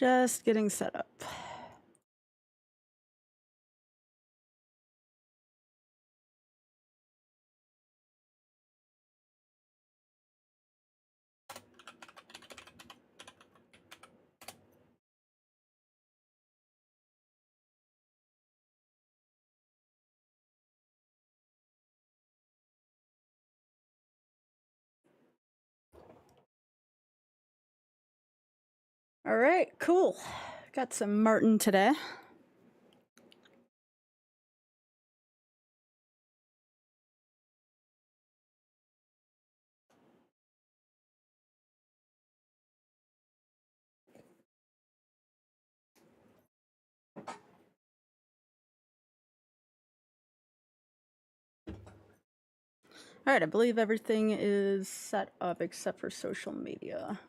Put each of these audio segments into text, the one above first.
Just getting set up. All right, cool. Got some Martin today. All right, I believe everything is set up except for social media.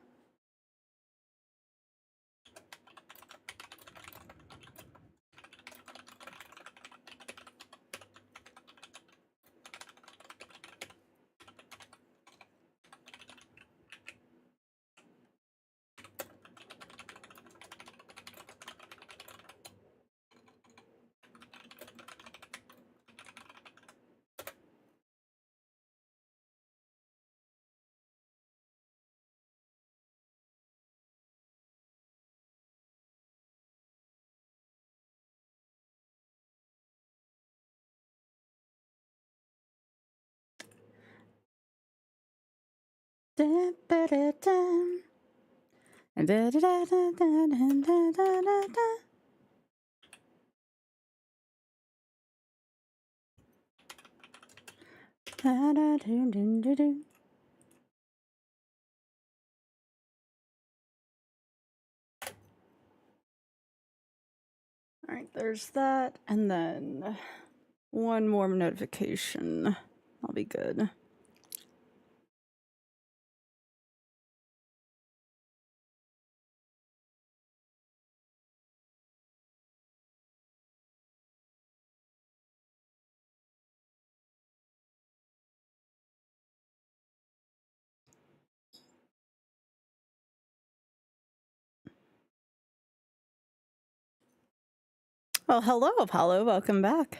All right, there's that, and then one more notification. I'll be good. Well, hello, Apollo. Welcome back.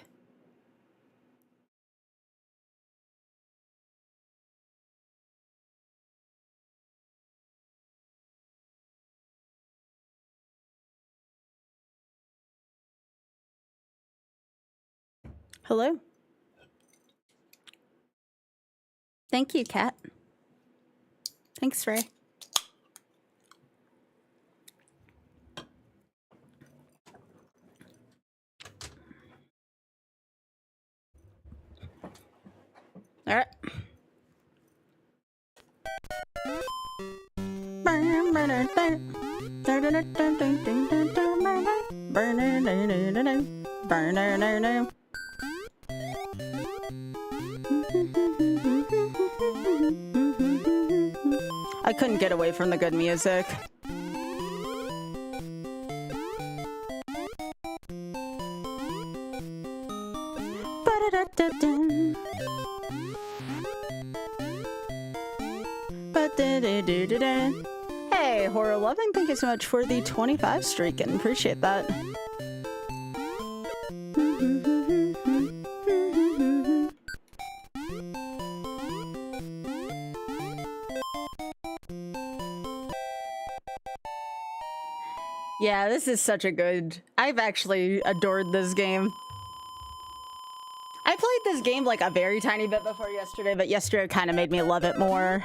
Hello. Thank you, Kat. Thanks, Ray. All right. I couldn't get away from the good music. Hey, Horror Loving, thank you so much for the 25 streak and appreciate that. Yeah, this is such a good... I've actually adored this game. I played this game like a very tiny bit before yesterday, but yesterday kind of made me love it more.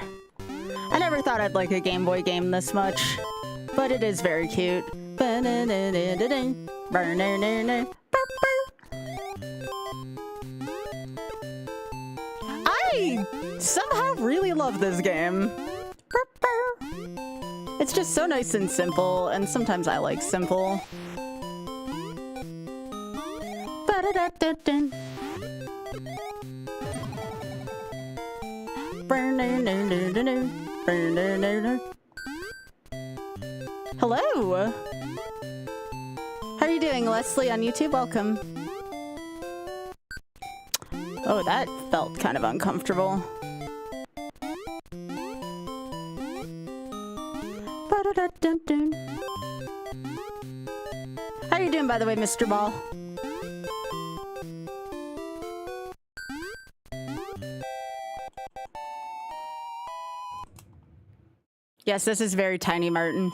I never thought I'd like a Game Boy game this much, but it is very cute. I somehow really love this game. It's just so nice and simple, and sometimes I like simple. Hello! How are you doing, Leslie on YouTube? Welcome. Oh, that felt kind of uncomfortable. you doing, by the way, Mr. Ball? Yes, this is very tiny, Martin.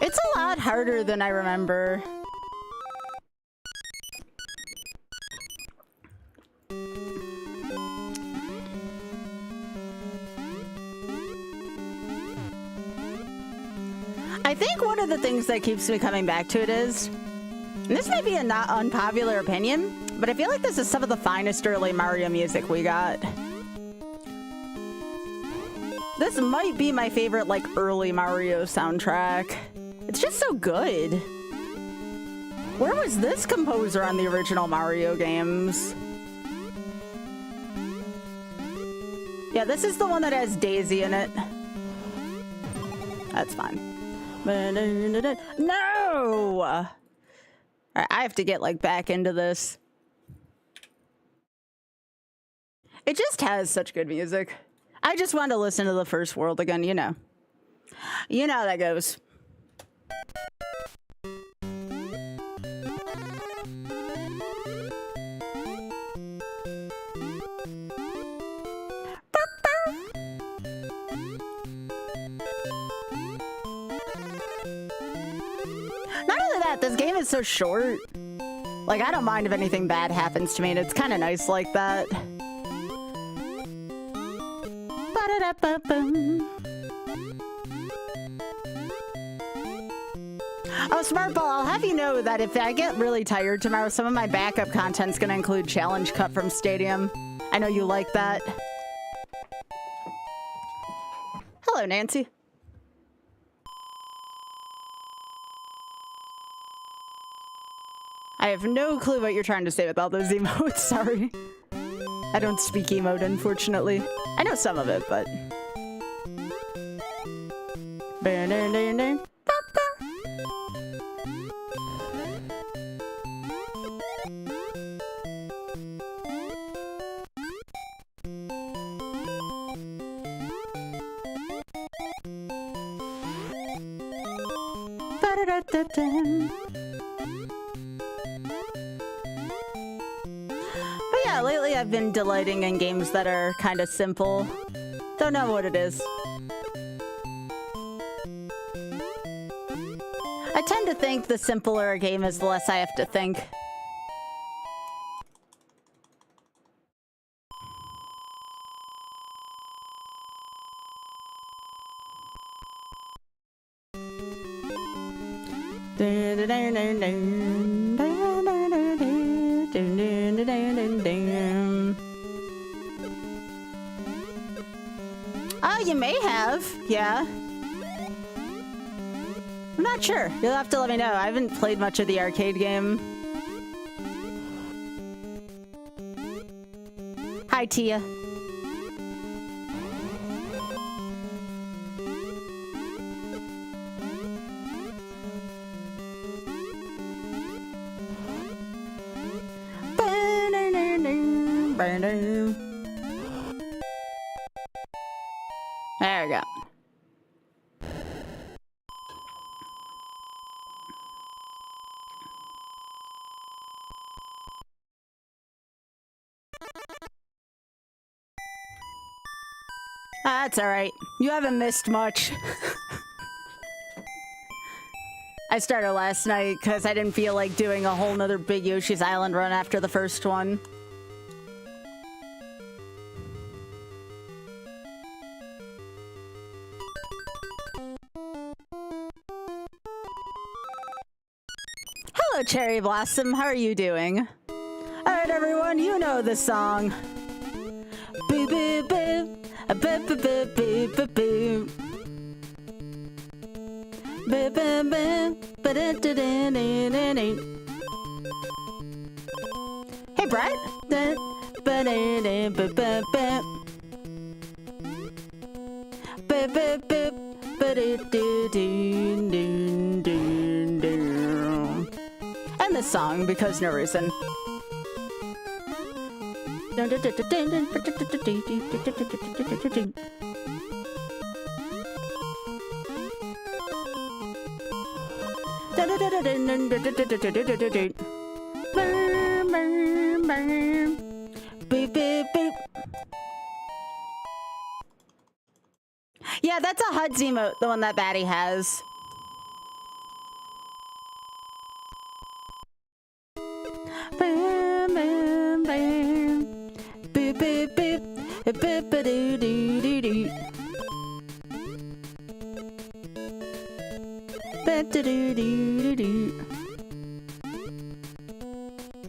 It's a lot harder than I remember. I think one of the things that keeps me coming back to it is, and this may be a not unpopular opinion, but I feel like this is some of the finest early Mario music we got. This might be my favorite, like, early Mario soundtrack. It's just so good. Where was this composer on the original Mario games? Yeah, this is the one that has Daisy in it. That's fine. No! Alright, I have to get, like, back into this. It just has such good music. I just want to listen to the first world again, you know. You know how that goes. Not only that, this game is so short. Like, I don't mind if anything bad happens to me, and it's kind of nice like that. Oh, Smartball, I'll have you know that if I get really tired tomorrow, some of my backup content's gonna include Challenge Cup from Stadium. I know you like that. Hello, Nancy. I have no clue what you're trying to say with all those emotes, sorry. I don't speak emote, unfortunately. I know some of it, but... But yeah, lately I've been delighting in games that are kind of simple. Don't know what it is. I tend to think the simpler a game is, the less I have to think. Oh, you may have, yeah. I'm not sure. You'll have to let me know. I haven't played much of the arcade game. Hi, Tia. There we go. That's all right. You haven't missed much. I started last night because I didn't feel like doing a whole nother big Yoshi's Island run after the first one. Hello, Cherry Blossom. How are you doing? All right, everyone. You know the song. Boo boo boo. A boo boo boo boo boo boo. Boo boo boo. Ba da da da da da da. Hey, Brett. Da ba da da ba ba ba. Ba ba ba ba da do do do do do. And the song because no reason. Boop, boop, boop. Yeah, that's a HUD's emote, the one that Batty has. Bam, bam, bam. Boop, boop, boop. Boop, ba, doo, doo, doo, doo. Ba, doo, doo, doo, doo.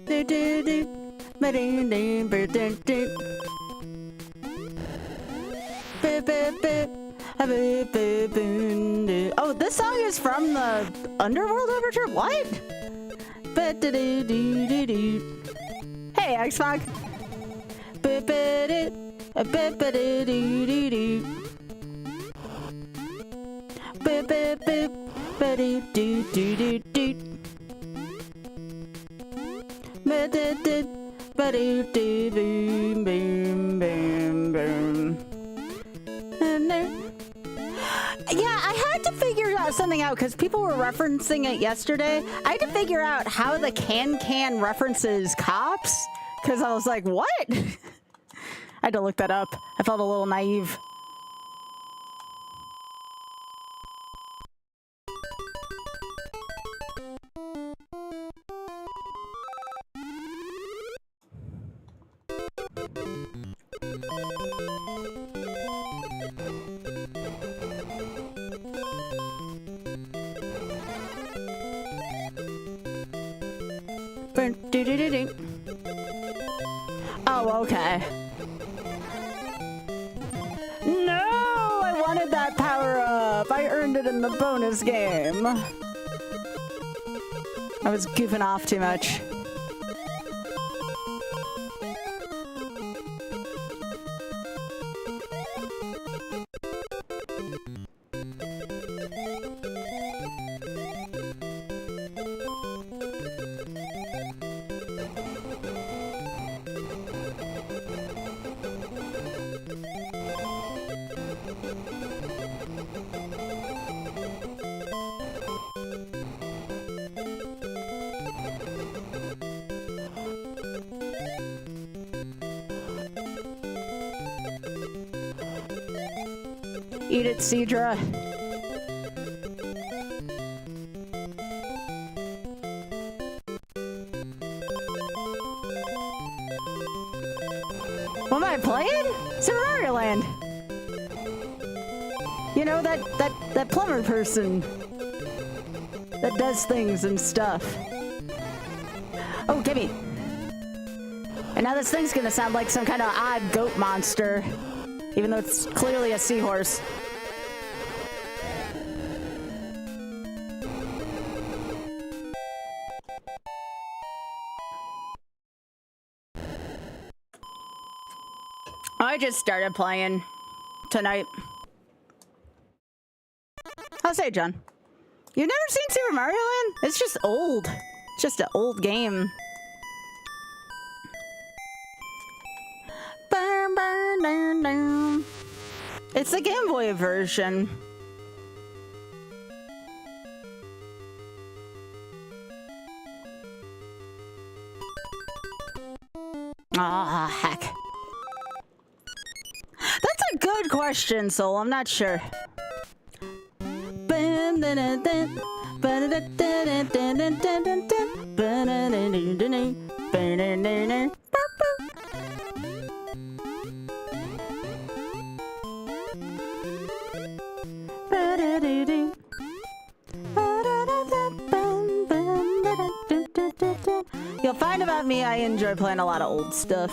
Do, do, do. Ba, doo, doo, ba, doo, doo. Boop, boop, boop. Boop, boop, boop, doo. Oh, this song is from the Underworld Overture? What? Ba, doo, doo, doo, doo, doo. Hey, Xbox. Boop, ba, doo. Boop, ba, doo, doo, doo, doo. Boop, boop, boop. Ba, doo, doo, doo, doo, doo. Ba, doo, doo. Ba, doo, doo, boom, boom, boom, boom. Yeah, I had to figure something out because people were referencing it yesterday. I had to figure out how the can references cops because I was like, what? I had to look that up. I felt a little naive. Oh, okay. No! I wanted that power up! I earned it in the bonus game. I was goofing off too much. Eat it, Cedra. What am I playing? Super Mario Land. You know, that plumber person that does things and stuff. Oh, gimme. And now this thing's gonna sound like some kind of odd goat monster, even though it's clearly a seahorse. I just started playing tonight. I'll say, John. You've never seen Super Mario Land? It's just old. It's just an old game. Burn, burn, burn, burn. It's the Game Boy version. Ah, heck. That's a good question, Soul. I'm not sure. You'll find about me, I enjoy playing a lot of old stuff.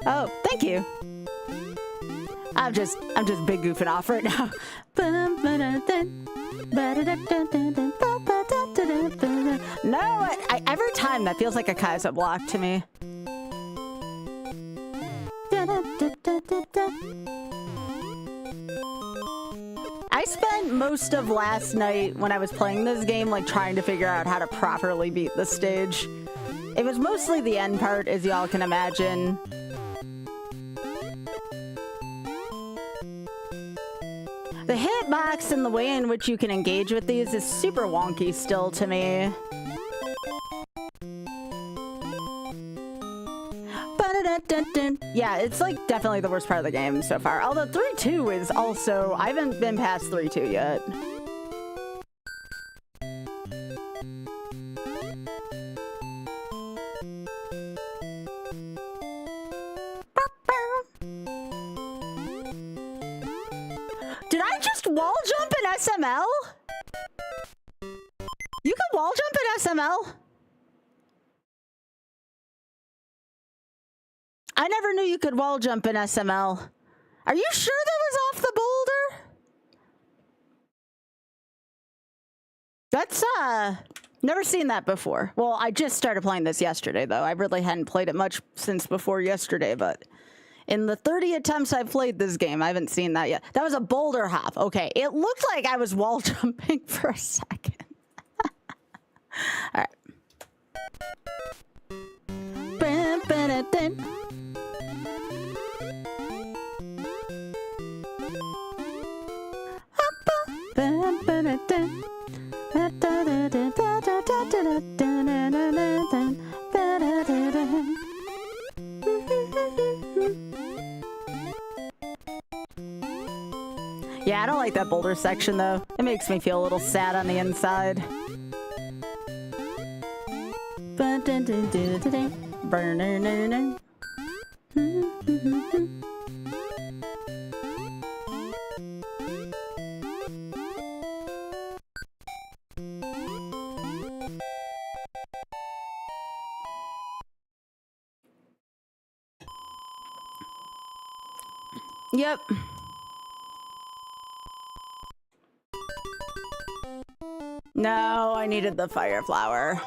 Oh, thank you. I'm just big goofing off right now. No, every time time, that feels like a Kaiser block to me. I spent most of last night when I was playing this game like trying to figure out how to properly beat the stage. It was mostly the end part, as y'all can imagine. The hitbox and the way in which you can engage with these is super wonky still to me. Yeah, it's like definitely the worst part of the game so far. Although 3-2 is also... I haven't been past 3-2 yet. Did I just wall jump in SML? You can wall jump in SML? I never knew you could wall jump in SML. Are you sure that was off the boulder? That's, never seen that before. Well, I just started playing this yesterday, though. I really hadn't played it much since before yesterday, but in the 30 attempts I've played this game, I haven't seen that yet. That was a boulder hop. Okay, it looked like I was wall jumping for a second. All right. Yeah, I don't like that boulder section though. It makes me feel a little sad on the inside. Yep. No, I needed the fire flower.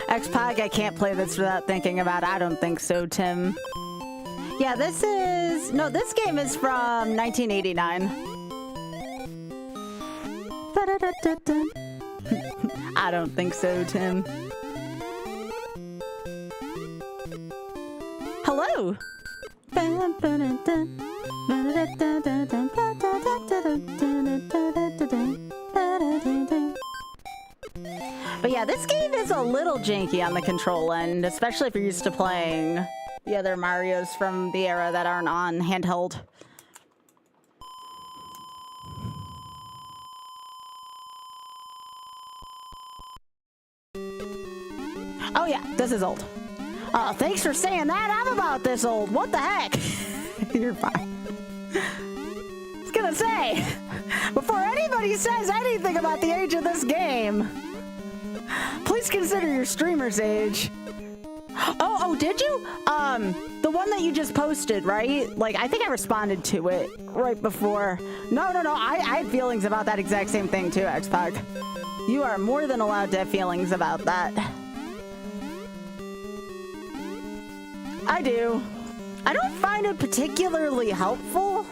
X-Pog, I can't play this without thinking about it. I don't think so, Tim. Yeah, this is... No, this game is from 1989. I don't think so, Tim. Hello! But yeah, this game is a little janky on the control end, especially if you're used to playing the other Marios from the era that aren't on handheld. Oh yeah, this is old. Thanks for saying that. I'm about this old. What the heck? You're fine. I was gonna say, before anybody says anything about the age of this game, please consider your streamer's age. Oh, did you? The one that you just posted, right? Like, I think I responded to it right before. No, I had feelings about that exact same thing too, X-Pac. You are more than allowed to have feelings about that. I do. I don't find it particularly helpful,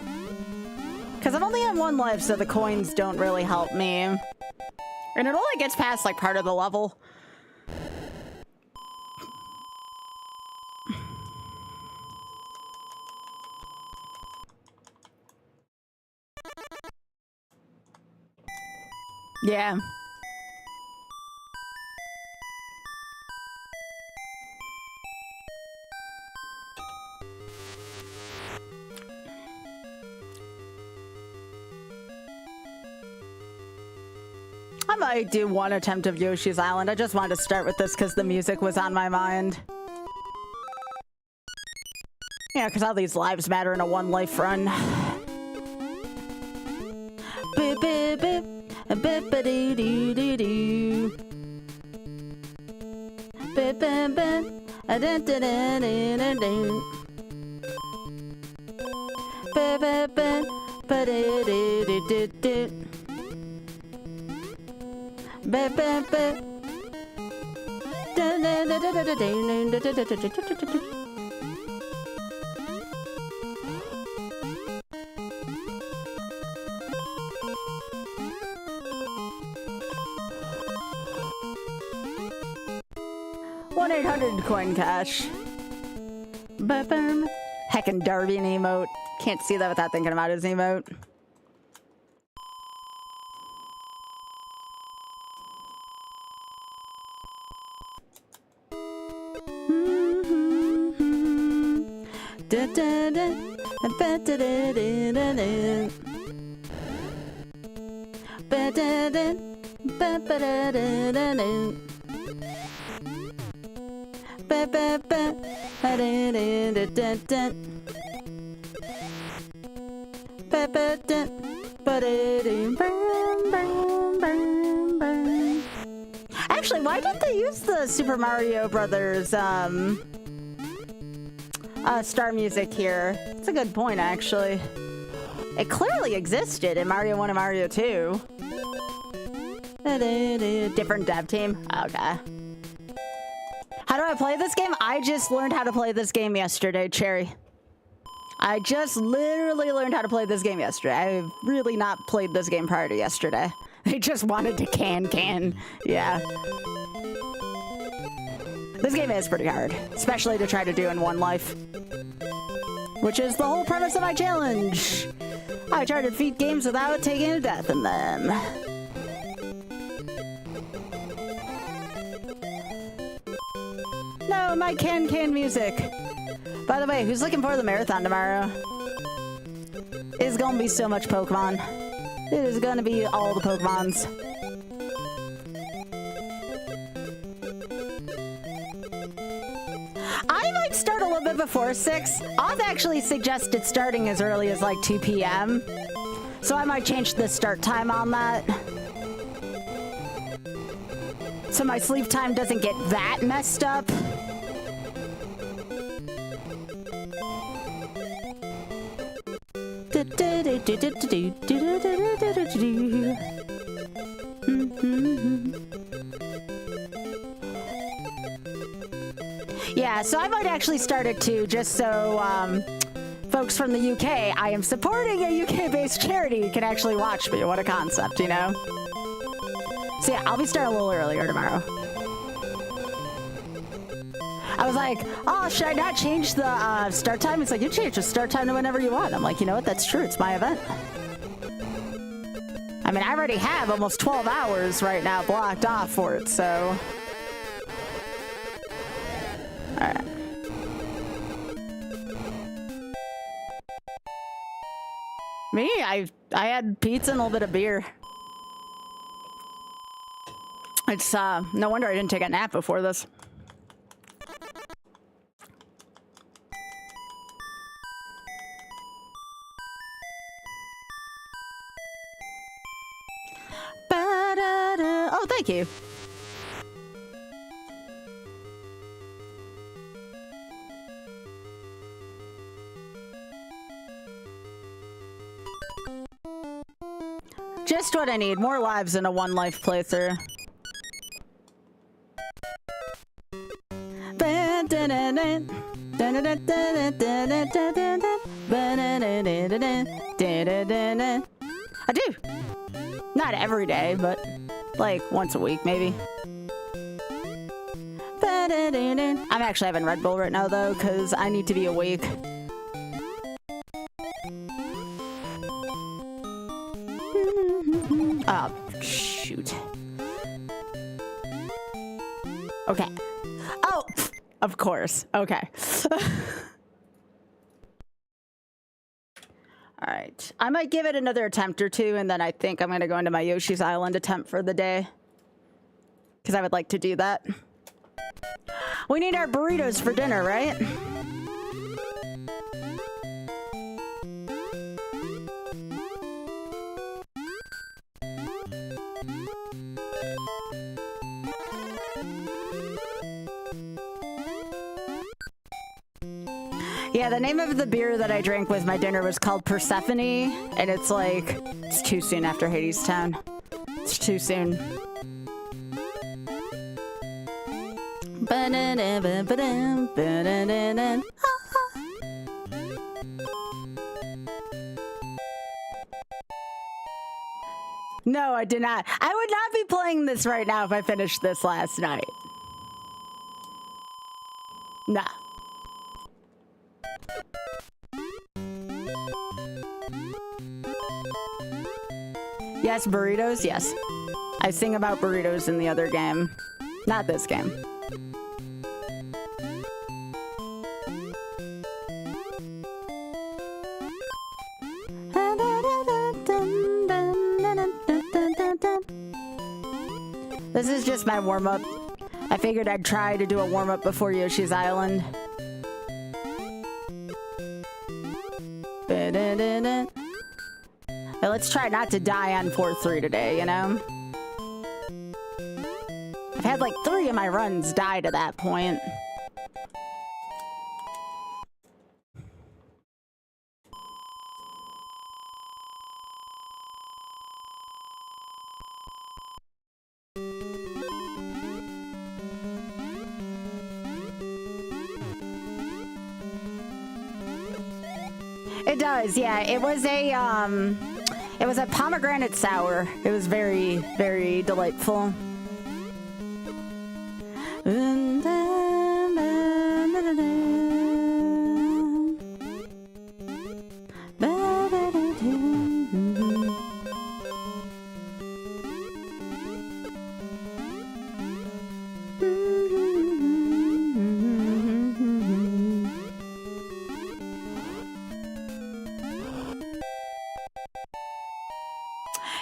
because I've only had one life, so the coins don't really help me. And it only gets past, like, part of the level. Yeah. I might do one attempt of Yoshi's Island. I just wanted to start with this because the music was on my mind. Yeah, because all these lives matter in a one-life run. Boop, boop, boop. Boop, ba, doo, doo, doo, doo. $1-800 coin cash. Heckin' Darbian emote. Can't see that without thinking about his emote. Actually, why didn't they use the Super Mario Brothers star music here? That's a good point, actually. It clearly existed in Mario 1 and Mario 2. Different dev team. Okay. How do I play this game? I just learned how to play this game yesterday, Cherry. I just literally learned how to play this game yesterday. I've really not played this game prior to yesterday. They just wanted to can. Yeah. This game is pretty hard, especially to try to do in one life. Which is the whole premise of my challenge. I try to defeat games without taking a death in them. No, my can music. By the way, who's looking for the marathon tomorrow? It's gonna be so much Pokemon. It is gonna be all the Pokemons. I might start a little bit before 6. Oz actually suggested starting as early as like 2 p.m. So I might change the start time on that. So my sleep time doesn't get that messed up. Yeah, so I might actually start at 2 just so folks from the UK, I am supporting a UK-based charity, can actually watch me. What a concept, you know? So yeah, I'll be starting a little earlier tomorrow. I was like, oh, should I not change the start time? It's like, you change the start time to whenever you want. I'm like, you know what? That's true. It's my event. I mean, I already have almost 12 hours right now blocked off for it, so... Alright. Me? I had pizza and a little bit of beer. It's, no wonder I didn't take a nap before this. Oh, thank you. Just what I need. More lives in a one life playthrough. I do. Not every day, but like once a week, maybe. I'm actually having Red Bull right now, though, because I need to be awake. Oh, shoot. Okay. Oh, of course. Okay. All right. I might give it another attempt or two, and then I think I'm going to go into my Yoshi's Island attempt for the day. Because I would like to do that. We need our burritos for dinner, right? Yeah, the name of the beer that I drank with my dinner was called Persephone, and it's like, it's too soon after Hades Town. It's too soon. No, I did not. I would not be playing this right now if I finished this last night. Nah. Yes, burritos, yes. I sing about burritos in the other game. Not this game. This is just my warm-up. I figured I'd try to do a warm-up before Yoshi's Island. But let's try not to die on 4-3 today, you know? I've had like 3 of my runs die to that point. It does, yeah. It was a pomegranate sour. It was very, very delightful.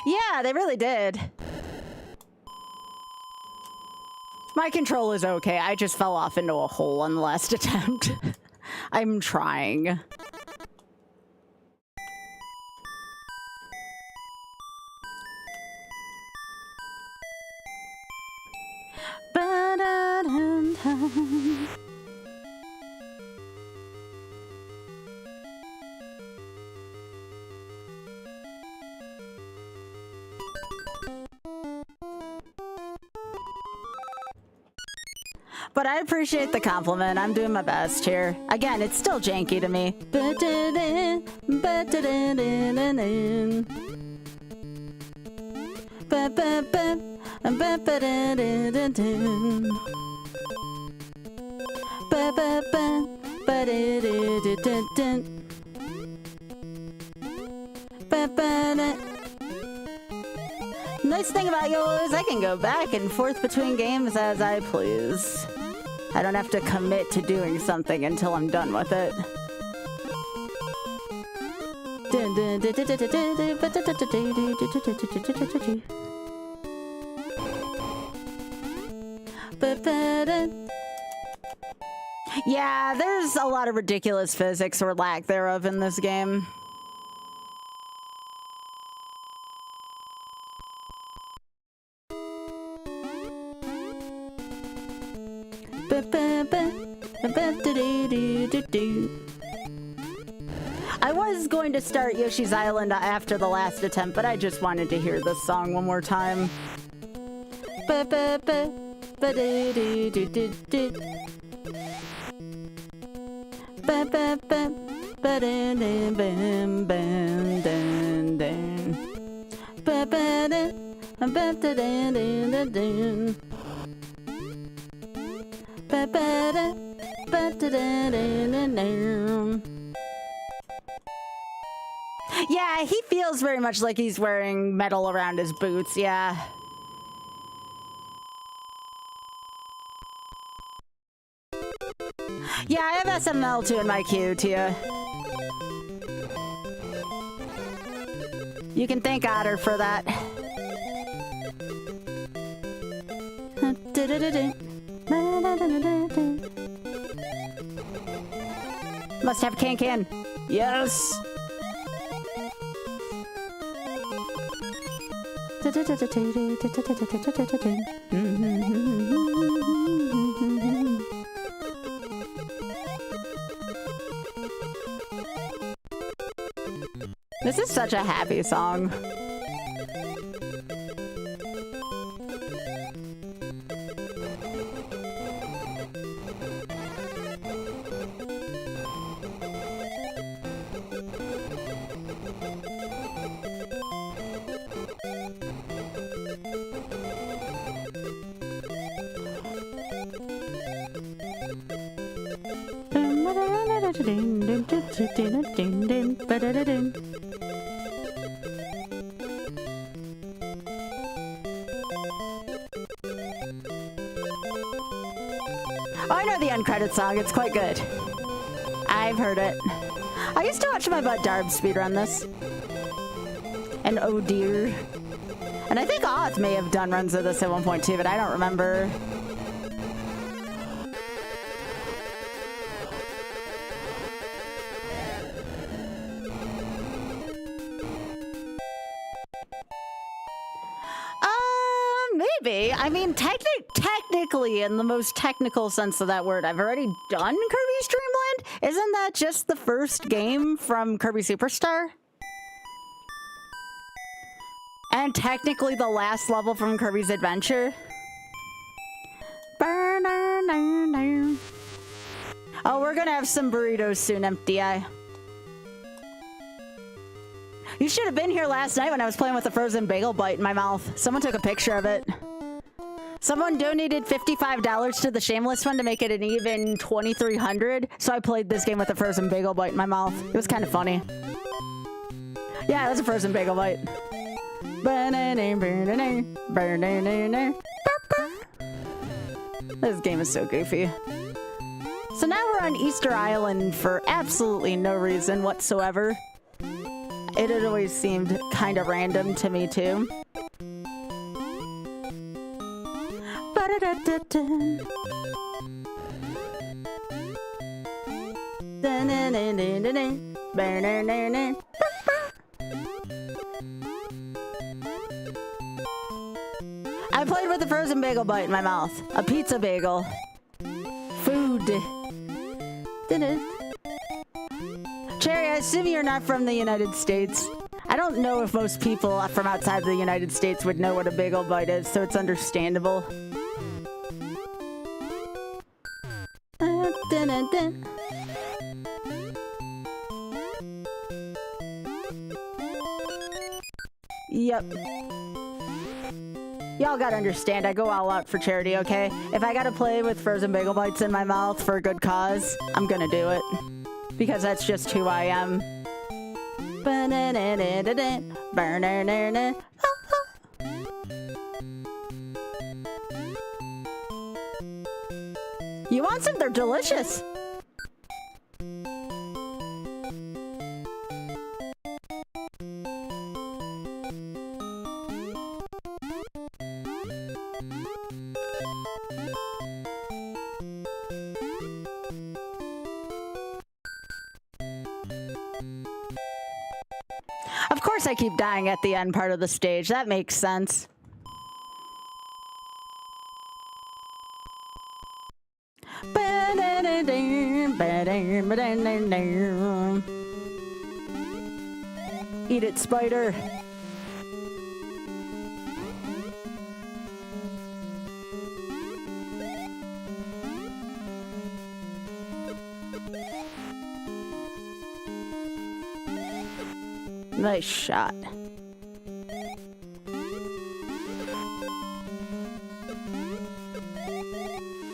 Yeah, they really did. My control is okay. I just fell off into a hole on the last attempt. I'm trying. But I appreciate the compliment. I'm doing my best here. Again, it's still janky to me. Nice thing about YOLO is I can go back and forth between games as I please. I don't have to commit to doing something until I'm done with it. Yeah, there's a lot of ridiculous physics or lack thereof in this game. I was going to start Yoshi's Island after the last attempt, but I just wanted to hear this song one more time. Yeah, he feels very much like he's wearing metal around his boots, yeah. Yeah, I have SML2 in my queue, Tia. You can thank Otter for that. Must have can. Yes. This is such a happy song. Oh, I know the end credit song. It's quite good. I've heard it. I used to watch my bud Darb speedrun this. And oh dear. And I think Oz may have done runs of this at one point too, but I don't remember. Maybe. I mean, technically, in the most technical sense of that word, I've already done Kirby's Dream Land. Isn't that just the first game from Kirby Superstar? And technically the last level from Kirby's Adventure? Oh, we're gonna have some burritos soon, Empty Eye. You should have been here last night when I was playing with a frozen bagel bite in my mouth. Someone took a picture of it. Someone donated $55 to the Shameless Fund to make it an even $2,300. So I played this game with a frozen bagel bite in my mouth. It was kind of funny. Yeah, it was a frozen bagel bite. This game is so goofy. So now we're on Easter Island for absolutely no reason whatsoever. It had always seemed kind of random to me, too. I played with a frozen bagel bite in my mouth. A pizza bagel. Food. Cherry, I assume you're not from the United States. I don't know if most people from outside the United States would know what a bagel bite is, so it's understandable. Yep. Y'all gotta understand, I go all out for charity, okay? If I gotta play with frozen bagel bites in my mouth for a good cause, I'm gonna do it. Because that's just who I am. You want some? They're delicious. Of course I keep dying at the end part of the stage. That makes sense. Eat it, spider. Nice shot.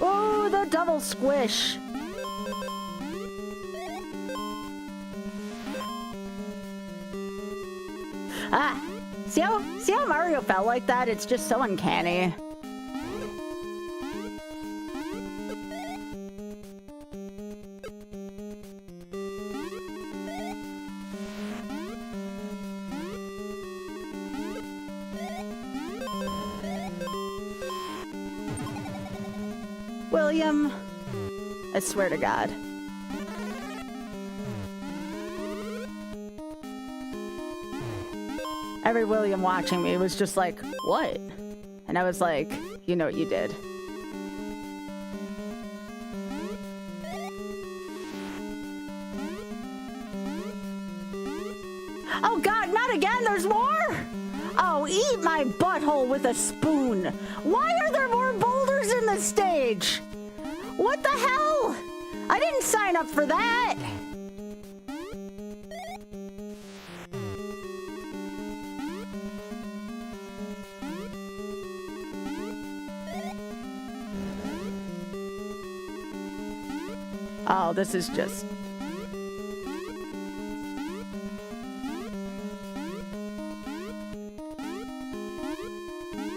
Oh, the double squish. Ah, see how Mario felt like that? It's just so uncanny. William, I swear to God. Every William watching me was just like, what? And I was like, you know what you did. Oh God, there's more? Oh, eat my butthole with a spoon. Why are there more boulders in the stage? What the hell? I didn't sign up for that. Oh, this is just...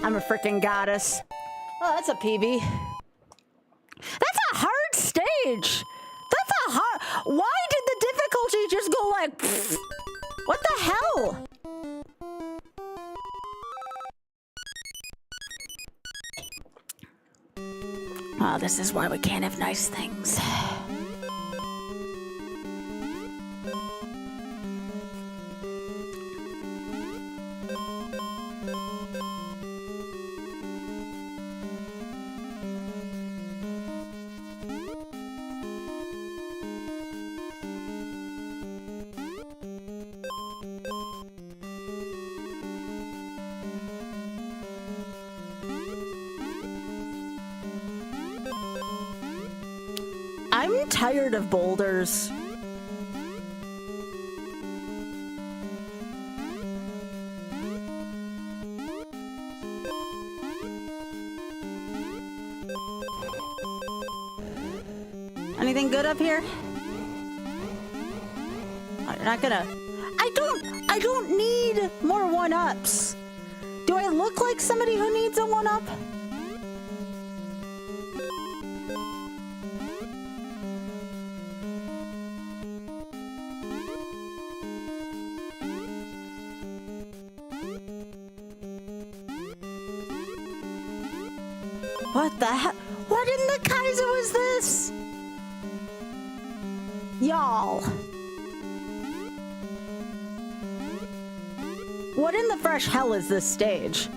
I'm a freaking goddess. Oh, that's a PB. That's a hard stage. That's a hard... Why did the difficulty just go like... Pfft? What the hell? Oh, this is why we can't have nice things. I'm tired of boulders. Anything good up here? Oh, you're not gonna... I don't need more one-ups. Do I look like somebody who needs a one-up? What the hell? What in the Kaiser was this? Y'all. What in the fresh hell is this stage?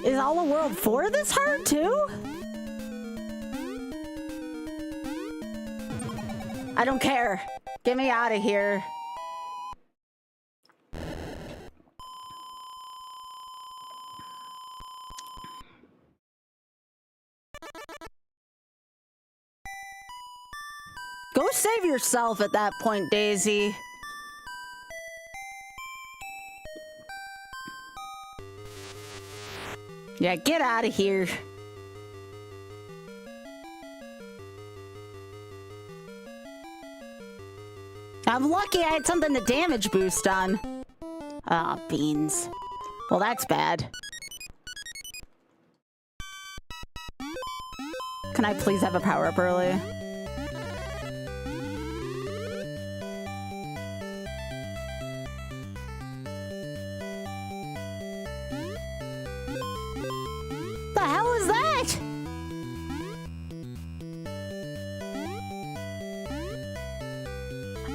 Is All a World 4 this hard too? I don't care. Get me out of here. Go save yourself at that point, Daisy. Yeah, get out of here. I'm lucky I had something to damage boost on. Ah, beans. Well, that's bad. Can I please have a power-up early? The hell is that?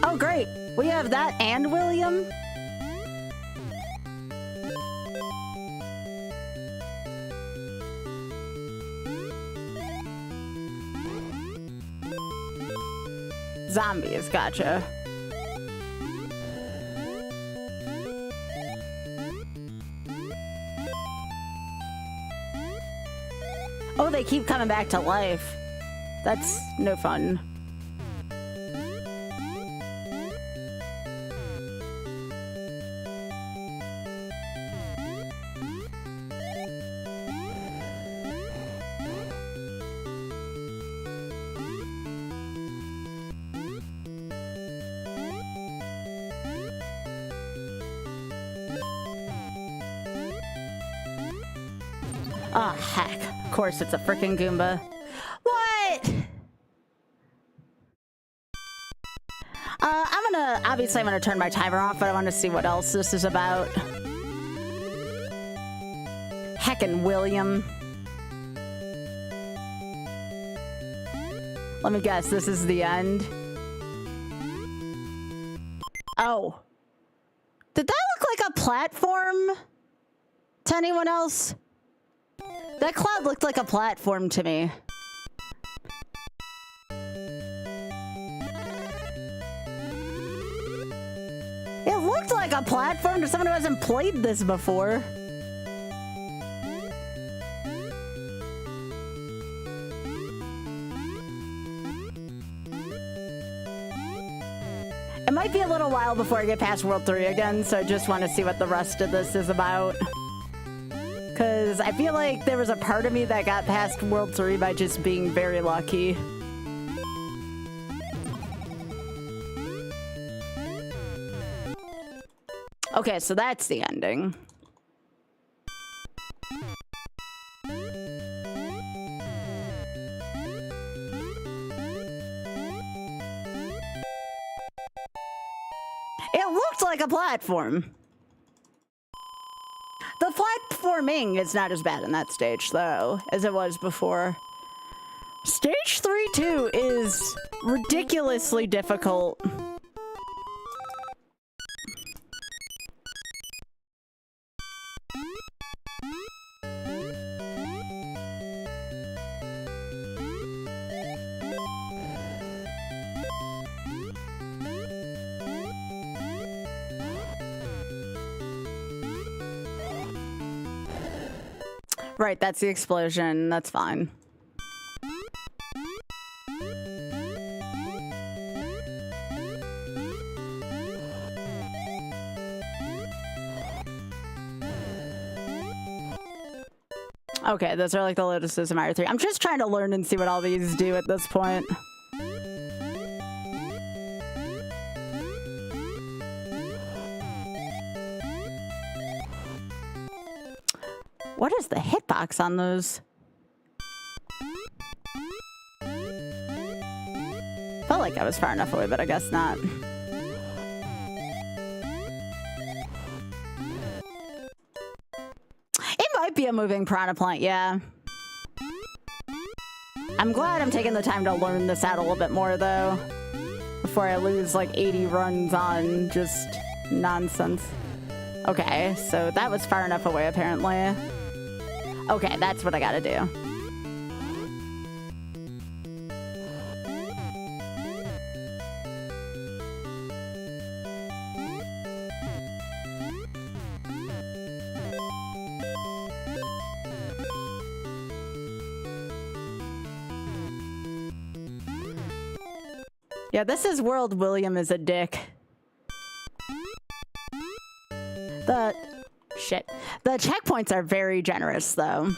Oh, great. We have that and William. Zombies, gotcha. Oh, they keep coming back to life. That's no fun. Oh, heck. Of course it's a frickin' Goomba. What? I'm gonna turn my timer off, but I want to see what else this is about. Heckin' William. Let me guess, this is the end. Oh. Did that look like a platform to anyone else? That cloud looked like a platform to me. It looked like a platform to someone who hasn't played this before. It might be a little while before I get past World 3 again, so I just want to see what the rest of this is about. Because I feel like there was a part of me that got past World 3 by just being very lucky. Okay, so that's the ending. It looked like a platform. The platforming is not as bad in that stage, though, as it was before. Stage 3, too, is ridiculously difficult. Right, that's the explosion. That's fine. Okay, those are like the lotuses in Mario 3. I'm just trying to learn and see what all these do at this point. What is the hitbox on those? Felt like I was far enough away, but I guess not. It might be a moving piranha plant, yeah. I'm glad I'm taking the time to learn this out a little bit more, though, before I lose like 80 runs on just nonsense. Okay, so that was far enough away, apparently. Okay, that's what I gotta do. Yeah, this is World William is a dick. Shit. The checkpoints are very generous, though.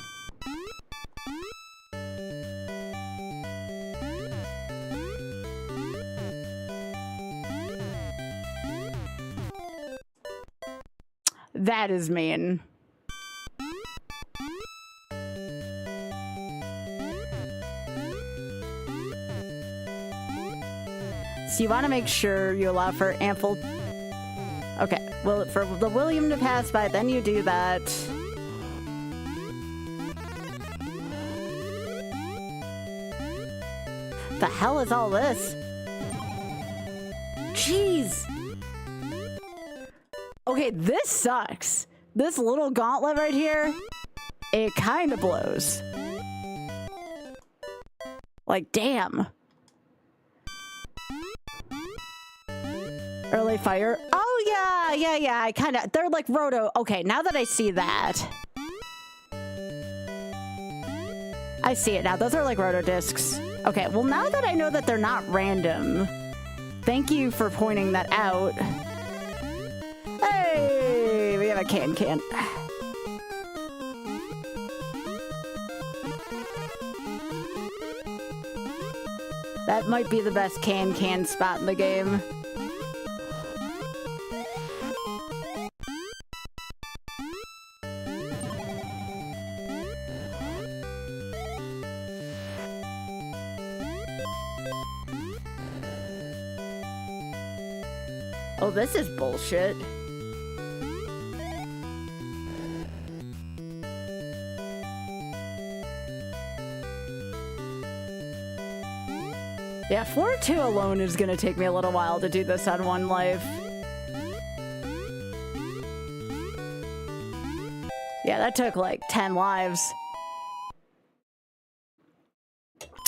That is mean. So you want to make sure you allow for ample... Okay, well, for the William to pass by, then you do that. The hell is all this? Jeez. Okay, this sucks. This little gauntlet right here, it kind of blows. Like, damn. Early fire. Oh, yeah. I kind of... They're like roto... Okay, now that I see that... I see it now. Those are like roto discs. Okay, well, now that I know that they're not random, thank you for pointing that out. Hey! We have a can. That might be the best can spot in the game. Oh, this is bullshit. Yeah, floor 2 alone is gonna take me a little while to do this on 1 life. Yeah, that took like 10 lives.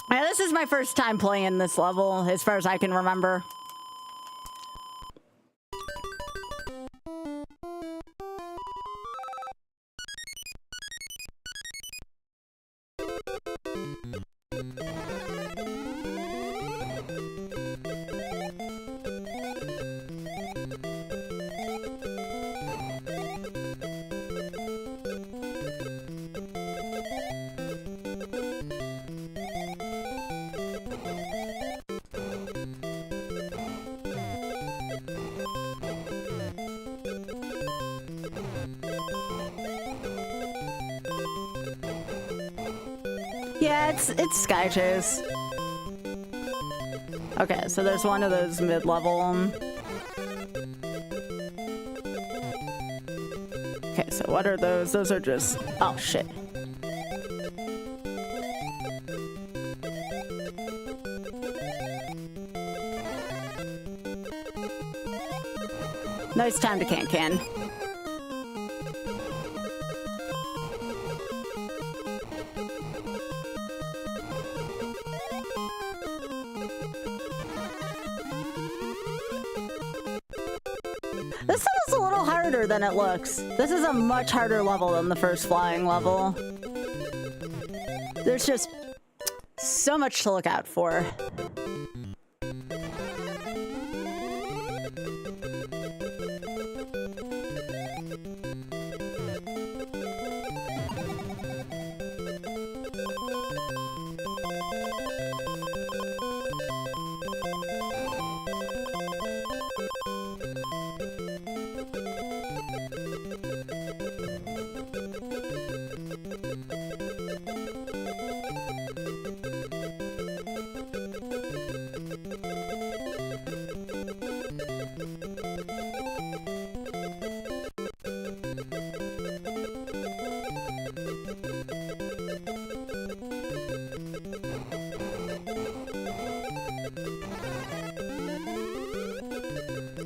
Yeah, this is my first time playing this level, as far as I can remember. Yeah, it's Sky Chase. Okay, so there's one of those mid-level. Okay, so what are those? Those are just... Oh, shit. Nice time to can. This is a little harder than it looks. This is a much harder level than the first flying level. There's just so much to look out for.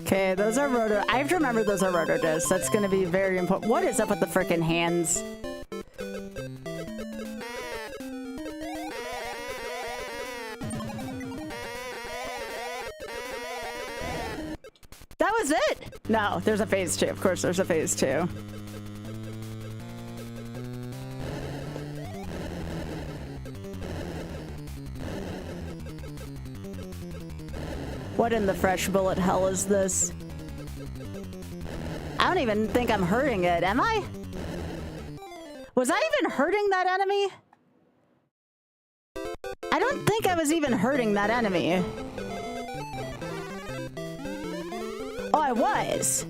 Okay, those are rotor. I have to remember those are rotor discs. That's going to be very important. What is up with the frickin' hands? That was it? No, there's a phase 2. Of course, there's a phase 2. What in the fresh bullet hell is this? I don't even think I'm hurting it, am I? Was I even hurting that enemy? I don't think I was even hurting that enemy. Oh, I was.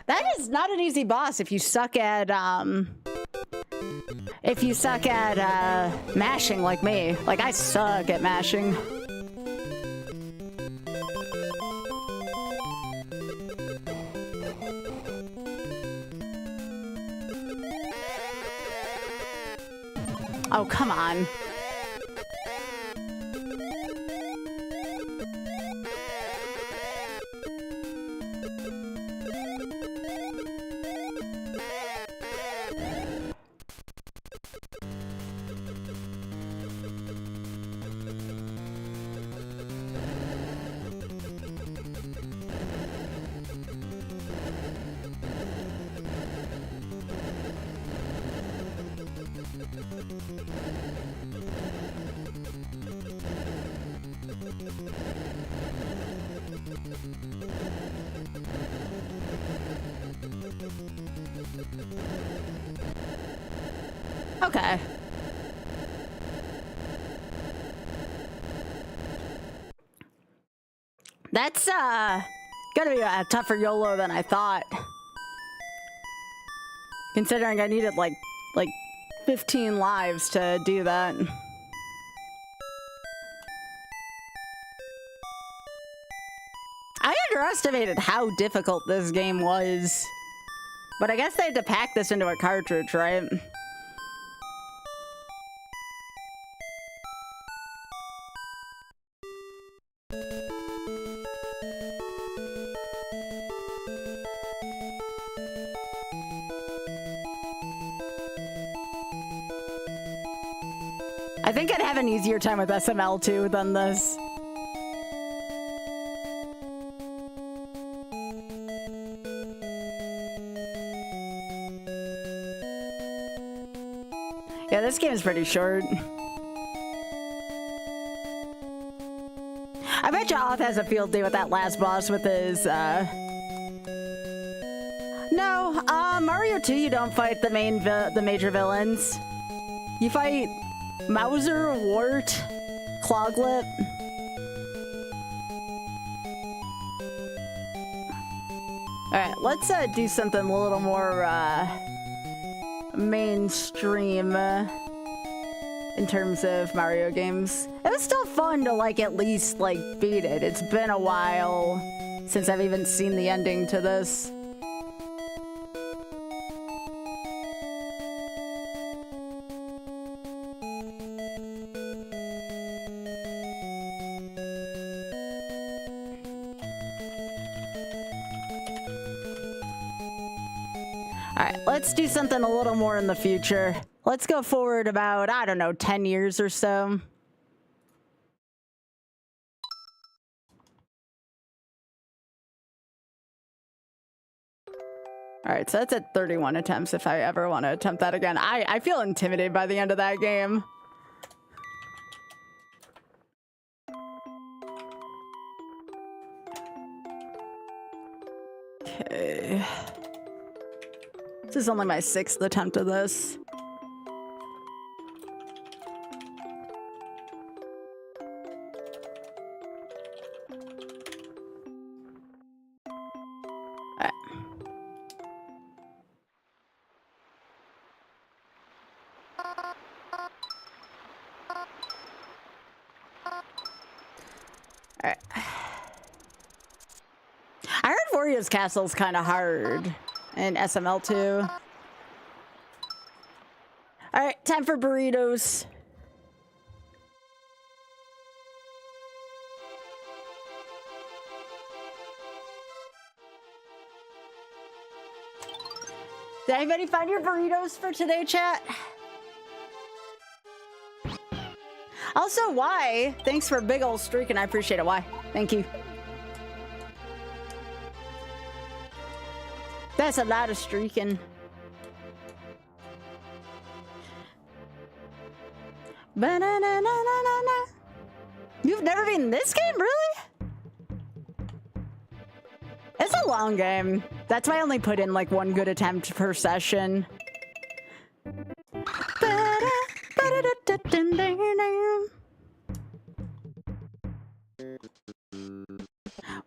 That is not an easy boss if you suck at mashing like me. Like, I suck at mashing. Oh, come on. Okay. That's gonna be a tougher YOLO than I thought. Considering I needed like 15 lives to do that. I underestimated how difficult this game was. But I guess they had to pack this into a cartridge, right? I think I'd have an easier time with SML2 than this. Yeah, this game is pretty short. I bet you Oth has a field day with that last boss with his, No, Mario 2, you don't fight the major villains. You fight Mauser, Wart, Cloglip. Alright, let's do something a little more mainstream in terms of Mario games. It was still fun to at least beat it. It's been a while since I've even seen the ending to this. Let's do something a little more in the future. Let's go forward about, I don't know, 10 years or so. Alright, so that's at 31 attempts if I ever want to attempt that again. I feel intimidated by the end of that game. Okay. This is only my 6th attempt of this. Alright. I heard Wario's Castle's kind of hard. And SML2. Alright, time for burritos. Did anybody find your burritos for today, chat? Also, why? Thanks for a big old streak, and I appreciate it. Why? Thank you. That's a lot of streaking. Ba-na-na-na-na-na-na. You've never beaten this game, really? It's a long game. That's why I only put in one good attempt per session.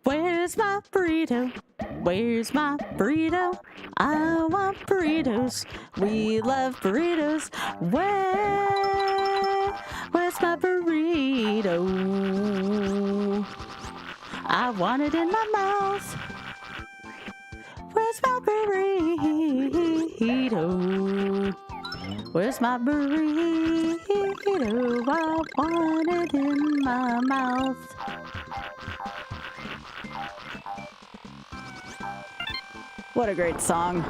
Where's my burrito? Where's my burrito? I want burritos. We love burritos. Where's my burrito? I want it in my mouth. Where's my burrito? Where's my burrito? I want it in my mouth. What a great song.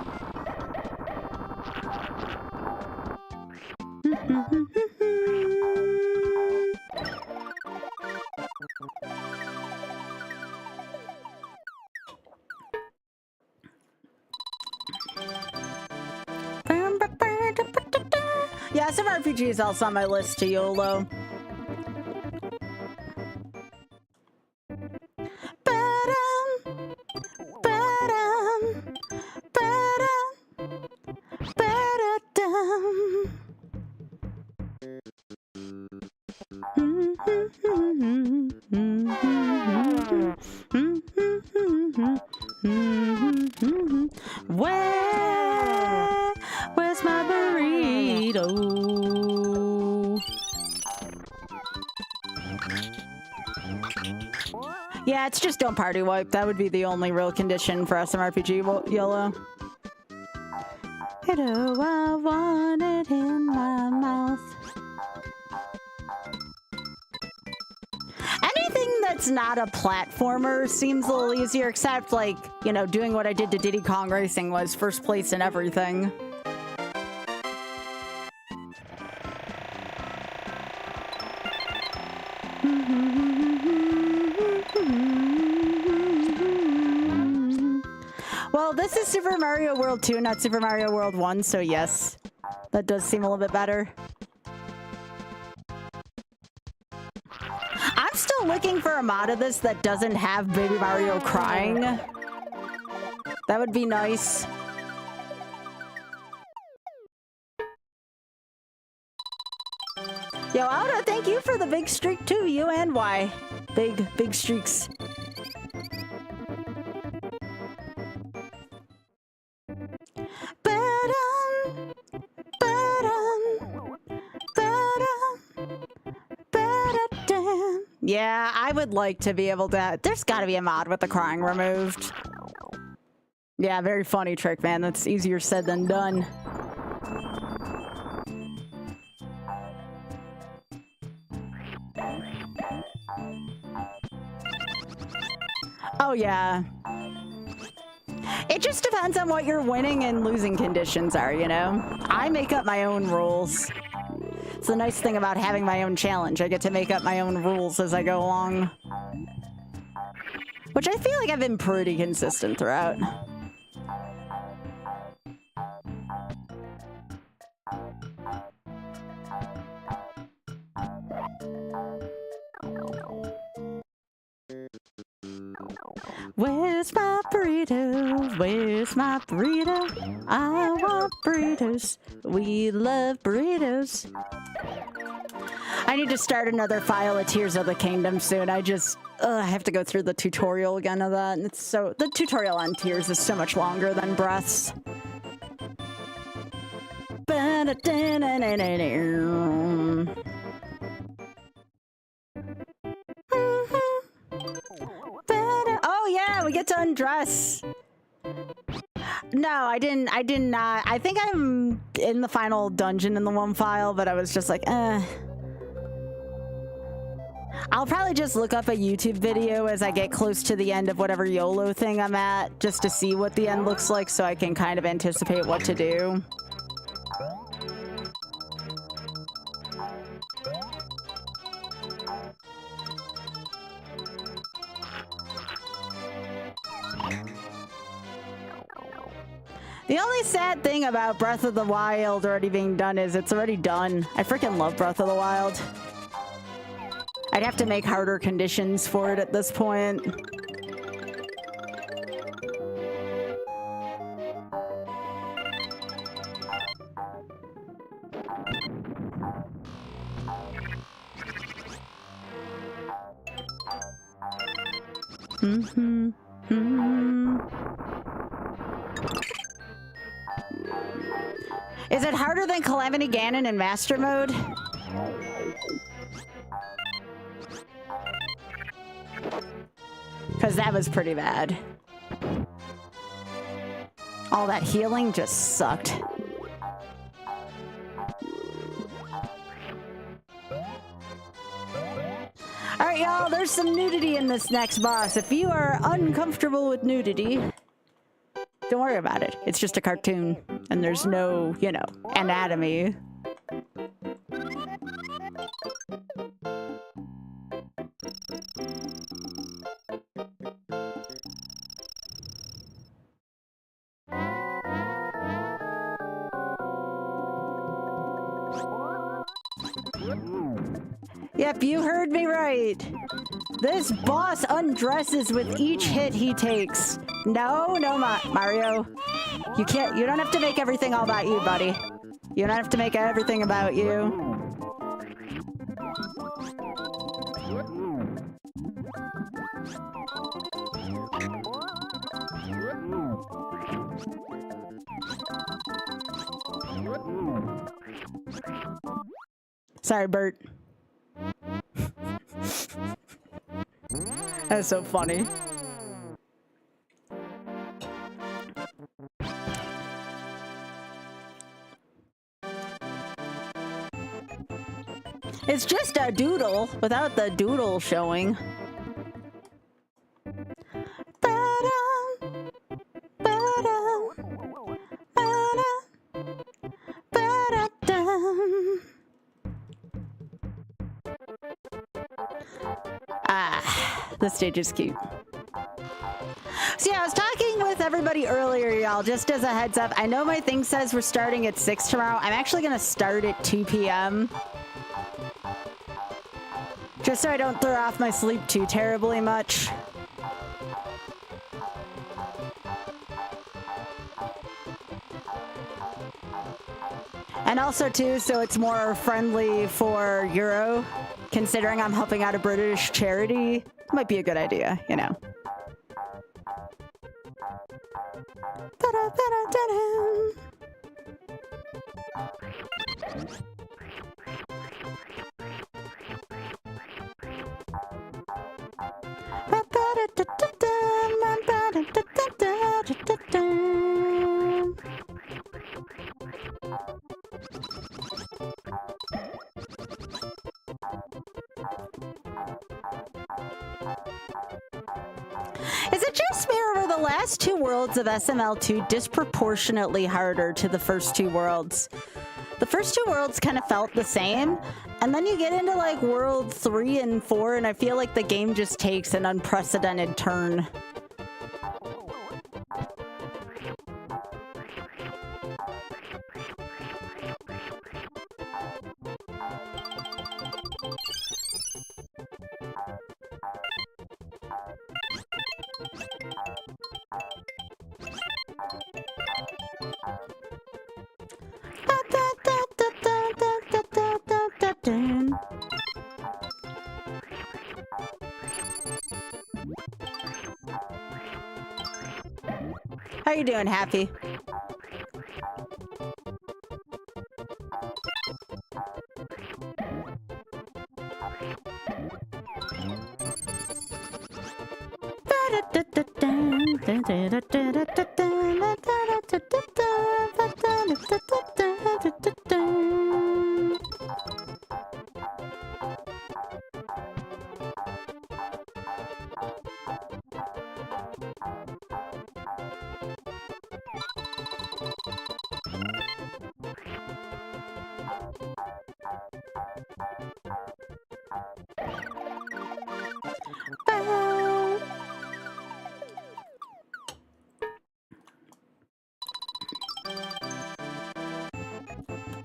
Yeah, some RPG is also on my list to YOLO. Yeah, it's just don't party wipe. That would be the only real condition for SMRPG YOLO. Hello, I want it in my mouth. Anything that's not a platformer seems a little easier, except, like, you know, doing what I did to Diddy Kong Racing was first place in everything. Well, this is Super Mario World 2, not Super Mario World 1, so yes. That does seem a little bit better. I'm still looking for a mod of this that doesn't have Baby Mario crying. That would be nice. Yo, Auto, thank you for the big streak too, you and Y. Big streaks. Yeah, I would like to be able to... There's got to be a mod with the crying removed. Yeah, very funny trick, man. That's easier said than done. Oh, yeah. It just depends on what your winning and losing conditions are, you know? I make up my own rules. It's the nice thing about having my own challenge. I get to make up my own rules as I go along. Which I feel like I've been pretty consistent throughout. Where's my burrito? Where's my burrito? I want burritos. We love burritos. I need to start another file of Tears of the Kingdom soon. I have to go through the tutorial again of that. And it's so... The tutorial on Tears is so much longer than Breaths. Oh yeah, we get to undress. No, I didn't not. I think I'm in the final dungeon in the one file, but I was just like, eh. I'll probably just look up a YouTube video as I get close to the end of whatever YOLO thing I'm at, just to see what the end looks like so I can kind of anticipate what to do. The only sad thing about Breath of the Wild already being done is it's already done. I freaking love Breath of the Wild. I'd have to make harder conditions for it at this point. Is it harder than Calamity Ganon in Master Mode? Because that was pretty bad. All that healing just sucked. Alright, y'all, there's some nudity in this next boss. If you are uncomfortable with nudity, don't worry about it. It's just a cartoon. And there's no, you know, anatomy. Yep, you heard me right. This boss undresses with each hit he takes. No, Mario. You don't have to make everything all about you, buddy. You don't have to make everything about you. Sorry, Bert. That's so funny. It's just a doodle without the doodle showing. Ah, the stage is cute. So yeah, I was talking with everybody earlier, y'all, just as a heads up. I know my thing says we're starting at 6 tomorrow. I'm actually going to start at 2 p.m. Just so I don't throw off my sleep too terribly much. And also, too, so it's more friendly for Euro, considering I'm helping out a British charity. Might be a good idea, you know. Is it just me, or were the last 2 worlds of SML2 disproportionately harder to the first 2 worlds? The first 2 worlds kind of felt the same, and then you get into like world 3 and 4, and I feel like the game just takes an unprecedented turn. How you doing, Happy?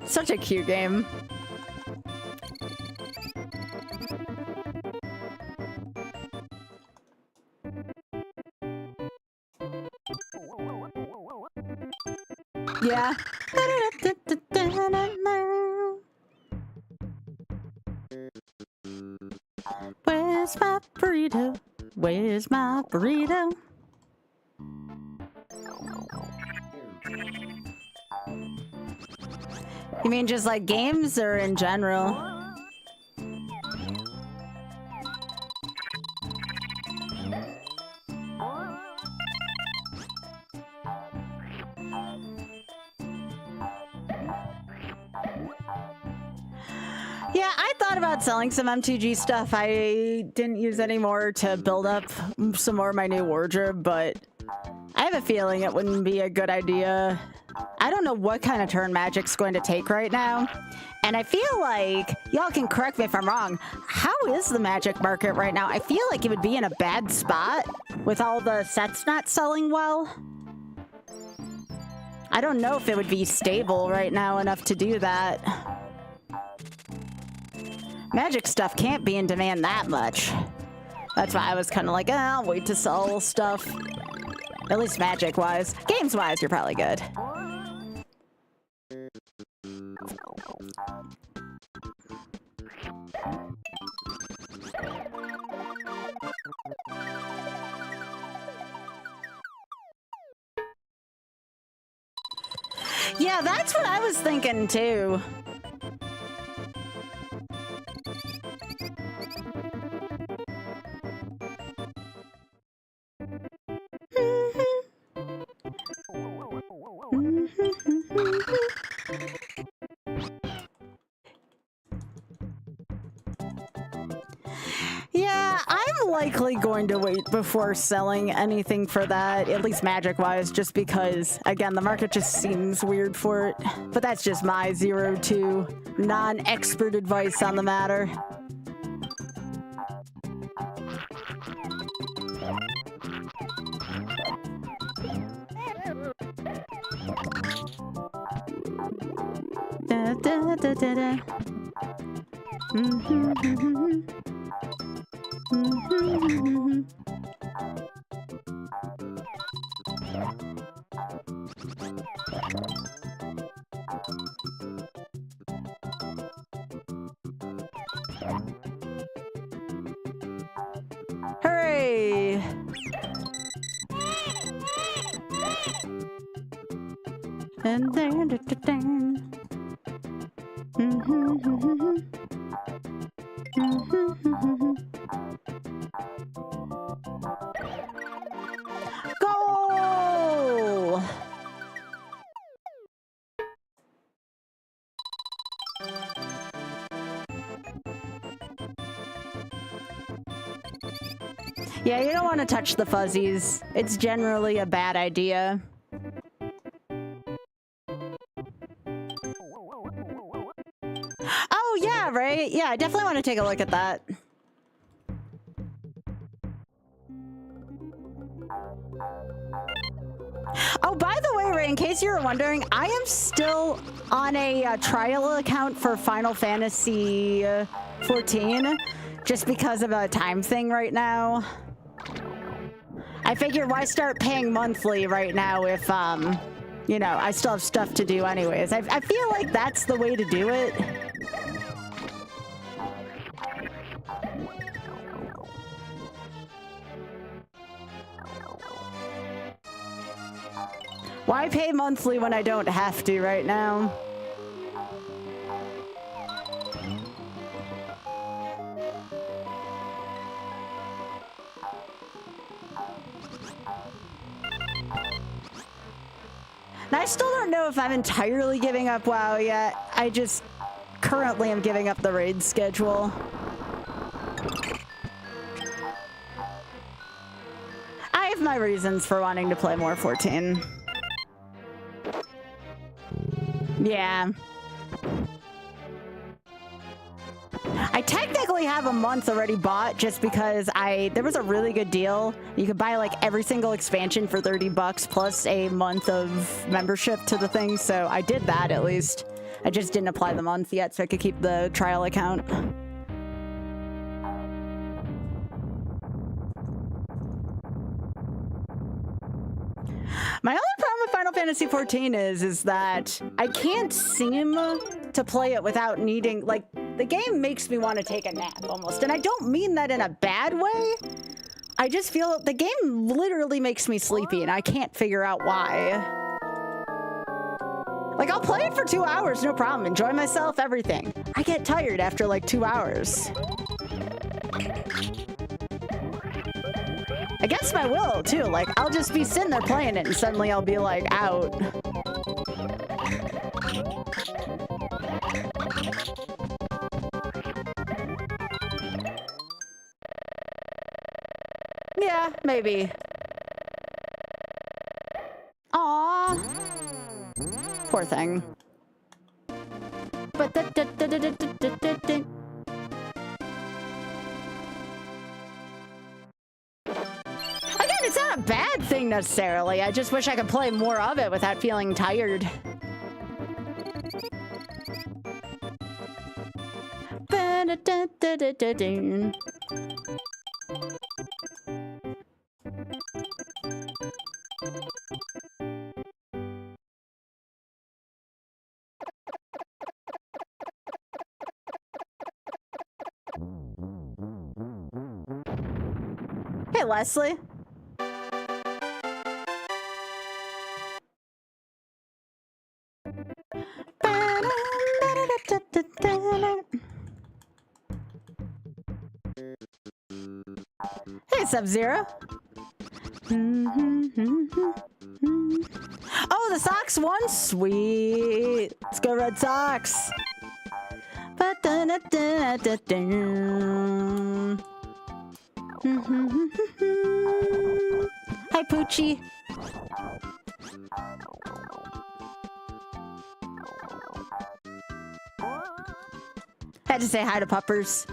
Such a cute game. Yeah. Where's my burrito? Where's my burrito? You mean just like games or in general? Yeah, I thought about selling some MTG stuff. I didn't use any more to build up some more of my new wardrobe, but I have a feeling it wouldn't be a good idea. I don't know what kind of turn Magic's going to take right now. And I feel like, y'all can correct me if I'm wrong, how is the Magic market right now? I feel like it would be in a bad spot with all the sets not selling well. I don't know if it would be stable right now enough to do that. Magic stuff can't be in demand that much. That's why I was kind of like, I'll wait to sell stuff. At least Magic-wise. Games-wise, you're probably good. Yeah, that's what I was thinking too. I'm likely going to wait before selling anything for that, at least magic-wise, just because, again, the market just seems weird for it. But that's just my 0 to non-expert advice on the matter. Da, da, da, da, da. Hooray! And then, goal! Yeah, you don't want to touch the fuzzies. It's generally a bad idea. Oh, yeah, right? Yeah, I definitely want to take a look at that. Oh, by the way, Ray, in case you were wondering, I am still on a trial account for Final Fantasy 14, just because of a time thing right now. I figured why start paying monthly right now if, you know, I still have stuff to do anyways. I feel like that's the way to do it. Why pay monthly when I don't have to right now? And I still don't know if I'm entirely giving up WoW yet. I just currently am giving up the raid schedule. I have my reasons for wanting to play more 14. Yeah. I technically have a month already bought just because there was a really good deal. You could buy like every single expansion for 30 bucks plus a month of membership to the thing. So I did that at least. I just didn't apply the month yet so I could keep the trial account. My only problem with Final Fantasy XIV is that I can't seem to play it without needing, like, the game makes me want to take a nap almost. And I don't mean that in a bad way. I just feel the game literally makes me sleepy and I can't figure out why. Like, I'll play it for 2 hours, no problem. Enjoy myself, everything. I get tired after like 2 hours. Against my will, too. Like, I'll just be sitting there playing it and suddenly I'll be, like, out. Yeah, maybe. Aww. Poor thing. But it's not a bad thing necessarily. I just wish I could play more of it without feeling tired. Hey, Leslie. Hey, Sub-Zero. Oh, the Sox won? Sweet. Let's go Red Sox. Hi, Poochie. Had to say hi to Puppers.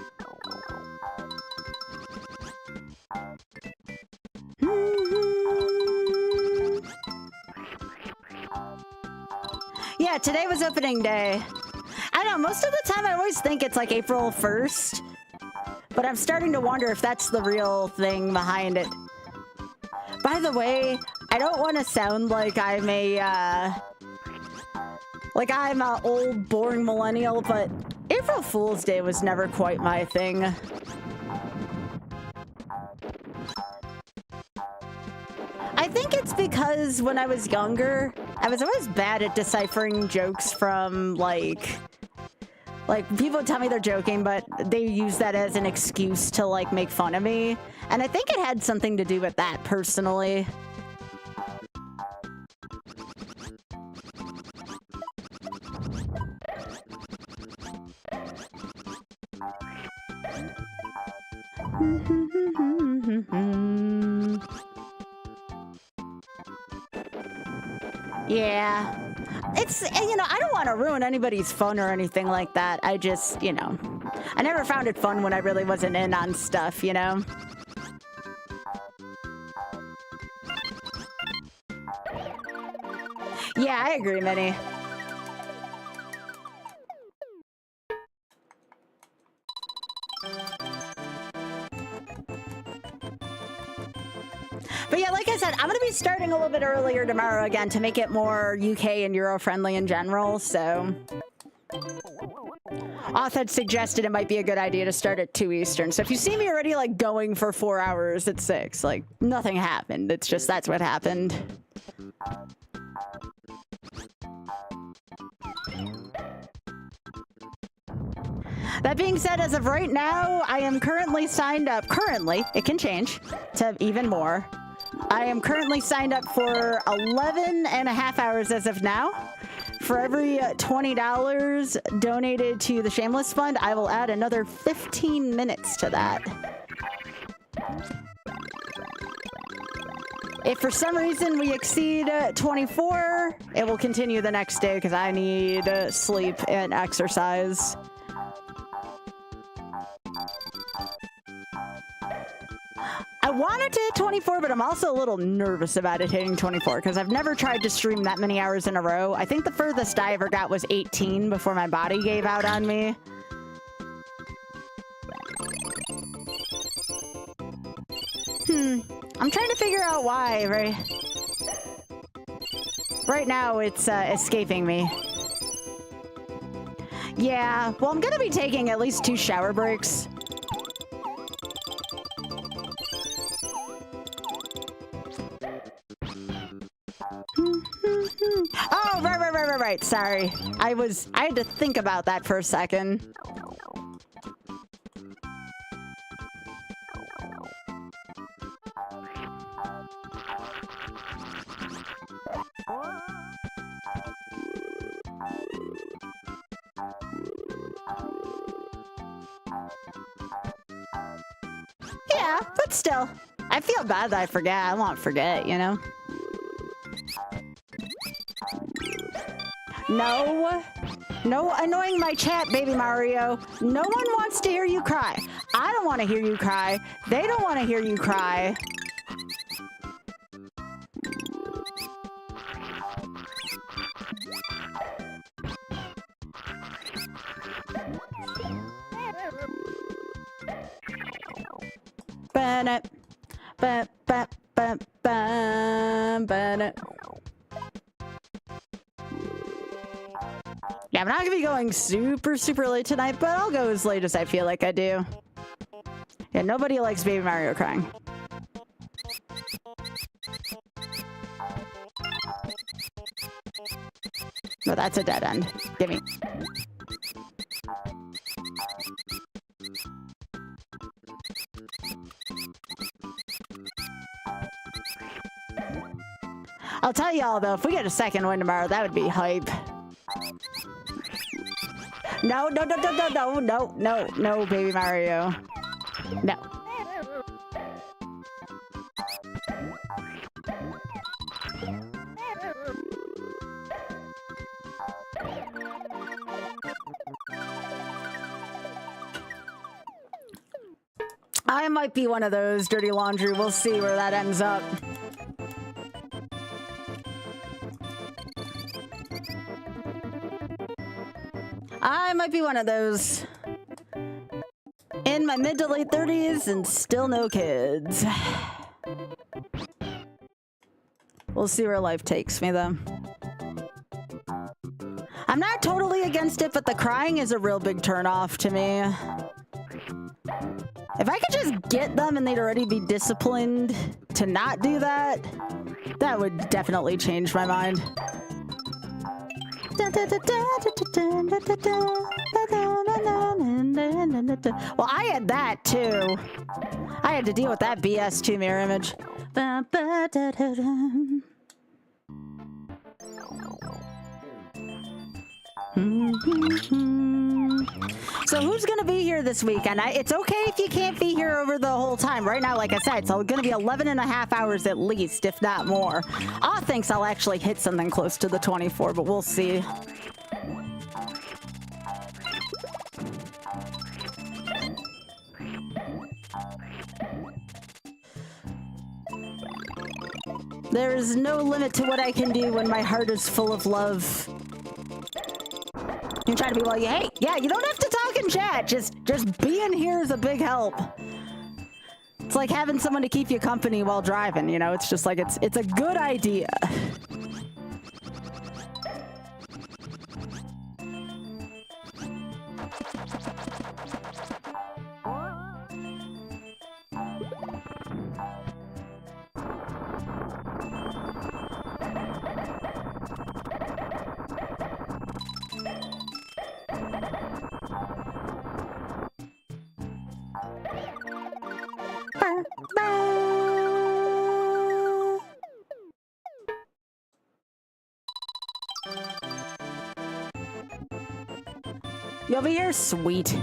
Yeah, today was opening day. I know, most of the time I always think it's like April 1st, but I'm starting to wonder if that's the real thing behind it. By the way, I don't want to sound like I'm a, old, boring millennial, but April Fool's Day was never quite my thing. I think it's because when I was younger, I was always bad at deciphering jokes from, like people tell me they're joking, but they use that as an excuse to, like, make fun of me. And I think it had something to do with that, personally. Yeah. It's, you know, I don't want to ruin anybody's fun or anything like that. I just, you know, I never found it fun when I really wasn't in on stuff, you know? Yeah, I agree, Minnie. But yeah, like I said, I'm going to be starting a little bit earlier tomorrow again to make it more UK and Euro friendly in general, so... Auth had suggested it might be a good idea to start at 2 Eastern, so if you see me already, like, going for 4 hours at 6, like, nothing happened. It's just that's what happened. That being said, as of right now, I am currently signed up, it can change to even more. I am currently signed up for 11 and a half hours as of now. For every $20 donated to the Shameless Fund, I will add another 15 minutes to that. If for some reason we exceed 24, it will continue the next day because I need sleep and exercise. I wanted to hit 24, but I'm also a little nervous about it hitting 24 because I've never tried to stream that many hours in a row. I think the furthest I ever got was 18 before my body gave out on me. I'm trying to figure out why, right now it's escaping me. Yeah, well, I'm gonna be taking at least 2 shower breaks. Oh, right. Sorry. I had to think about that for a second. Yeah, but still. I feel bad that I forget. I won't forget, you know? No annoying my chat, Baby Mario. No one wants to hear you cry. I don't want to hear you cry. They don't want to hear you cry. Yeah, I'm not gonna be going super late tonight, but I'll go as late as I feel like I do. Yeah, nobody likes Baby Mario crying. No, that's a dead end. Gimme. I'll tell y'all though, if we get a second win tomorrow, that would be hype. No, Baby Mario. No. I might be one of those, dirty laundry. We'll see where that ends up. I might be one of those. In my mid to late 30s and still no kids. We'll see where life takes me, though. I'm not totally against it, but the crying is a real big turnoff to me. If I could just get them and they'd already be disciplined to not do that, that would definitely change my mind. Well, I had that too. I had to deal with that BS too, mirror image. So who's gonna be here this weekend? It's okay if you can't be here over the whole time. Right now, like I said, it's gonna be 11 and a half hours at least, if not more. I think I'll actually hit something close to the 24, but we'll see. There is no limit to what I can do when my heart is full of love. You try to be like, hey, yeah, you don't have to talk in chat. Just being here is a big help. It's like having someone to keep you company while driving, you know? It's just like, it's a good idea. You over here? Sweet.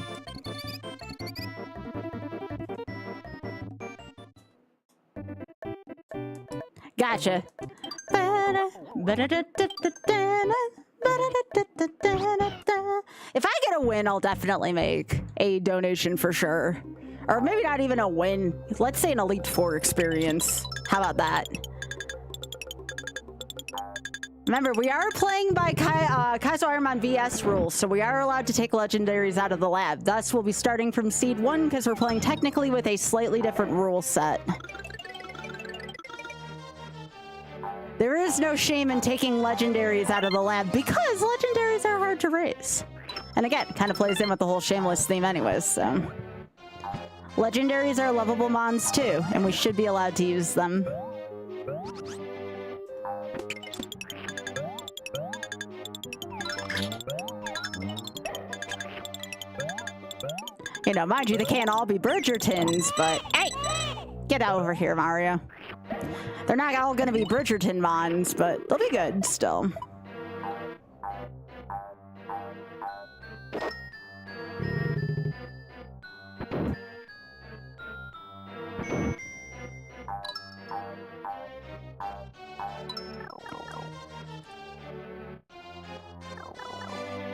Gotcha. If I get a win, I'll definitely make a donation for sure. Or maybe not even a win. Let's say an Elite Four experience. How about that? Remember, we are playing by Kaizo Ironman VS rules, so we are allowed to take legendaries out of the lab. Thus, we'll be starting from Seed 1 because we're playing technically with a slightly different rule set. There is no shame in taking legendaries out of the lab because legendaries are hard to raise. And again, kind of plays in with the whole shameless theme anyways, so. Legendaries are lovable mons too, and we should be allowed to use them. You know, mind you, they can't all be Bridgertons, but hey! Get out over here, Mario. They're not all gonna be Bridgerton mons, but they'll be good still.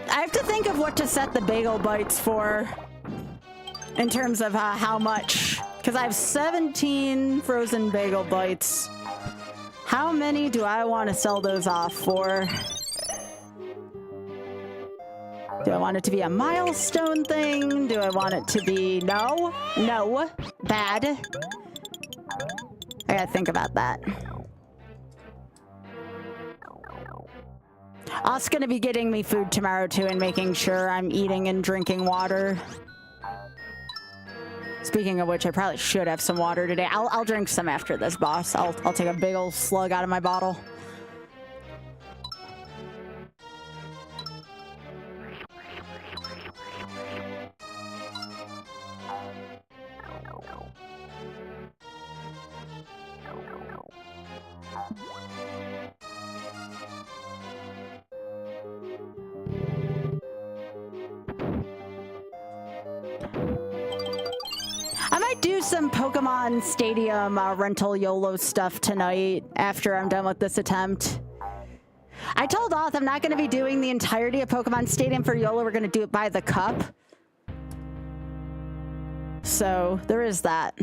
I have to think of what to set the bagel bites for in terms of how much, because I have 17 frozen bagel bites. How many do I want to sell those off for? Do I want it to be a milestone thing? Do I want it to be no, bad? I gotta think about that. Os's gonna be getting me food tomorrow too and making sure I'm eating and drinking water. Speaking of which, I probably should have some water today. I'll drink some after this, boss. I'll take a big old slug out of my bottle. I might do some Pokemon Stadium rental YOLO stuff tonight after I'm done with this attempt. I told Oth I'm not going to be doing the entirety of Pokemon Stadium for YOLO. We're going to do it by the cup. So so there is that.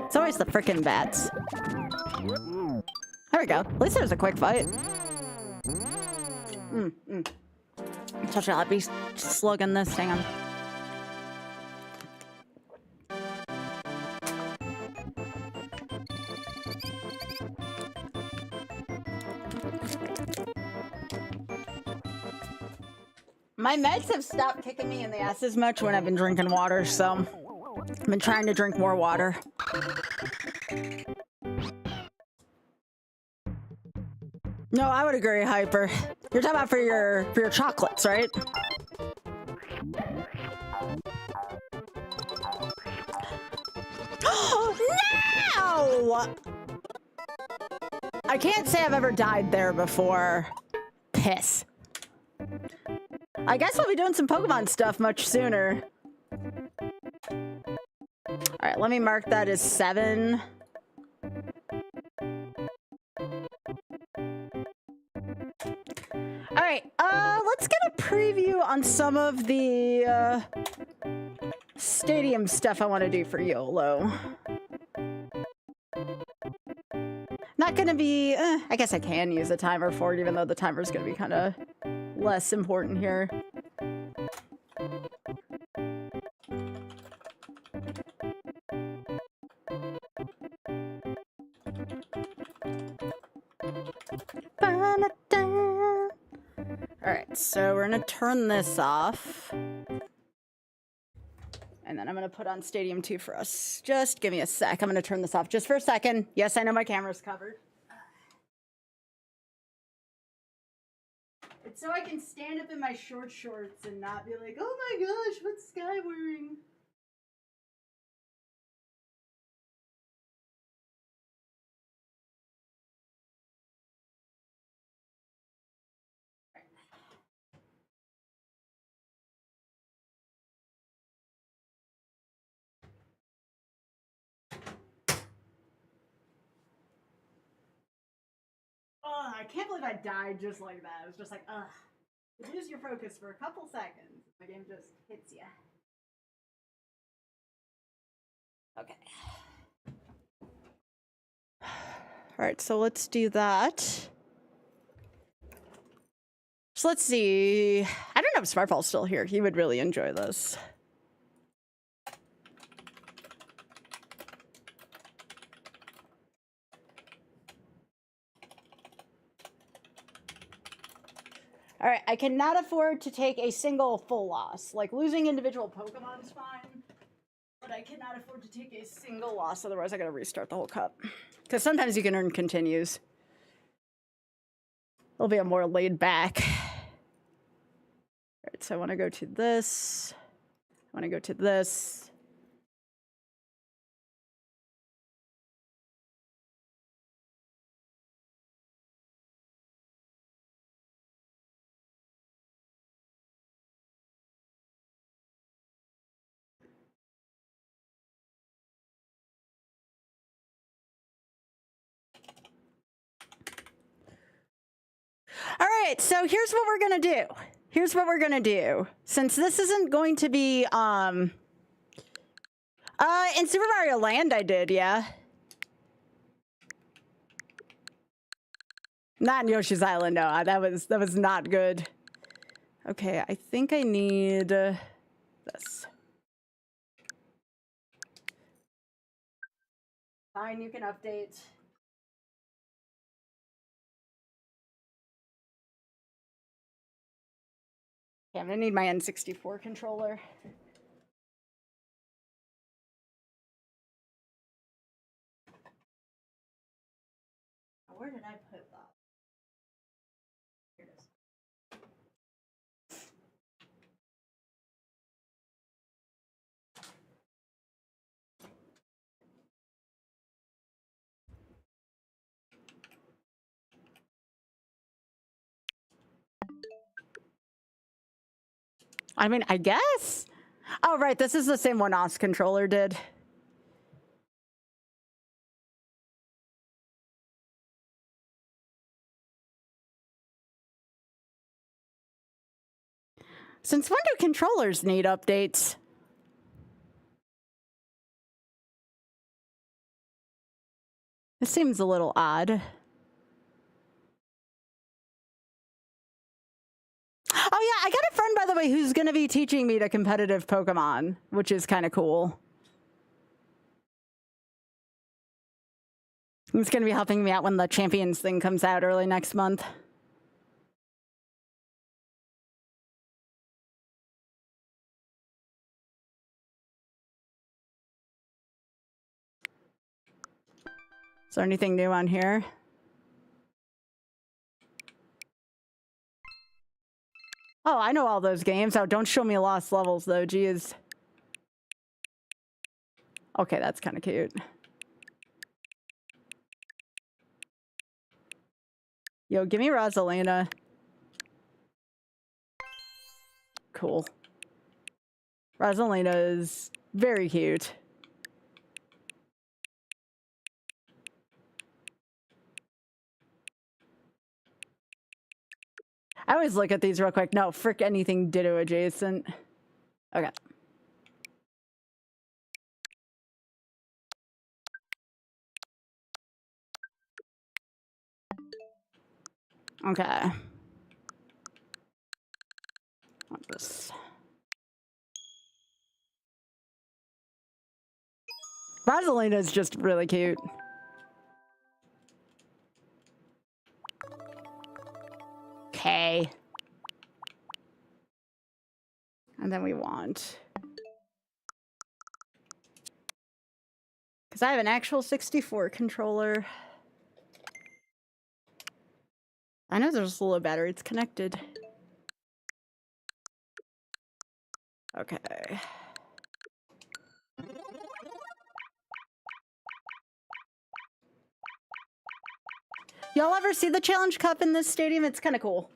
It's always the frickin' bats. There we go. At least there's a quick fight. Such a happy slug in this. Hang on. My meds have stopped kicking me in the ass as much when I've been drinking water, so I've been trying to drink more water. No, I would agree, Hyper. You're talking about for your chocolates, right? No! I can't say I've ever died there before. Piss. I guess we'll be doing some Pokemon stuff much sooner. Alright, let me mark that as 7. Alright, let's get a preview on some of the stadium stuff I want to do for YOLO. Not gonna be, I guess I can use a timer for it, even though the timer's gonna be kind of less important here. Alright, so we're gonna turn this off. And then I'm gonna put on Stadium 2 for us. Just give me a sec. I'm gonna turn this off just for a second. Yes, I know my camera's covered. It's so I can stand up in my short shorts and not be like, oh my gosh, what's Sky wearing? Oh, I can't believe I died just like that. It was just like, ugh. You lose your focus for a couple seconds. The game just hits you. Okay. Alright, so let's do that. So let's see. I don't know if Smartball's still here. He would really enjoy this. All right, I cannot afford to take a single full loss. Like, losing individual Pokemon's fine, but I cannot afford to take a single loss, otherwise I gotta restart the whole cup. Because sometimes you can earn continues. It'll be a more laid back. All right, so I want to go to this. I want to go to this. All right, so here's what we're gonna do. Here's what we're gonna do. Since this isn't going to be, in Super Mario Land I did, yeah. Not in Yoshi's Island, no, that was not good. Okay, I think I need this. Fine, you can update. Okay, I'm gonna need my N64 controller. Where did I put that? Here it is. I mean, I guess. Oh, right. This is the same one OS controller did. Since when do controllers need updates? This seems a little odd. Oh yeah, I got a friend, by the way, who's going to be teaching me to competitive Pokemon, which is kind of cool. He's going to be helping me out when the Champions thing comes out early next month. Is there anything new on here? Oh, I know all those games. Oh, don't show me lost levels, though. Geez. Okay, that's kind of cute. Yo, give me Rosalina. Cool. Rosalina is very cute. I always look at these real quick. No, frick anything Ditto adjacent. Okay. Okay. Want this. Rosalina is just really cute. Okay. And then we want... Because I have an actual 64 controller. I know there's a low battery. It's connected. Okay. Y'all ever see the Challenge Cup in this stadium? It's kind of cool.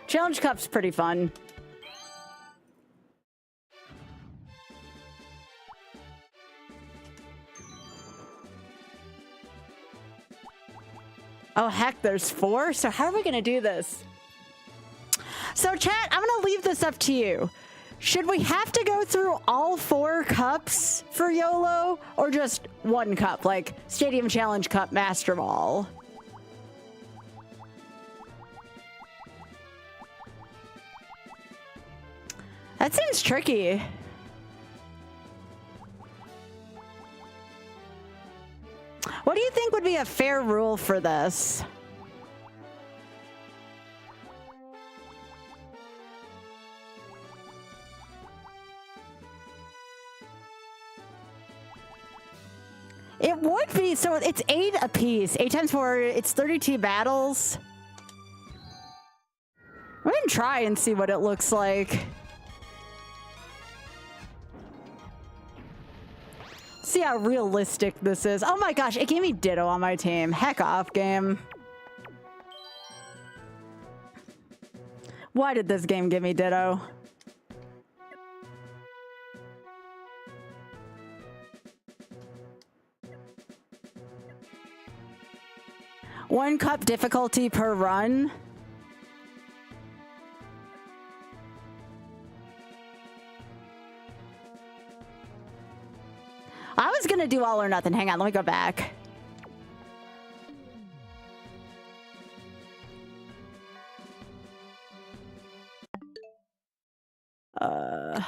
Challenge Cup's pretty fun. Oh, heck, there's 4? So how are we going to do this? So, chat, I'm going to leave this up to you. Should we have to go through all 4 cups for YOLO, or just 1 cup, like Stadium Challenge Cup Master Ball? That seems tricky. What do you think would be a fair rule for this? It would be, so it's 8 apiece. 8 times 4, it's 32 battles. We can try and see what it looks like. See how realistic this is. Oh my gosh, it gave me Ditto on my team. Heck off, game. Why did this game give me Ditto? One cup difficulty per run. I was gonna do all or nothing. Hang on, let me go back. Yeah,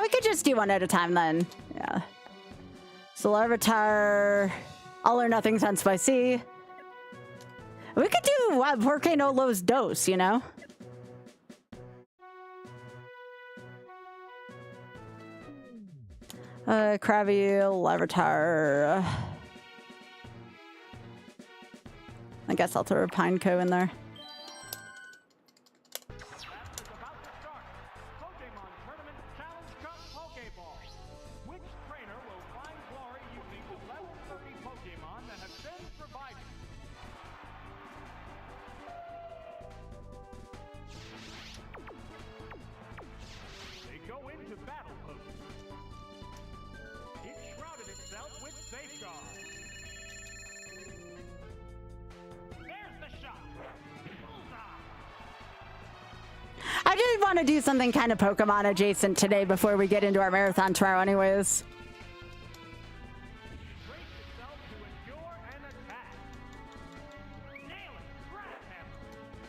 we could just do one at a time then. Yeah. So Larvitar, all or nothing's on spicy. We could do Volcano Low's dose, you know? Krabby, Larvitar. I guess I'll throw a Pineco in there. 30 Pokemon that have been revived. They go into battle pose. It shrouded itself with safeguard. There's the shot. Bullseye. I did want to do something kind of Pokemon adjacent today before we get into our marathon tomorrow anyways. Brace itself to endure an attack. Nail it. Grab him.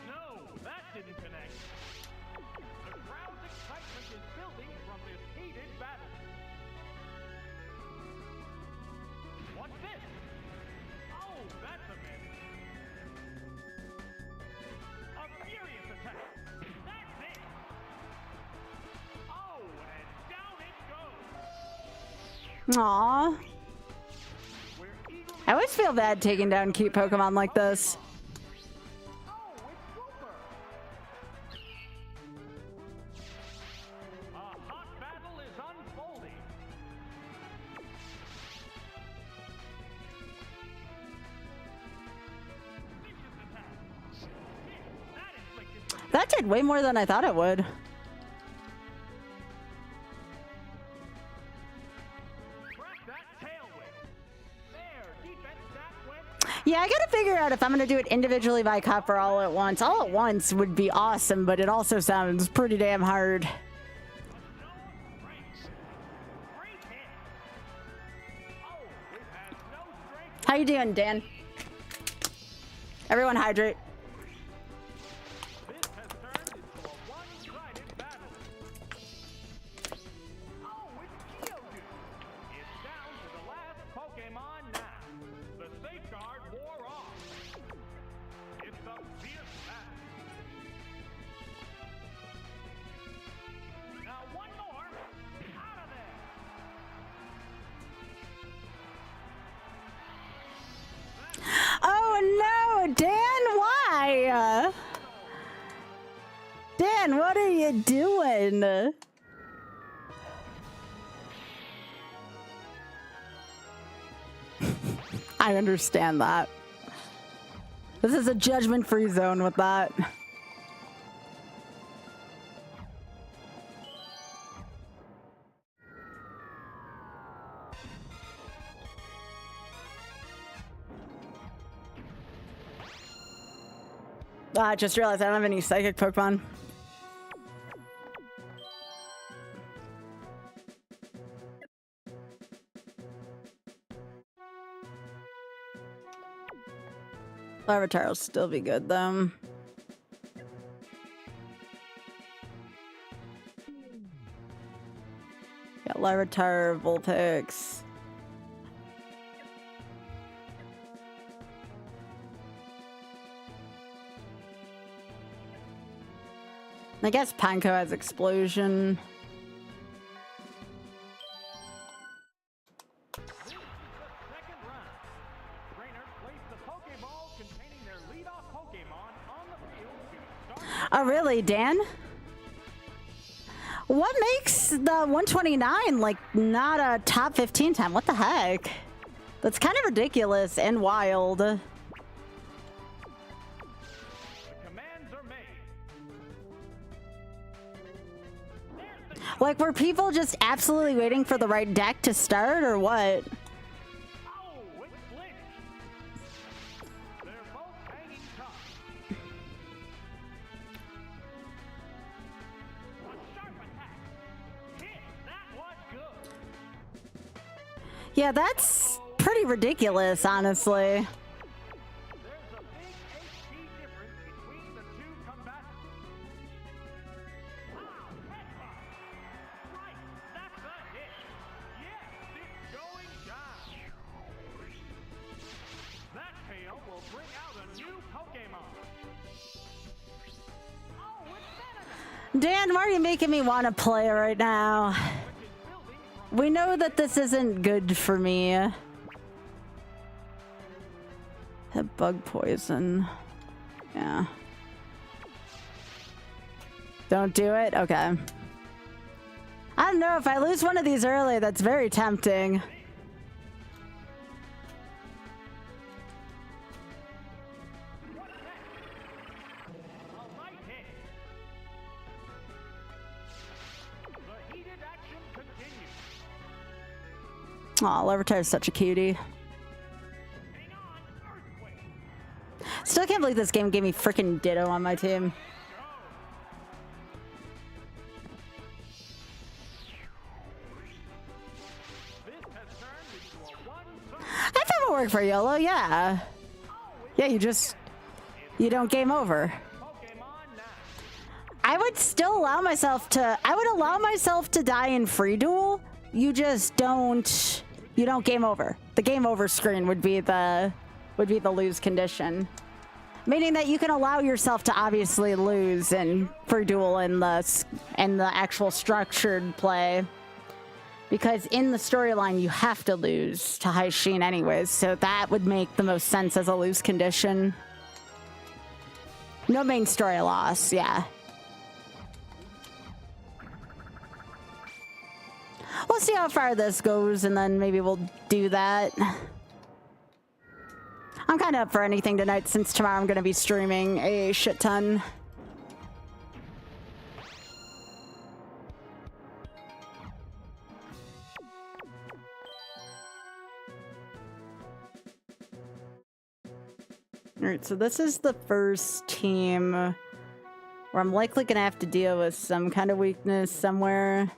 No, that didn't connect. The crowd's excitement is building from this heated battle. What's this? Oh, that's a miss. A furious attack. That's it. Oh, and down it goes. Aww. We're eagerly. I always feel bad taking down cute Pokemon like this. Oh, it's Super. A hot battle is unfolding. Vicious attack. That inflicted some That did way more than I thought it would. crack that tail whip. There, defense stat went. Yeah, I gotta figure out if I'm gonna do it individually by cup or all at once. All at once would be awesome, but it also sounds pretty damn hard. A known break. Great hit. Oh, it has no strength. How you doing, Dan? Everyone hydrate. This has turned into a one-sided battle. Oh, it's Geodude. It's down to the last Pokemon now. The safeguard wore off. It's a fierce battle. Now one more. Out of there. Oh no, Dan, why? Dan, what are you doing? I understand that. This is a judgment-free zone with that. I just realized I don't have any psychic Pokemon. Larvitar will still be good though. Yeah, Larvitar, Vulpix. I guess Panko has Explosion. This is the second round. Trainers place the Pokeball containing their leadoff Pokemon on the field to start. Oh, really, Dan? What makes the 129 like not a top 15 time? What the heck? That's kind of ridiculous and wild. The commands are made. There's the Like, were people just absolutely waiting for the right deck to start or what? oh, it's Glitch. They're both hanging tough. A sharp attack. Hit. That was good. Yeah, that's pretty ridiculous, honestly. There's a big HP difference between the two combatants. Ah, red box. Right, that's a hit. Yes, it's going down. That tail will bring out a new Pokemon. Oh, it's Venonat, Dan, why are you making me want to play right now? which is building from We know that this isn't good for me. Have bug poison. Yeah. Don't do it? Okay. I don't know, if I lose one of these early, that's very tempting. Aw, Larvitar is such a cutie. Hang on, earthquake. Still can't believe this game gave me freaking Ditto on my team. This has turned into a one-side. I've ever worked for YOLO, yeah. Yeah, you don't game over. Pokemon now. I would still allow myself to, die in free duel. You just don't, you don't game over. The game over screen would be the lose condition. Meaning that you can allow yourself to obviously lose in free duel in the actual structured play. Because in the storyline, you have to lose to High Sheen anyways, so that would make the most sense as a lose condition. No main story loss, yeah. We'll see how far this goes, and then maybe we'll do that. I'm kind of up for anything tonight, since tomorrow I'm going to be streaming a shit ton. Alright, so this is the first team where I'm likely gonna have to deal with some kind of weakness somewhere.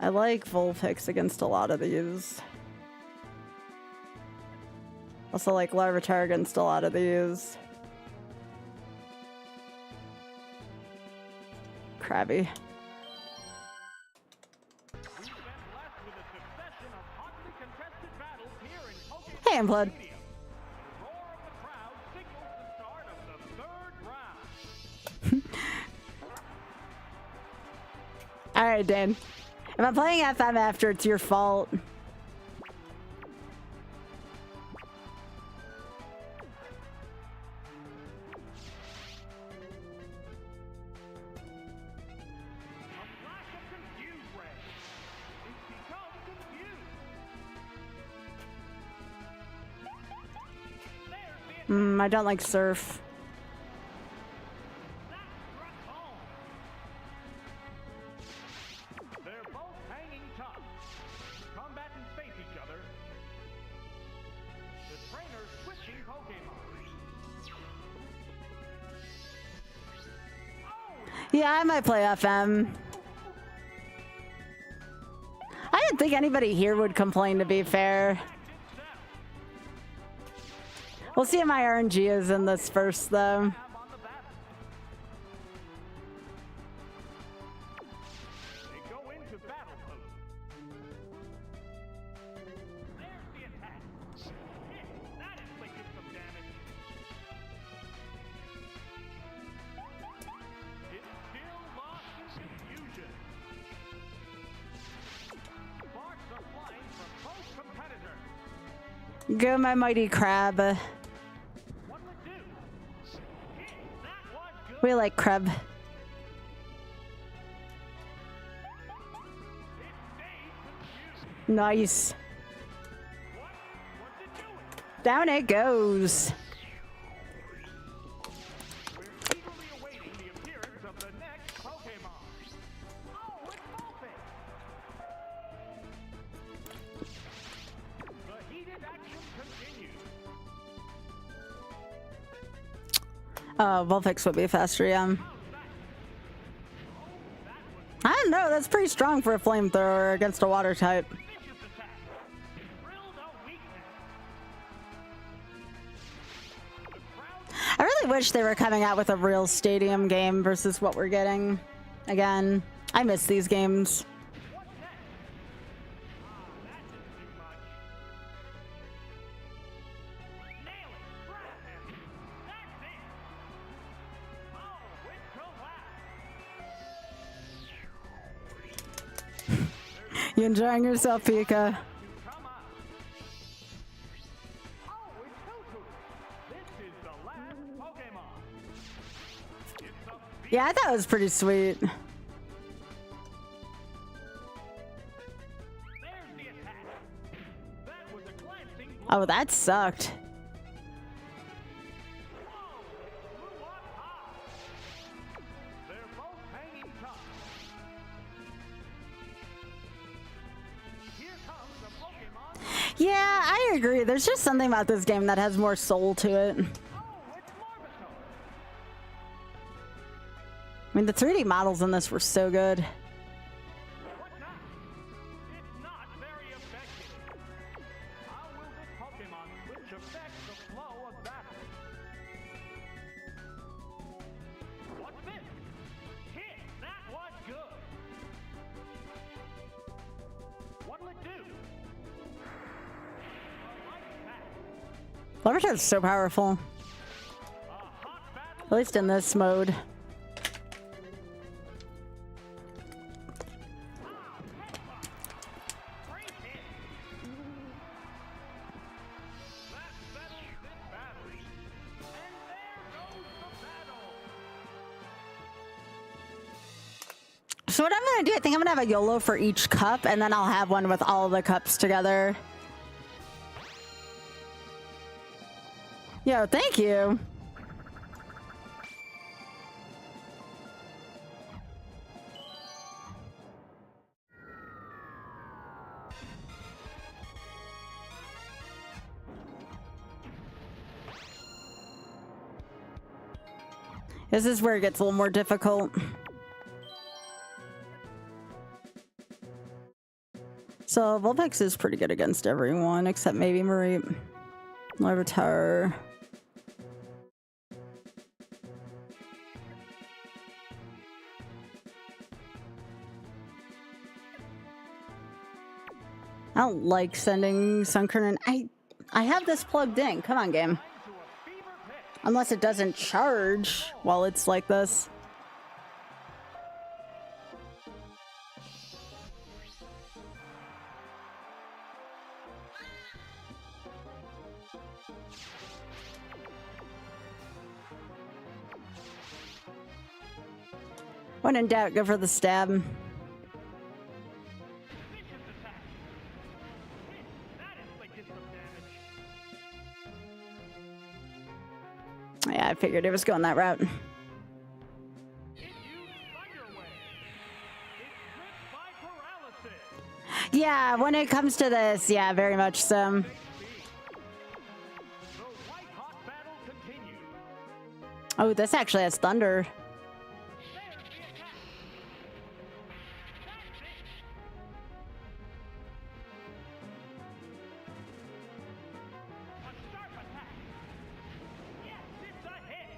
I like Vulpix against a lot of these. Also like Larvitar against a lot of these. Crabby. Hey, Unplugged. Alright, Dan. If I'm playing FM after, it's your fault. I don't like Surf. They're both hanging tough. Combatants face each other. The trainer's switching Pokemon. Yeah, I might play FM. I didn't think anybody here would complain, to be fair. We'll see if my RNG is in this first, though. They go into battle mode. There's the attack. Hit. That inflicted some damage. It's still lost in confusion. Sparks are flying from both competitors. Go, my mighty crab. What'll it do? Hit. That was good. We like crab. It stayed confused. Nice. What's it doing? Down it goes. We're eagerly awaiting the appearance of the next Pokemon. Oh, it's Vulpix! The heated action continues. Vulpix would be faster, yeah. I don't know, that's pretty strong for a flamethrower against a water type. Vicious attack. Drilled a weakness. The crowd I really wish they were coming out with a real stadium game versus what we're getting. Again, I miss these games. What's next? That didn't do much. Nail it! Grab him! That's it! Oh, it collapsed! You enjoying yourself, Pika? Come up! Oh, it's Tutu! This is the last Pokemon! It's a Yeah, I thought it was pretty sweet. There's the attack! That was a glancing blow! Oh, that sucked. Whoa! It flew up high! They're both hanging tough. Yeah, I agree. There's just something about this game that has more soul to it. Oh, it's Marmato. I mean, the 3D models in this were so good. What now? It's not very effective. How will this Pokemon switch affect the flow of battle? What's this? Hit! That was good! What'll it do? A light attack. Levitate is so powerful. A hot battle. At least in this mode. Great hit. That settles this battle. And there goes the battle. So what I'm gonna do, I think I'm gonna have a YOLO for each cup, and then I'll have one with all the cups together. Yo, thank you. This is where it gets a little more difficult. So Vulpix is pretty good against everyone except maybe Marie. Larvitar. I don't like sending Sunkern. I have this plugged in. Come on, game. Unless it doesn't charge while it's like this. When in doubt, go for the stab. Vicious attack. Hit. That inflicted some damage. Yeah, I figured it was going that route. It used Thunder Wave. It's gripped by paralysis. Yeah, when it comes to this, yeah, very much so. The white hot battle continues. Oh, this actually has thunder. There's the attack. That's it. A sharp attack. Yes, it's a hit.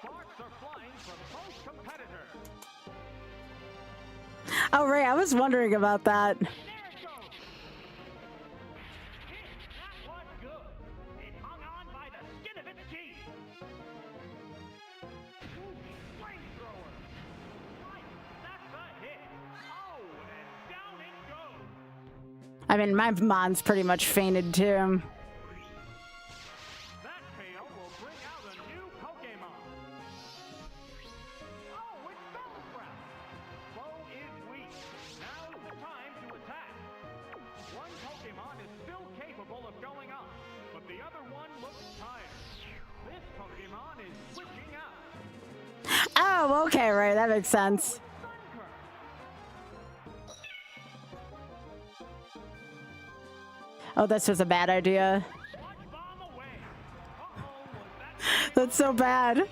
Sparks are flying from both competitors. Oh, right, I was wondering about that. There it goes. Hit. That was good. It hung on by the skin of its teeth. Ooh, flamethrower. Right. That's a hit. Oh, and down it goes. I mean, my Mon's pretty much fainted too. That fail will bring out a new Pokemon. Oh, it's Bellsprout. Foe is weak. Now is the time to attack. One Pokemon is still capable of going up, but the other one looks tired. This Pokemon is switching out. Oh, okay, right, that makes sense. Sunkern. Oh, this was a bad idea. Watch bomb away. Uh-oh, was that That's so bad.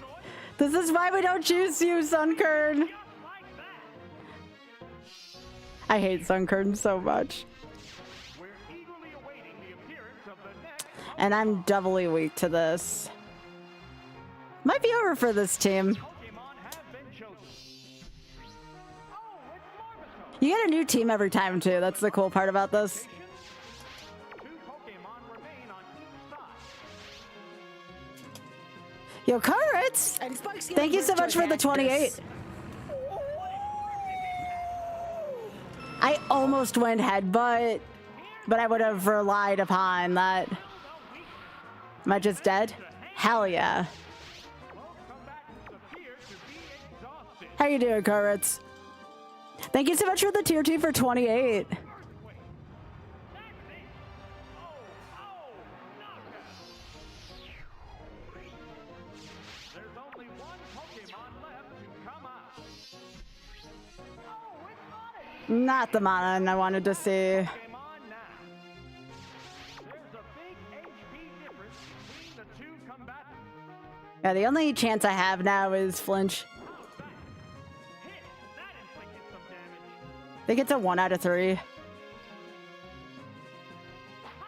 This is why we don't choose you, Sunkern. just like that? I hate Sunkern so much. We're eagerly awaiting the appearance of the next And I'm doubly weak to this. Might be over for this team. Pokemon have been chosen. Oh, it's Marmato. You get a new team every time too. That's the cool part about this. Two Pokemon remain on each side. Yo, Carrots! Thank you so much for the 28. I almost went headbutt, but I would have relied upon that. Am I just dead? Hell yeah. Both combatants appear to be exhausted. How you doing, Carrots? Thank you so much for the tier 2 for 28. Earthquake. That's it. Oh, knockout. There's only one Pokemon left to come out. Oh, it's Odyssey. Not the Mon I wanted to see. Game on now. There's a big HP difference between the two combatants. Yeah, the only chance I have now is flinch. Hit! That inflicted some damage. I think it's a 1 out of 3. Hot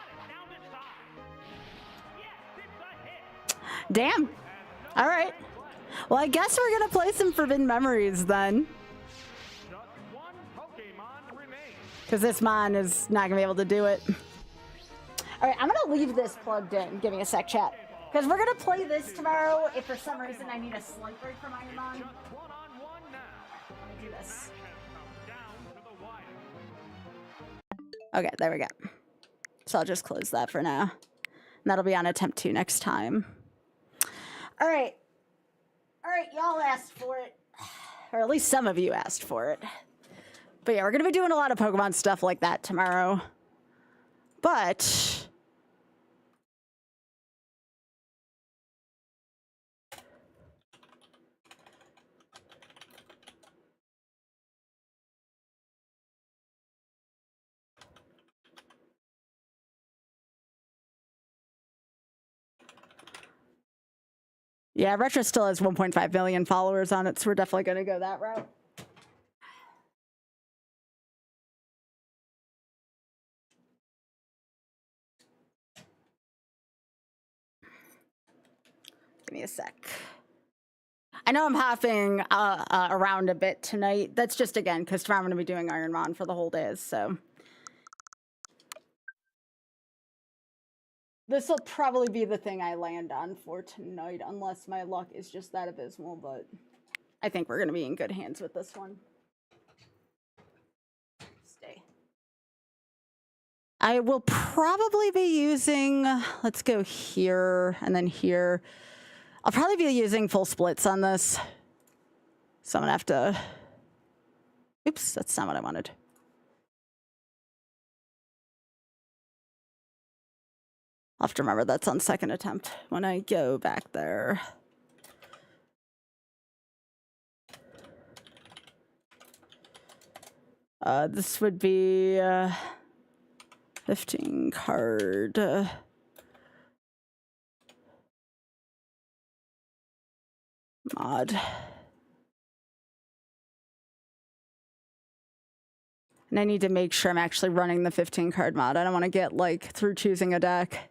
it down this side. Yes, it's a hit. Damn. All right. Well, I guess we're gonna play some Forbidden Memories then, Just one Pokemon remains. because this Mon is not gonna be able to do it. All right, I'm gonna leave this plugged in. Give me a sec, chat, because we're gonna play this tomorrow. If for some reason I need a slight break from Iron Man, Just one-on-one now. let me do this. Has come down to the wire. Okay, there we go. So I'll just close that for now. And that'll be on attempt 2 next time. All right. All right, y'all asked for it. Or at least some of you asked for it. But yeah, we're going to be doing a lot of Pokemon stuff like that tomorrow. But yeah, Retro still has 1.5 million followers on it, so we're definitely going to go that route. Give me a sec. I know I'm hopping around a bit tonight. That's just, again, because tomorrow I'm going to be doing Ironmon for the whole day, so. This will probably be the thing I land on for tonight, unless my luck is just that abysmal, but I think we're going to be in good hands with this one. Stay. I will probably be using, let's go here and then here. I'll probably be using full splits on this. So I'm going to have to, oops, that's not what I wanted. I'll have to remember that's on second attempt when I go back there. This would be 15 card. Mod. And I need to make sure I'm actually running the 15 card mod. I don't want to get like through choosing a deck.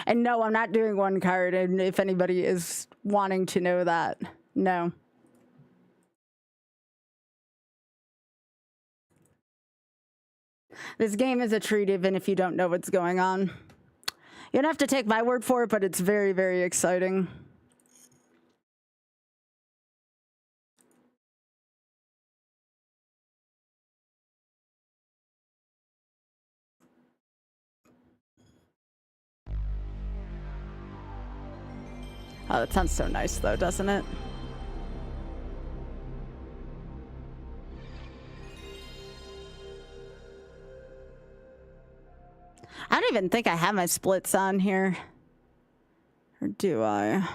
And no, I'm not doing one card, and if anybody is wanting to know that, no. This game is a treat even if you don't know what's going on. You don't have to take my word for it, but it's very, very exciting. Oh, that sounds so nice though, doesn't it? I don't even think I have my splits on here. Or do I?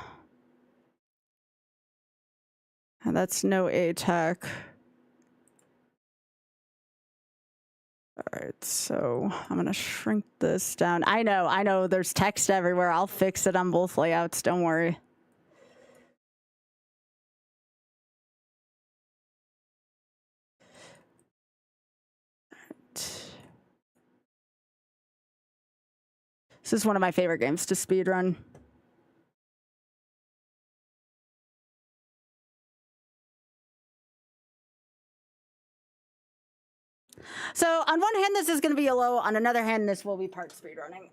And that's no attack. All right, so I'm gonna shrink this down. I know, there's text everywhere. I'll fix it on both layouts, don't worry. This is one of my favorite games to speedrun. So on one hand, this is going to be YOLO. On another hand, this will be part speedrunning.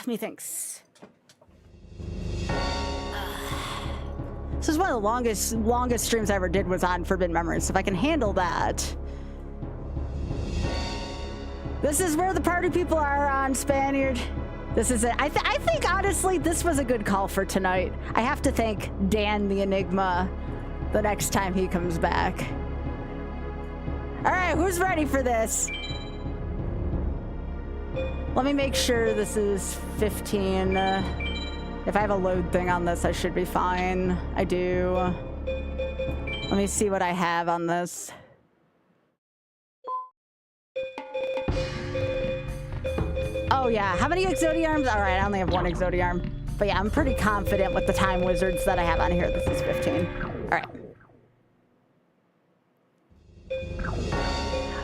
Methinks. This is one of the longest streams I ever did was on Forbidden Memories. So if I can handle that. This is where the party people are on Spaniard. This is it. I think, honestly, this was a good call for tonight. I have to thank Dan the Enigma the next time he comes back. All right, who's ready for this? Let me make sure this is 15. Yeah, If I have a load thing on this, I should be fine. I do. Let me see what I have on this. Oh yeah, how many Exodiarms? All right, I only have one Exodiarm. But yeah, I'm pretty confident with the time wizards that I have on here. This is 15. All right.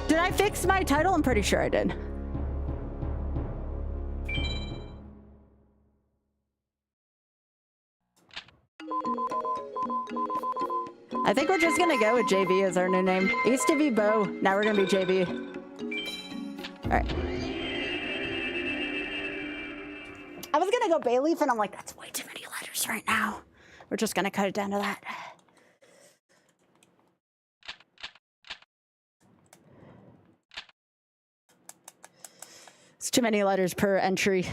Did I fix my title? I'm pretty sure I did. I think we're just gonna go with JB as our new name. It used to be Bo. Now we're gonna be JB. All right. I was gonna go Bayleaf, and I'm like, that's way too many letters right now. We're just gonna cut it down to that. It's too many letters per entry.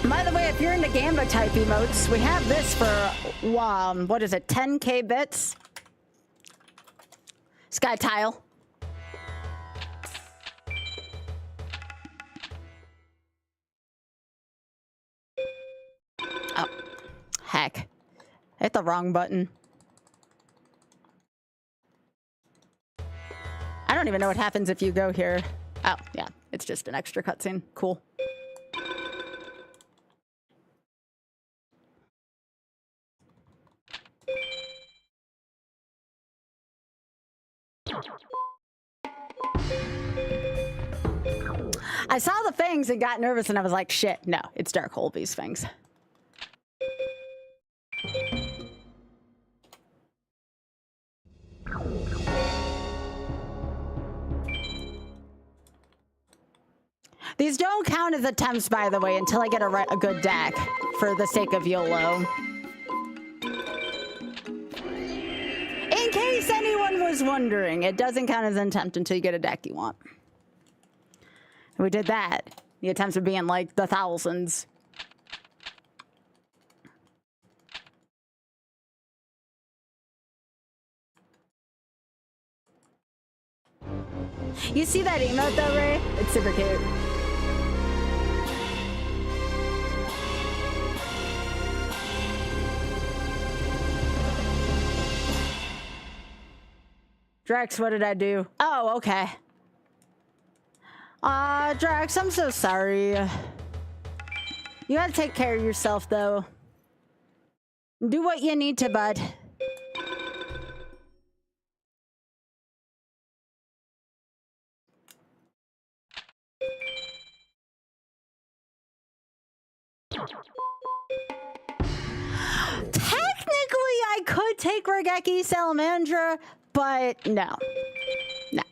By the way, if you're into Gamba type emotes, we have this for, what is it, 10k bits? Sky Tile. Oh, heck. I hit the wrong button. I don't even know what happens if you go here. Oh, yeah, it's just an extra cutscene. Cool. I saw the fangs and got nervous, and I was like, shit, no, it's Dark Holby's fangs. These don't count as attempts, by the way, until I get a good deck, for the sake of YOLO. In case anyone was wondering, it doesn't count as an attempt until you get a deck you want. We did that. The attempts would be in like the thousands. You see that emote though, Ray? It's super cute. Drex, what did I do? Oh, okay. Drax, I'm so sorry. You gotta take care of yourself, though. Do what you need to, bud. Technically, I could take Regeki Salamandra, but no. No.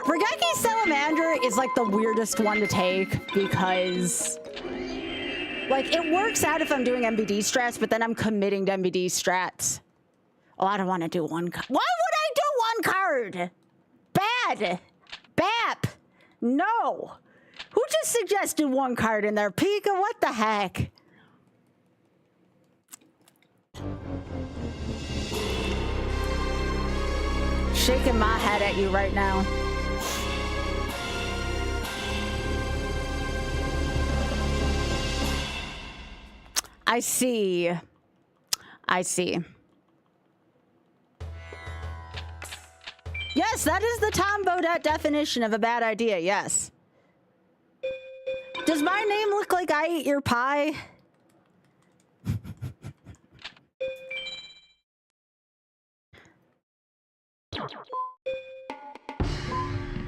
Regeki Salamander is like the weirdest one to take because like it works out if I'm doing MBD strats, but then I'm committing to MBD strats. Oh, I don't want to do one card. Why would I do one card? Bad. Bap. No. Who just suggested one card in there? Pika, what the heck? Shaking my head at you right now. I see. I see. Yes, that is the Tom Bodette definition of a bad idea, yes. Does my name look like I ate your pie?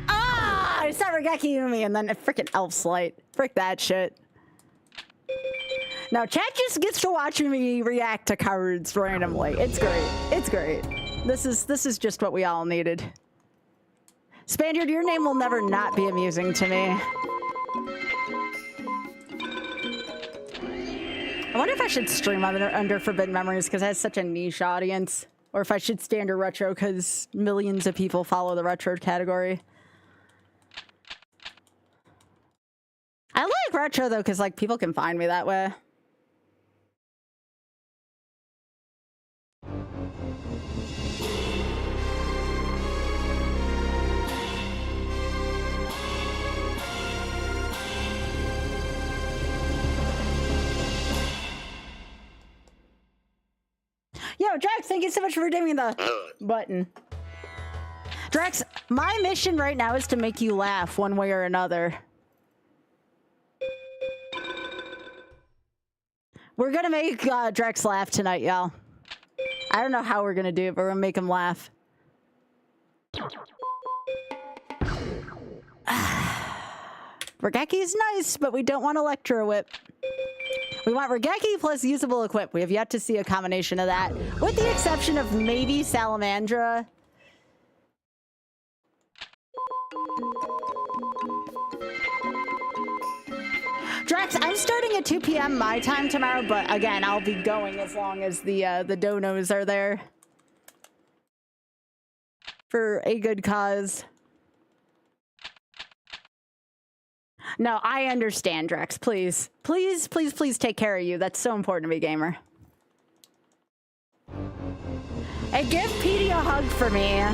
Ah! I saw Regeki Yumi and then a freaking Elf Slight. Frick that shit. Now, chat just gets to watch me react to cards randomly. It's great. It's great. This is just what we all needed. Spaniard, your name will never not be amusing to me. I wonder if I should stream under Forbidden Memories because it has such a niche audience. Or if I should stay under retro because millions of people follow the retro category. like retro though, because like people can find me that way. Yo, Drax, thank you so much for redeeming the button. Drax, my mission right now is to make you laugh one way or another. We're gonna make Drax laugh tonight, y'all. I don't know how we're gonna do it, but we're gonna make him laugh. Regeki is nice, but we don't want Electro Whip. We want Regeki plus usable equip. We have yet to see a combination of that, with the exception of maybe Salamandra. Drax, I'm starting at 2 p.m. my time tomorrow, but again, I'll be going as long as the donos are there. For a good cause. No, I understand, Drax. Please. Please, please, please take care of you. That's so important to me, gamer. And give Petey a hug for me.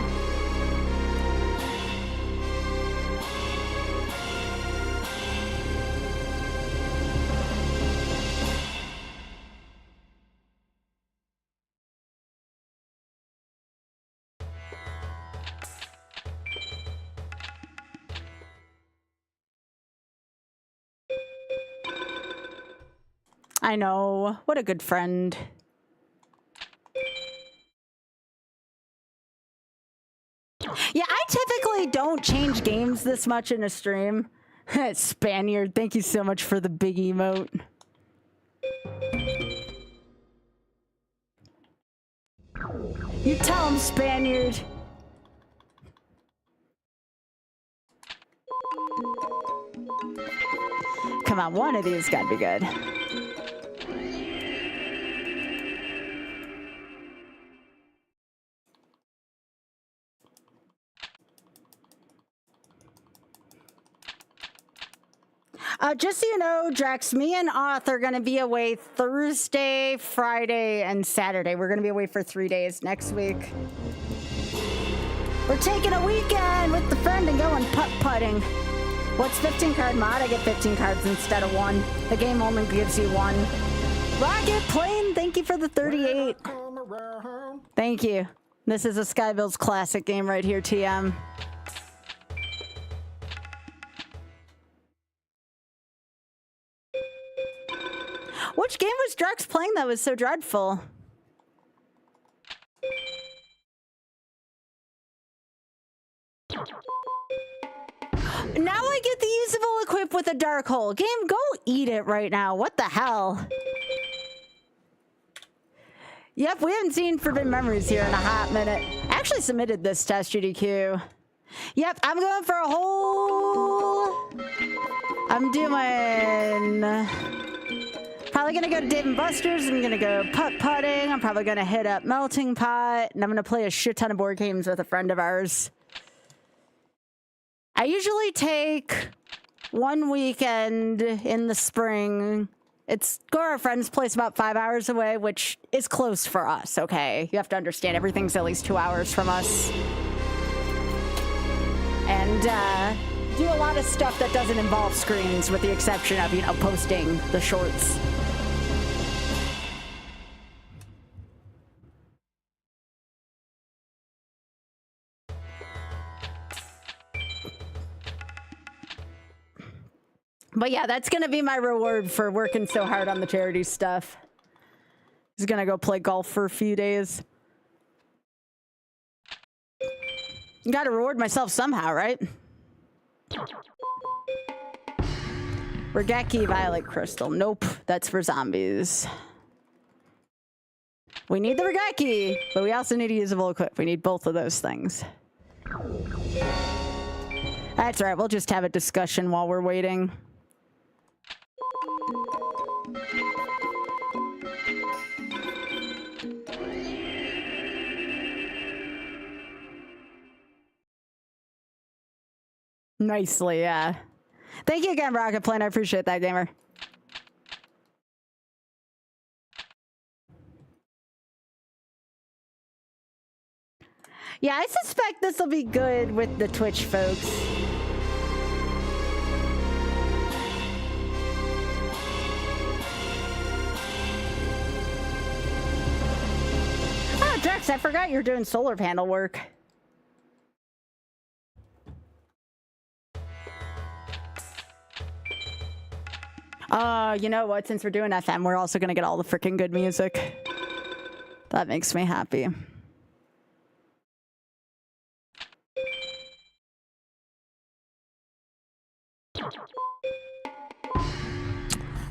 I know. What a good friend. Yeah, I typically don't change games this much in a stream. Spaniard, thank you so much for the big emote. You tell him, Spaniard. Come on, one of these gotta be good. Just so you know, Drax, me and Auth are going to be away Thursday, Friday, and Saturday. We're going to be away for 3 days next week. We're taking a weekend with the friend and going putt-putting. What's 15 card mod? I get 15 cards instead of 1. The game only gives you 1. Rocket Plane, thank you for the 38. Thank you. This is a Skybilz classic game right here, TM. Which game was Drax playing that was so dreadful? Now I get the usable equip with a dark hole. Game, go eat it right now. What the hell? Yep, we haven't seen Forbidden Memories here in a hot minute. I actually submitted this test GDQ. Yep, I'm going for a whole... I'm doing... Probably gonna go to Dave & Buster's. I'm gonna go putt-putting. I'm probably gonna hit up Melting Pot. And I'm gonna play a shit ton of board games with a friend of ours. I usually take one weekend in the spring. It's go to our friend's place about 5 hours away, which is close for us, okay? You have to understand, everything's at least 2 hours from us. And, do a lot of stuff that doesn't involve screens, with the exception of, you know, posting the shorts. But yeah, that's gonna be my reward for working so hard on the charity stuff. He's gonna go play golf for a few days. Gotta reward myself somehow, right? Regeki, Violet Crystal. Nope, that's for zombies. We need the Regeki, but we also need a usable equip. We need both of those things. That's right, we'll just have a discussion while we're waiting. Nicely, yeah. Thank you again, Rocket Plane. I appreciate that, gamer. Yeah, I suspect this will be good with the Twitch folks. Oh, Drex, I forgot you're doing solar panel work. You know what? Since we're doing FM, we're also gonna get all the freaking good music. That makes me happy.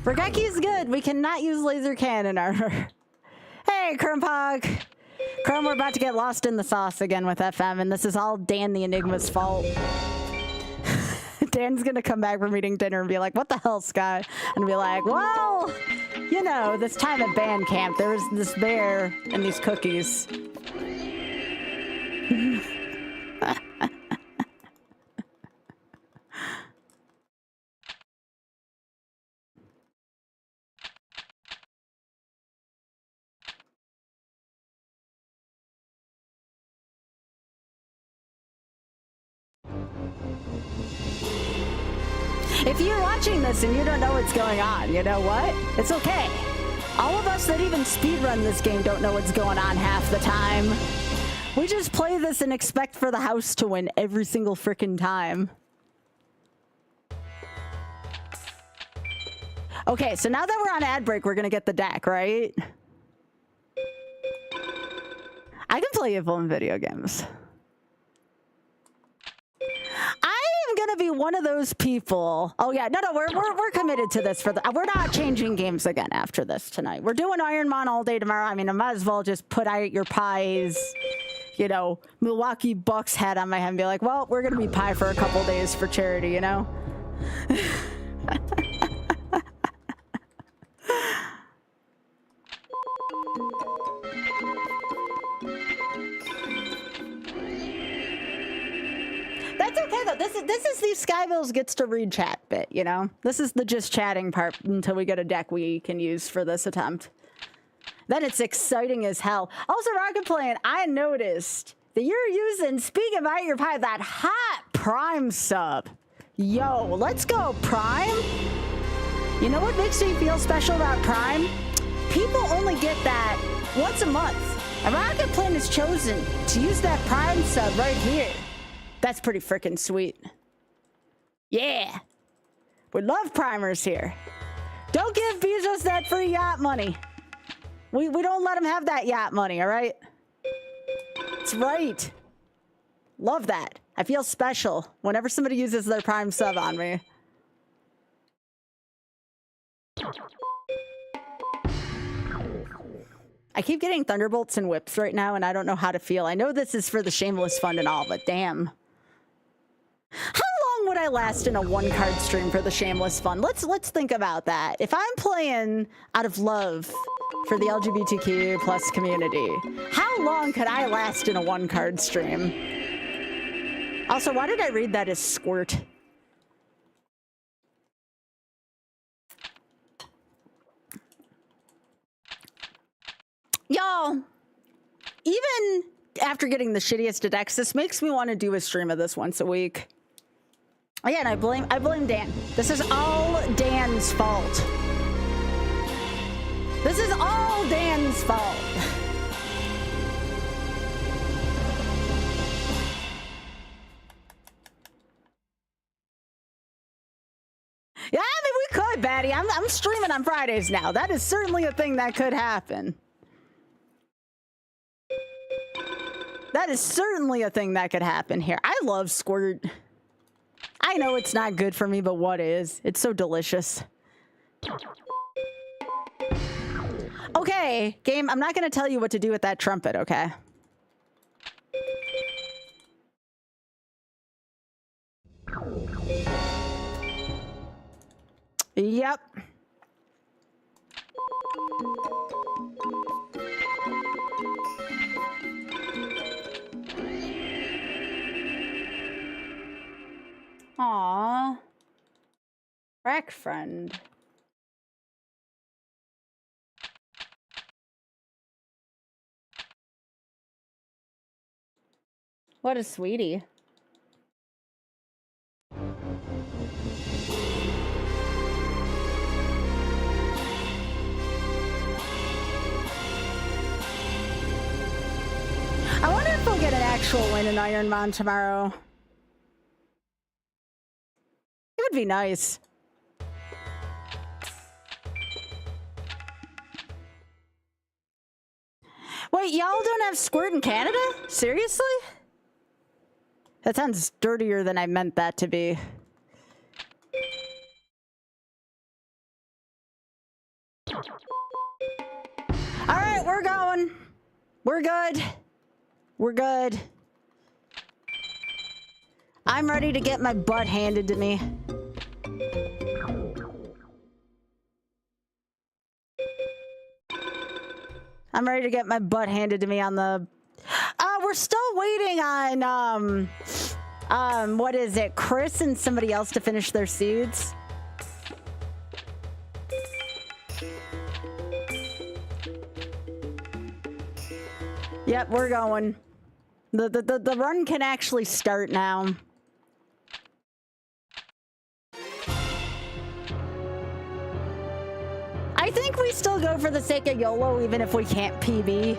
Rageki's good. We cannot use laser cannon armor. Hey, Kermpog. Kerm, we're about to get lost in the sauce again with FM, and this is all Dan the Enigma's fault. Dan's gonna come back from eating dinner and be like, what the hell, Sky? And be like, well, you know, this time at band camp, there was this bear and these cookies. If you're watching this and you don't know what's going on, you know what? It's okay. All of us that even speedrun this game don't know what's going on half the time. We just play this and expect for the house to win every single frickin' time. Okay, so now that we're on ad break, we're gonna get the deck, right? I can play phone video games. I'm gonna be one of those people. Oh yeah, no, we're committed to this. We're not changing games again after this tonight. We're doing Ironman all day tomorrow. I mean, I might as well just put out your pies, you know, Milwaukee Bucks hat on my head and be like, well, we're gonna be pie for a couple days for charity, you know. That's okay though. This is the Skybilz gets to read chat bit, you know? This is the just chatting part until we get a deck we can use for this attempt. Then it's exciting as hell. Also, Rocket Plane, I noticed that you're using, speaking about your pie, that hot Prime sub. Yo, let's go, Prime. You know what makes me feel special about Prime? People only get that once a month. And Rocket Plane has chosen to use that Prime sub right here. That's pretty freaking sweet. Yeah. We love primers here. Don't give Bezos that free yacht money. We don't let him have that yacht money, all right? That's right. Love that. I feel special whenever somebody uses their Prime sub on me. I keep getting thunderbolts and whips right now, and I don't know how to feel. I know this is for the shameless fun and all, but damn. How long would I last in a one-card stream for the shameless fun? Let's think about that. If I'm playing out of love for the LGBTQ plus community, how long could I last in a one-card stream? Also, why did I read that as squirt? Y'all, even after getting the shittiest of decks, this makes me want to do a stream of this once a week. Oh, yeah, and I blame Dan. This is all Dan's fault. This is all Dan's fault. Yeah, I mean, we could, Batty. I'm streaming on Fridays now. That is certainly a thing that could happen. That is certainly a thing that could happen here. I love squirt. I know it's not good for me, but what is? It's so delicious. Okay, game, I'm not going to tell you what to do with that trumpet, okay? Yep. Aww. Rack friend. What a sweetie. I wonder if we'll get an actual win in Ironman tomorrow. It would be nice. Wait, y'all don't have Squirt in Canada? Seriously? That sounds dirtier than I meant that to be. All right, we're going. We're good. We're good. I'm ready to get my butt handed to me. I'm ready to get my butt handed to me on the... we're still waiting on, what is it? Chris and somebody else to finish their seeds. Yep, we're going. The run can actually start now. I think we still go for the sake of YOLO, even if we can't PB.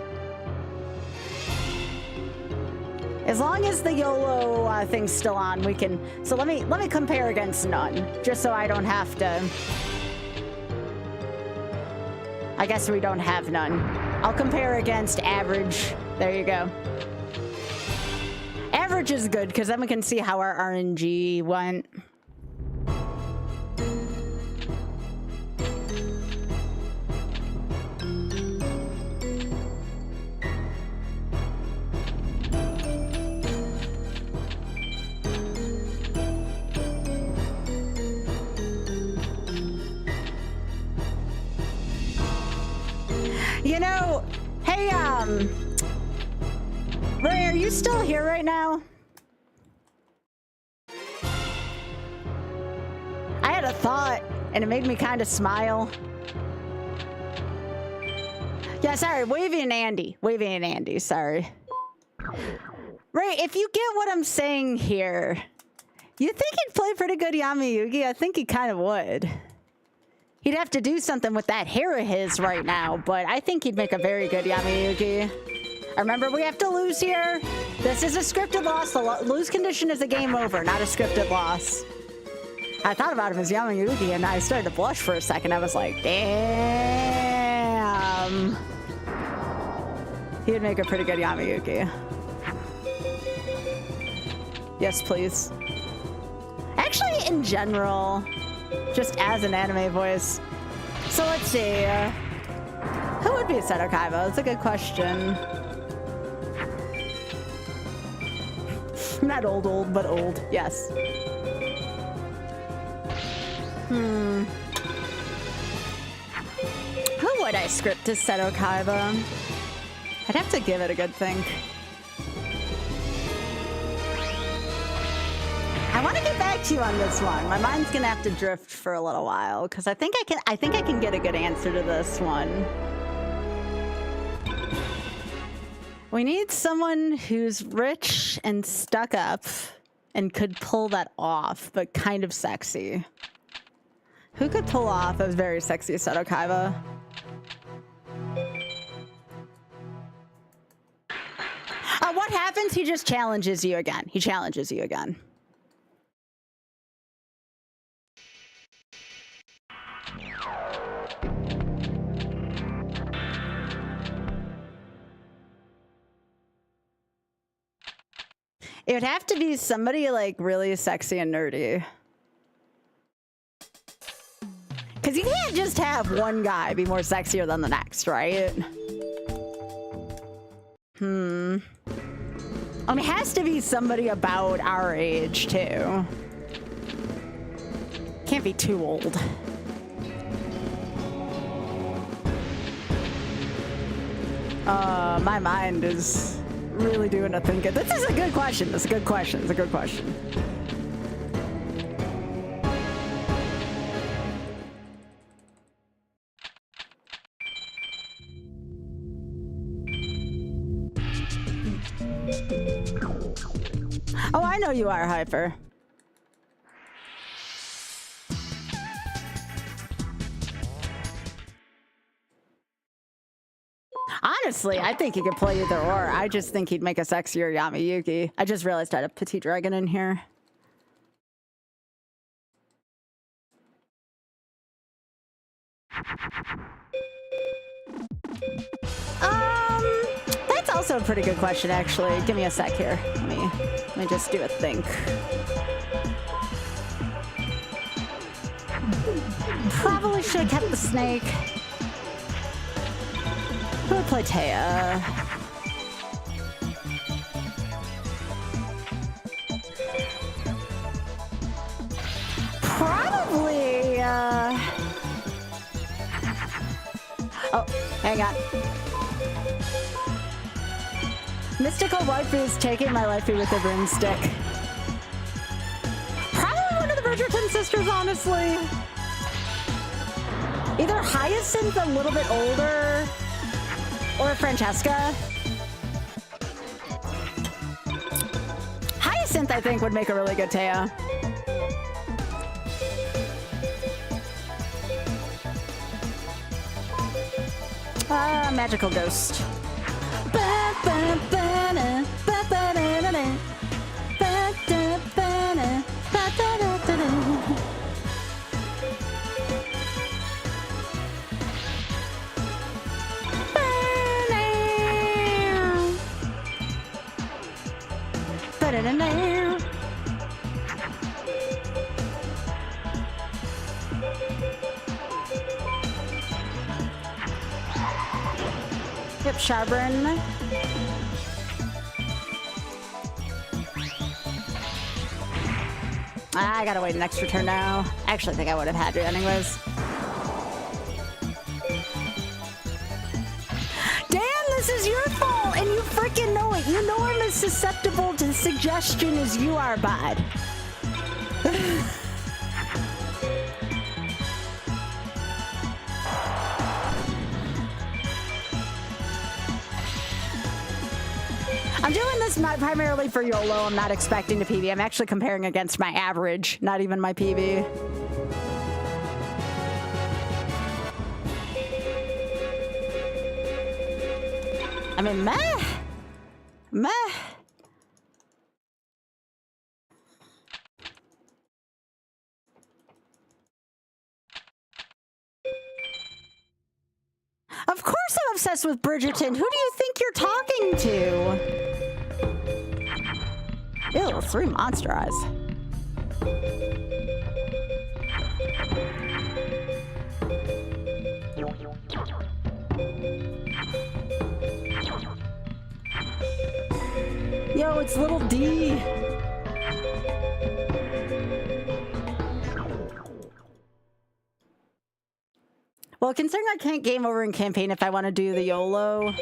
As long as the YOLO thing's still on, we can. So let me compare against none, just so I don't have to. I guess we don't have none. I'll compare against average. There you go. Average is good because then we can see how our RNG went. You know, hey, Ray, are you still here right now? I had a thought, and it made me kind of smile. Yeah, sorry, Wavy and Andy, sorry. Ray, if you get what I'm saying here, you think he'd play pretty good Yami Yugi? I think he kind of would. He'd have to do something with that hair of his right now, but I think he'd make a very good Yami Yugi. Remember, we have to lose here. This is a scripted loss. The lose condition is a game over, not a scripted loss. I thought about him as Yami Yugi, and I started to blush for a second. I was like, damn. He'd make a pretty good Yami Yugi. Yes, please. Actually, in general... just as an anime voice. So let's see. Who would be Seto Kaiba? That's a good question. Not old, but old. Yes. Who would I script to Seto Kaiba? I'd have to give it a good think. I want to get back to you on this one. My mind's gonna have to drift for a little while because I think I can get a good answer to this one. We need someone who's rich and stuck up and could pull that off, but kind of sexy. Who could pull off a very sexy Seto Kaiba? What happens? He just challenges you again. He challenges you again. It would have to be somebody like really sexy and nerdy. Because you can't just have one guy be more sexier than the next, right? It has to be somebody about our age, too. Can't be too old. My mind is really doing a thinking. This is a good question. This is a good question. It's a good question. know you are, Hyper. Honestly, I think he could play either or. I just think he'd make a sexier Yamayuki. I just realized I had a petite dragon in here. That's also a pretty good question, actually. Give me a sec here. Let me just do a think. Probably should have kept the snake. Who would play Taya? Probably, Oh, hang on. Mystical waifu is taking my waifu with a broomstick. Probably one of the Bridgerton sisters, honestly. Either Hyacinth, a little bit older, or Francesca. Hyacinth, I think, would make a really good Taya. Magical Ghost. Yep, Shabrin. I gotta wait an extra turn now. I actually think I would have had to anyways. Dan, this is your fault, and you freaking know it. You know I'm as susceptible to suggestion as you are, bud. I'm doing this not primarily for YOLO. I'm not expecting to PB. I'm actually comparing against my average, not even my PB. I mean, meh. Meh. Of course I'm obsessed with Bridgerton. Who do you think you're talking to? Ew, 3 monster eyes. Yo, it's little D. Well, considering I can't game over in campaign if I want to do the YOLO,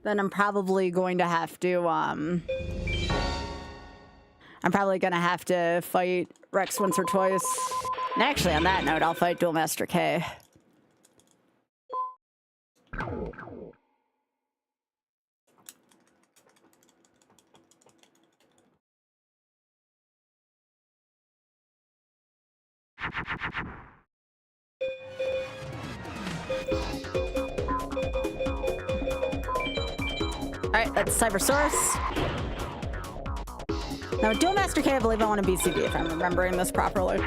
then I'm probably going to have to, fight Rex once or twice. And actually, on that note, I'll fight Duel Master K. Alright, that's Cybersaurus. Now, Duel Master K, I believe I want a BCB if I'm remembering this properly.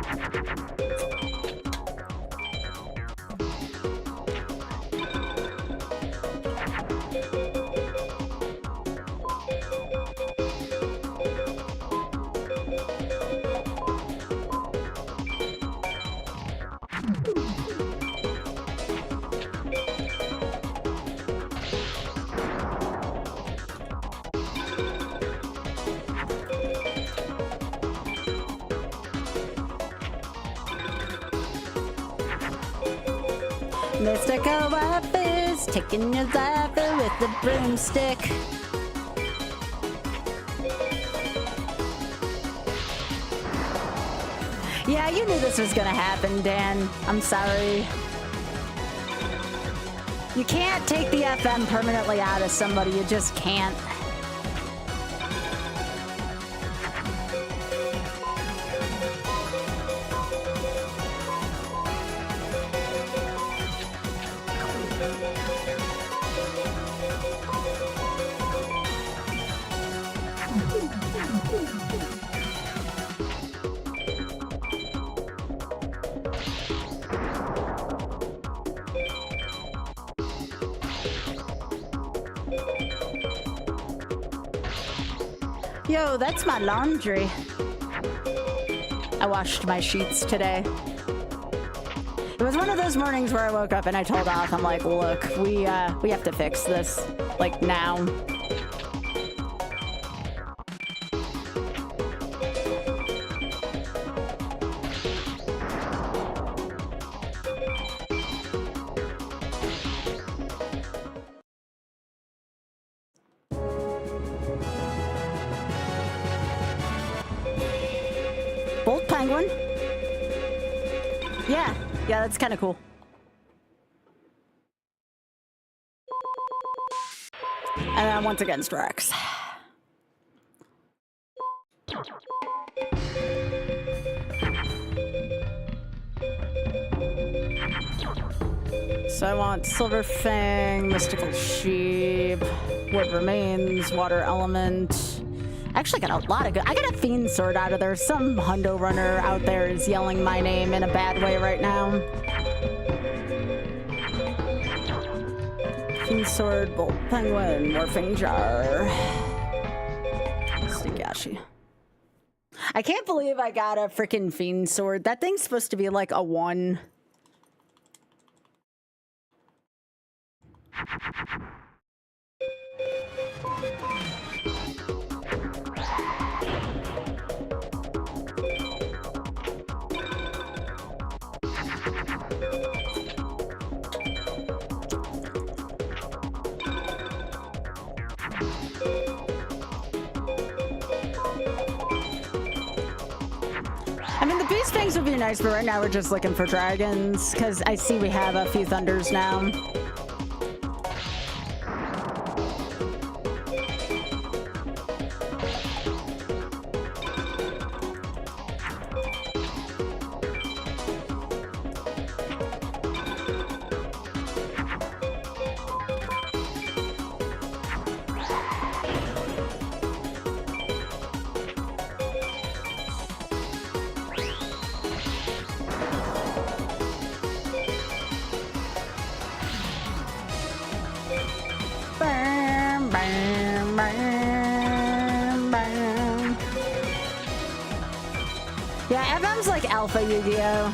Mystical waffles, taking your zapper with the broomstick. Yeah, you knew this was gonna happen, Dan. I'm sorry. You can't take the FM permanently out of somebody, you just can't. Yo, that's my laundry. I washed my sheets today. It was one of those mornings where I woke up and I told Oth, I'm like, look, we have to fix this, like, now. Bolt penguin. Yeah, that's kind of cool. And then once again, Strax. So I want Silver Fang, Mystical Sheep, Wood Remains, Water Element. I actually got a lot of good. I got a Fiend Sword out of there. Some hundo runner out there is yelling my name in a bad way right now. Fiend Sword, Bolt Penguin, Morphing Jar. Stigashi. I can't believe I got a freaking Fiend Sword. That thing's supposed to be like a 1. I mean, the Beast Fangs would be nice, but right now we're just looking for dragons, because I see we have a few Thunders now. Yeah, FM's like Alpha Yu-Gi-Oh!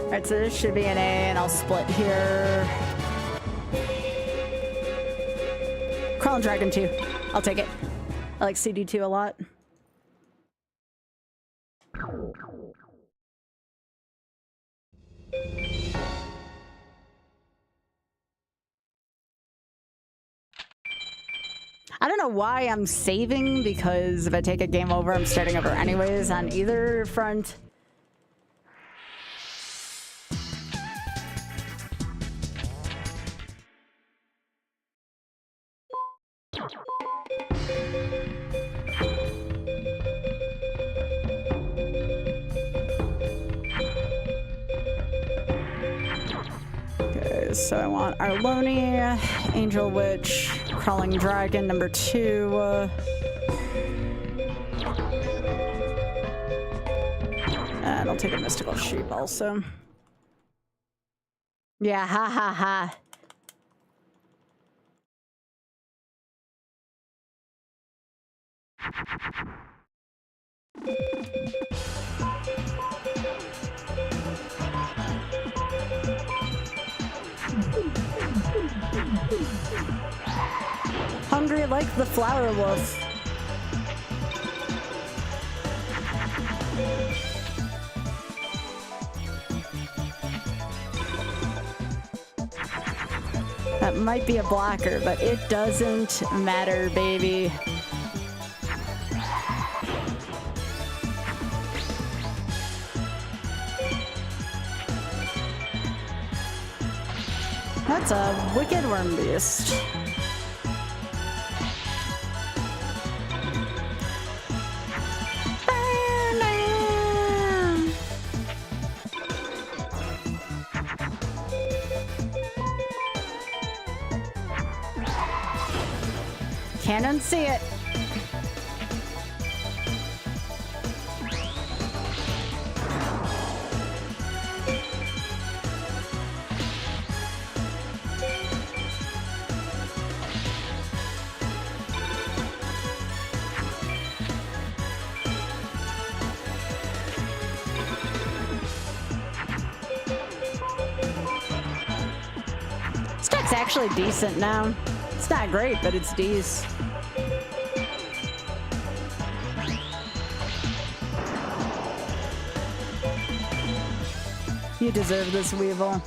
Alright, so this should be an A, and I'll split here. Crawling Dragon 2. I'll take it. I like CD2 a lot. I don't know why I'm saving, because if I take a game over, I'm starting over anyways on either front. Okay, so I want Arloni, Angel Witch, Crawling Dragon number 2. And I'll take a Mystical Sheep also. Yeah, ha ha ha. Hungry like the flower wolf. That might be a blocker, but it doesn't matter, baby. That's a wicked worm beast. Can't unsee it. This deck's actually decent now. It's not great, but it's decent. You deserve this, Weevil.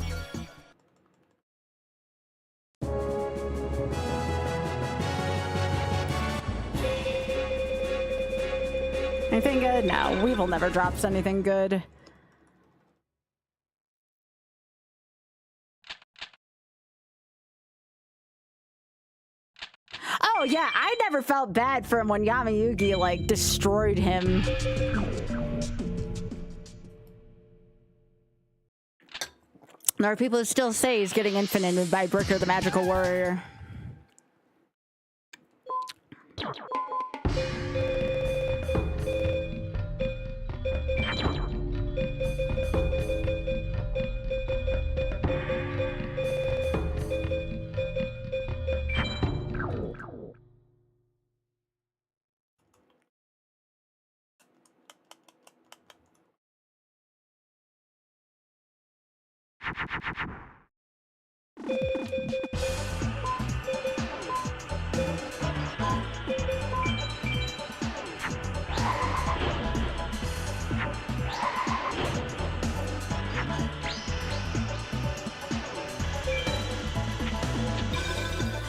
Anything good? No, Weevil never drops anything good. Oh yeah, I never felt bad for him when Yamayugi like destroyed him. There are people who still say he's getting infinited by Bricker the Magical Warrior.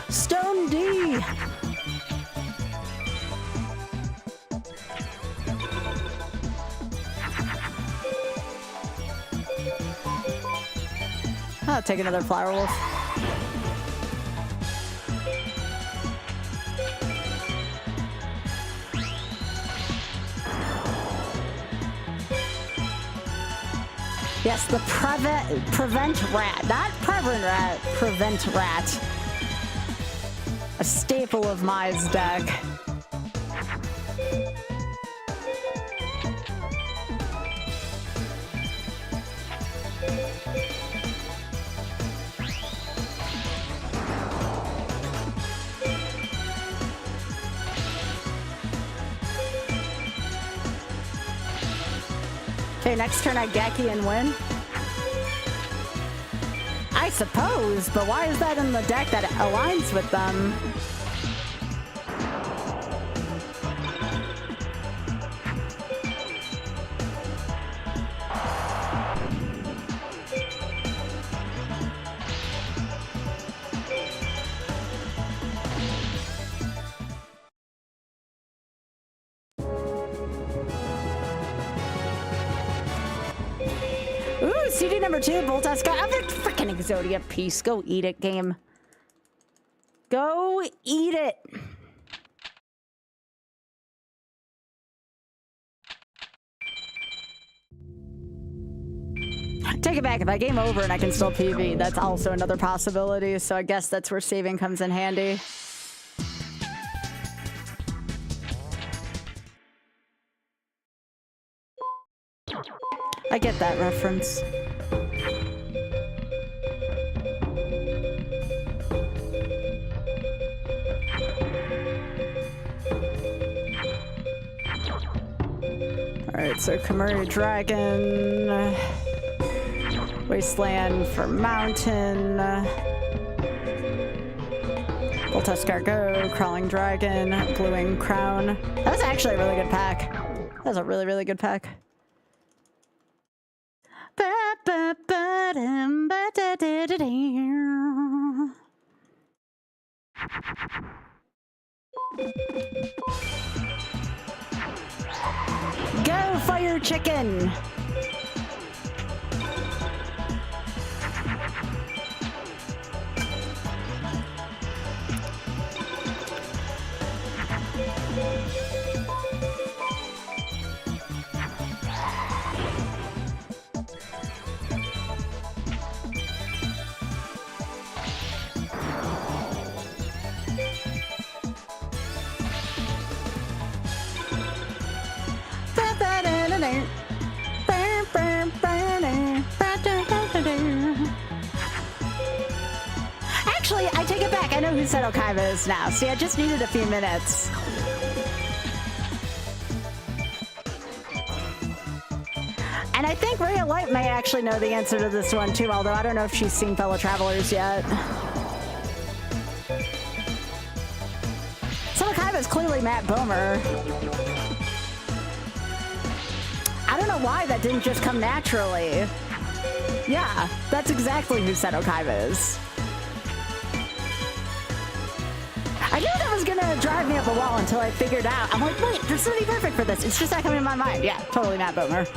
Stone D. I'll take another Flower Wolf. Yes, the prevent rat, not prevent rat, prevent rat. A staple of Mai's deck. Okay, next turn I Geki and win. I suppose, but why is that in the deck that aligns with them? Ooh, CD number 2, Voltas got a freaking Exodia piece. Go eat it, game. Go eat it. Take it back. If I game over and I can still PV, that's also another possibility. So I guess that's where saving comes in handy. I get that reference. Alright, so Kamuri Dragon, Wasteland for Mountain, Voltuskar Go, Crawling Dragon, Blue Wing Crown. That was actually a really good pack. That was a really, really good pack. Go, Fire Chicken! Actually, I take it back. I know who Seto Kaiba is now. See, I just needed a few minutes. And I think Ray of Light may actually know the answer to this one too, although I don't know if she's seen Fellow Travelers yet. Seto Kaiba is clearly Matt Bomer. I don't know why that didn't just come naturally. Yeah, that's exactly who Seto Kaiba is. I knew that was gonna drive me up a wall until I figured out. I'm like, wait, this would be perfect for this. It's just not coming to my mind. Yeah, totally Matt Bomer.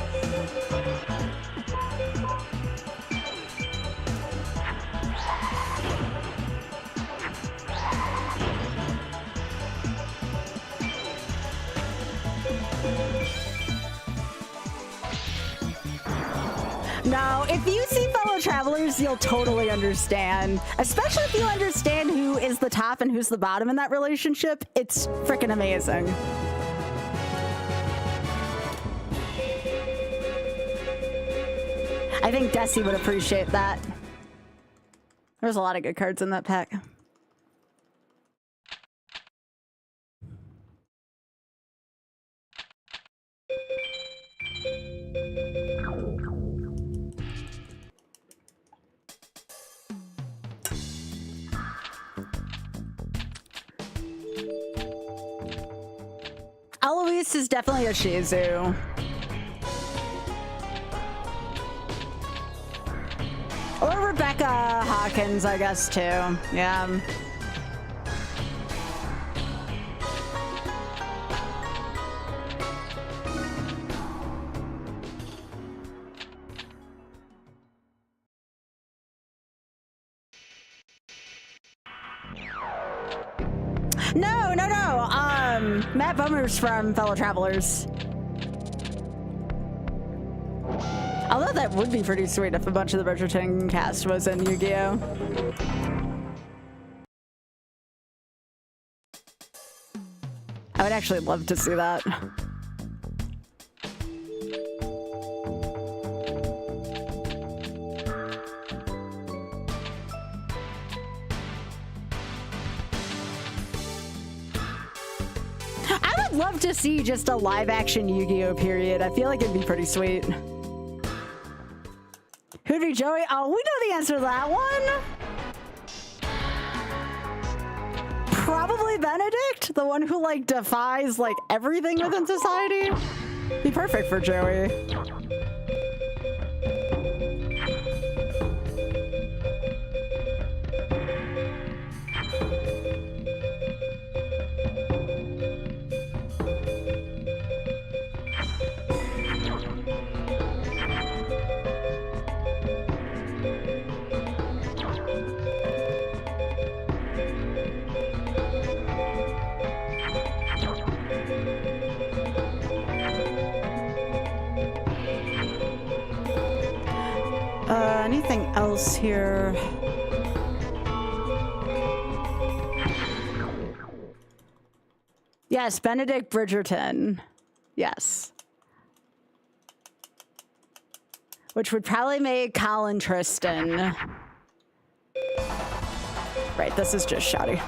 No, if you see Fellow Travelers, you'll totally understand. Especially if you understand who is the top and who's the bottom in that relationship. It's freaking amazing. I think Desi would appreciate that. There's a lot of good cards in that pack. Eloise is definitely a Shizu. Or Rebecca Hawkins, I guess, too. Yeah. No, no, no. Matt Bomer's from Fellow Travelers. Although that would be pretty sweet if a bunch of the Bridgerton cast was in Yu-Gi-Oh! I would actually love to see that. I would love to see just a live-action Yu-Gi-Oh! Period. I feel like it'd be pretty sweet. Who'd be Joey? Oh, we know the answer to that one. Probably Benedict, the one who like defies like everything within society. Be perfect for Joey. Anything else here? Yes, Benedict Bridgerton. Yes. Which would probably make Colin Tristan. Right, this is just shoddy.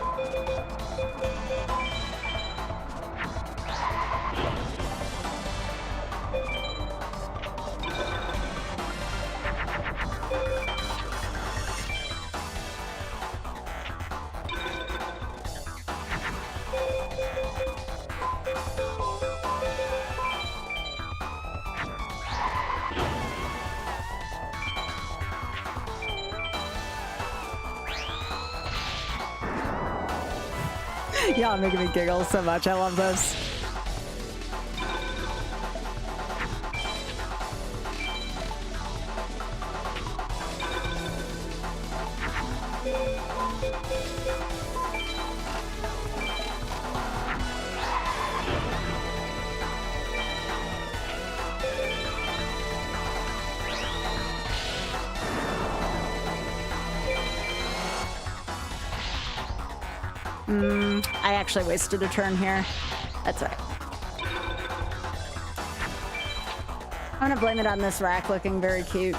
Y'all making me giggle so much. I love this. I actually wasted a turn here. That's right. I'm gonna blame it on this rack looking very cute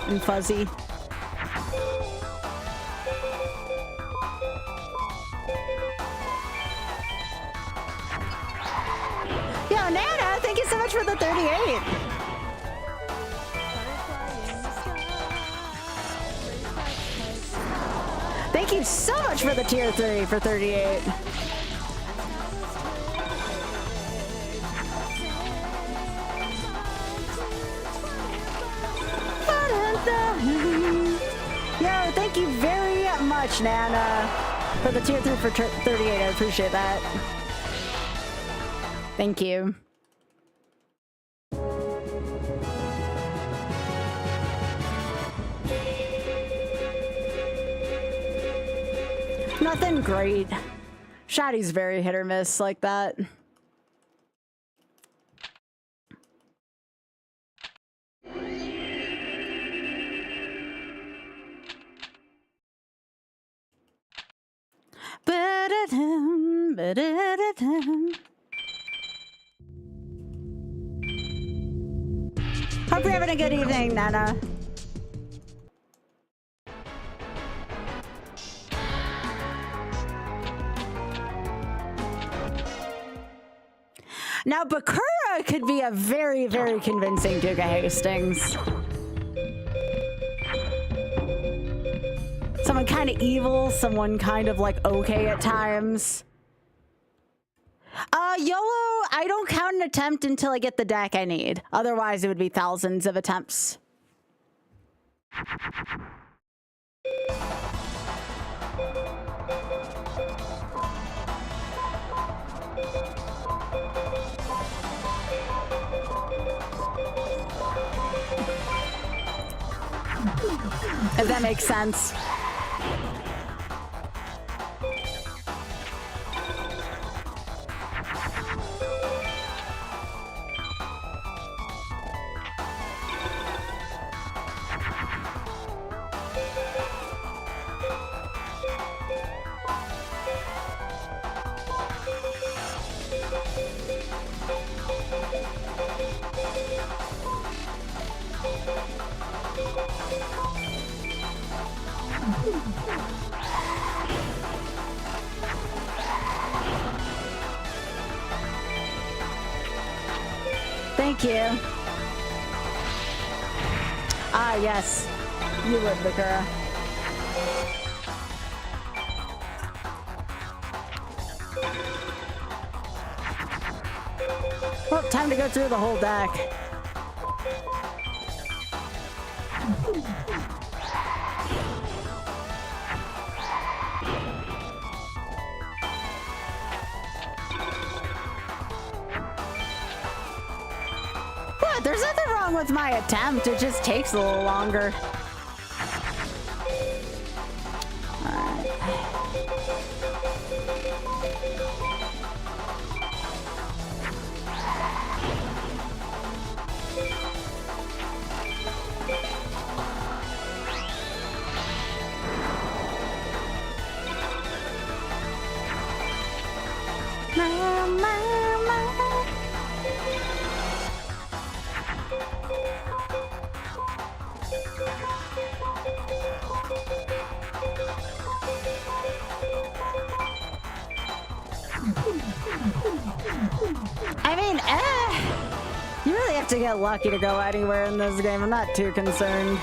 and fuzzy. Yo, Nana, thank you so much for the 38. Thank you so much for the tier 3 for 38. Yo, thank you very much, Nana, for the tier 3 for 38. I appreciate that. Thank you. Nothing great. Shotty's very hit or miss like that. Ba-da-dum, ba-da-da-dum. Hope you're having a good evening, Nana. Now, Bakura could be a very, very convincing Duke Hastings. Someone kind of evil, someone kind of like okay at times. YOLO, I don't count an attempt until I get the deck I need. Otherwise, it would be thousands of attempts. If that makes sense. Thank you. Ah, yes. You would, Bakura. Well, time to go through the whole deck. What? There's nothing wrong with my attempt. It just takes a little longer. I mean, you really have to get lucky to go anywhere in this game. I'm not too concerned.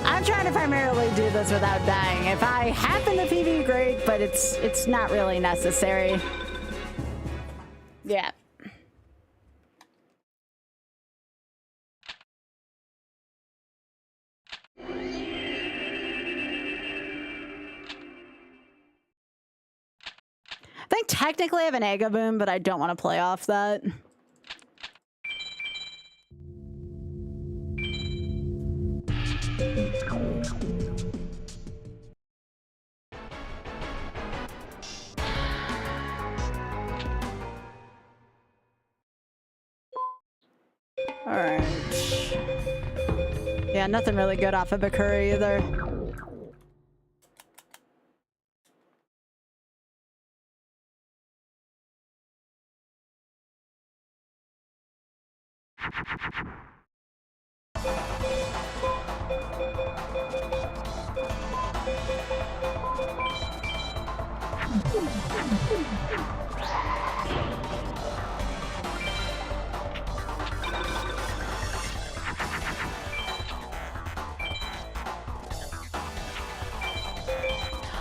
I'm trying to primarily do this without dying. If I happen to PV, great, but it's not really necessary. Yeah. I think technically I have an Ega Boom, but I don't want to play off that. Alright. Yeah, nothing really good off of Bakura either.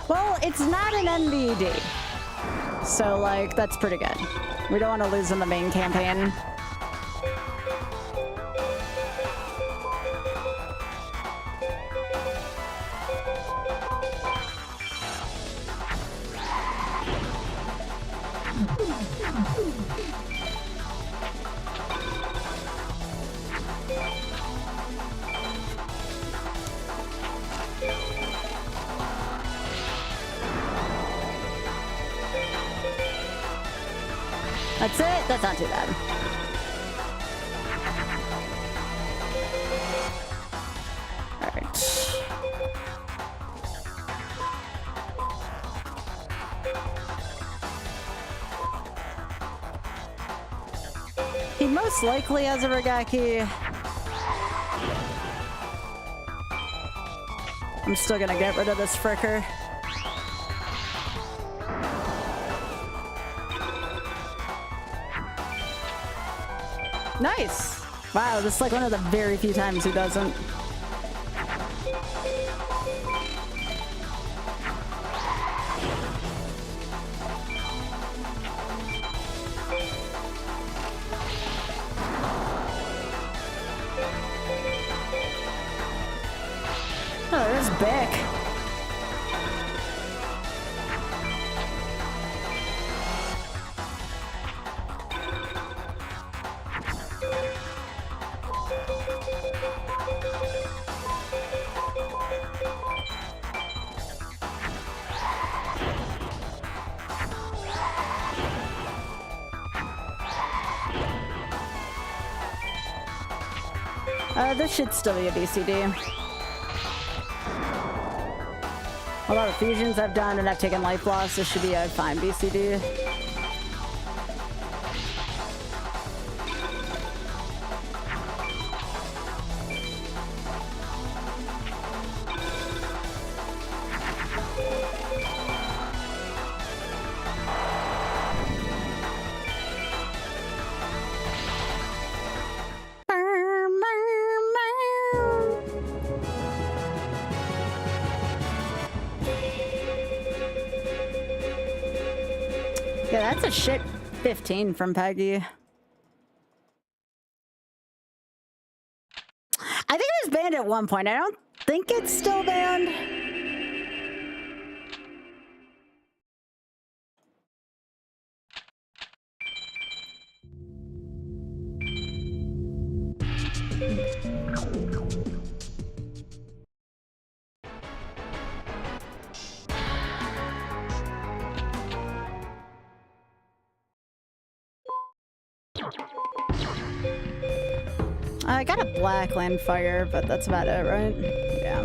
Well, it's not an NBD. So, like, that's pretty good. We don't want to lose in the main campaign. That's it? That's not too bad. Alright. He most likely has a Regaki. I'm still gonna get rid of this fricker. Nice! Wow, this is like one of the very few times he doesn't. Oh, there's Beck. This should still be a BCD. A lot of fusions I've done and I've taken life loss. This should be a fine BCD. Yeah, that's a shit 15 from Peggy. I think it was banned at one point. I don't think it's still banned. I got a black land fire, but that's about it, right? Yeah.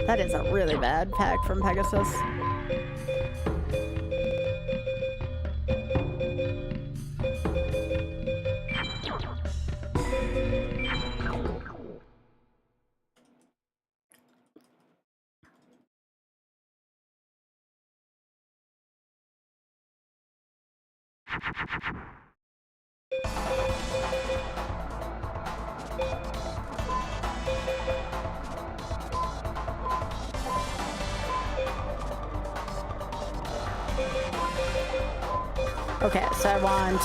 That is a really bad pack from Pegasus. Okay, so I want...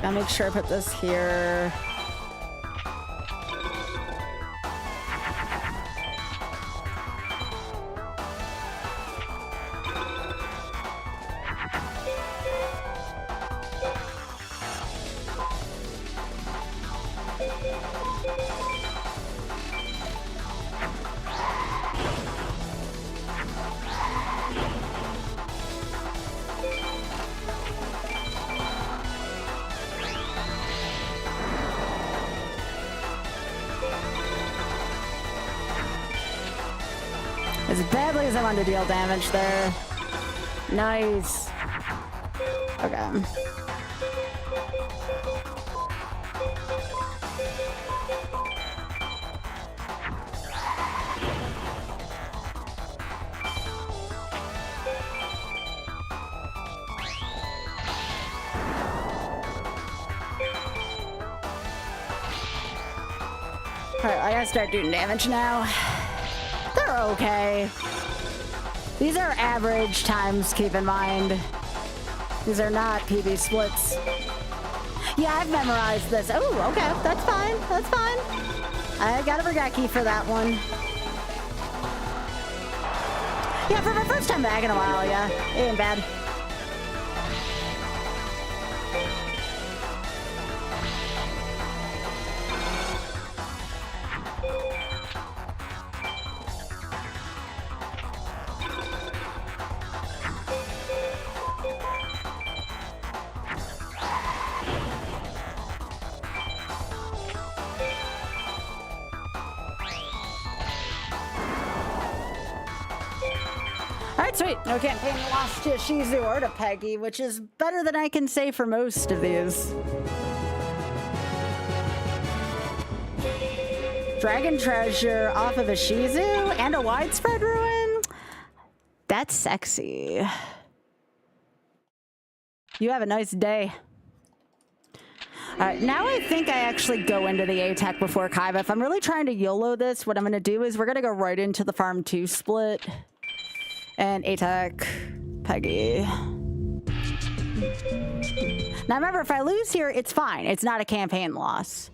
I'll make sure I put this here. As badly as I wanted to deal damage there. Nice. Okay. Alright, I gotta start doing damage now. They're okay. These are average times, keep in mind. These are not PB splits. Yeah, I've memorized this. Oh, okay, that's fine, that's fine. I got a Regeki for that one. Yeah, for my first time back in a while, yeah. It ain't bad. Alright, sweet. No campaign lost to Shizu or to Peggy, which is better than I can say for most of these. Dragon Treasure off of a Shizu and a Widespread Ruin? That's sexy. You have a nice day. Alright, now I think I actually go into the A-Tech before Kaiba. If I'm really trying to YOLO this, what I'm going to do is we're going to go right into the Farm 2 split. And A-Tech, Peggy. Now remember, if I lose here, it's fine. It's not a campaign loss.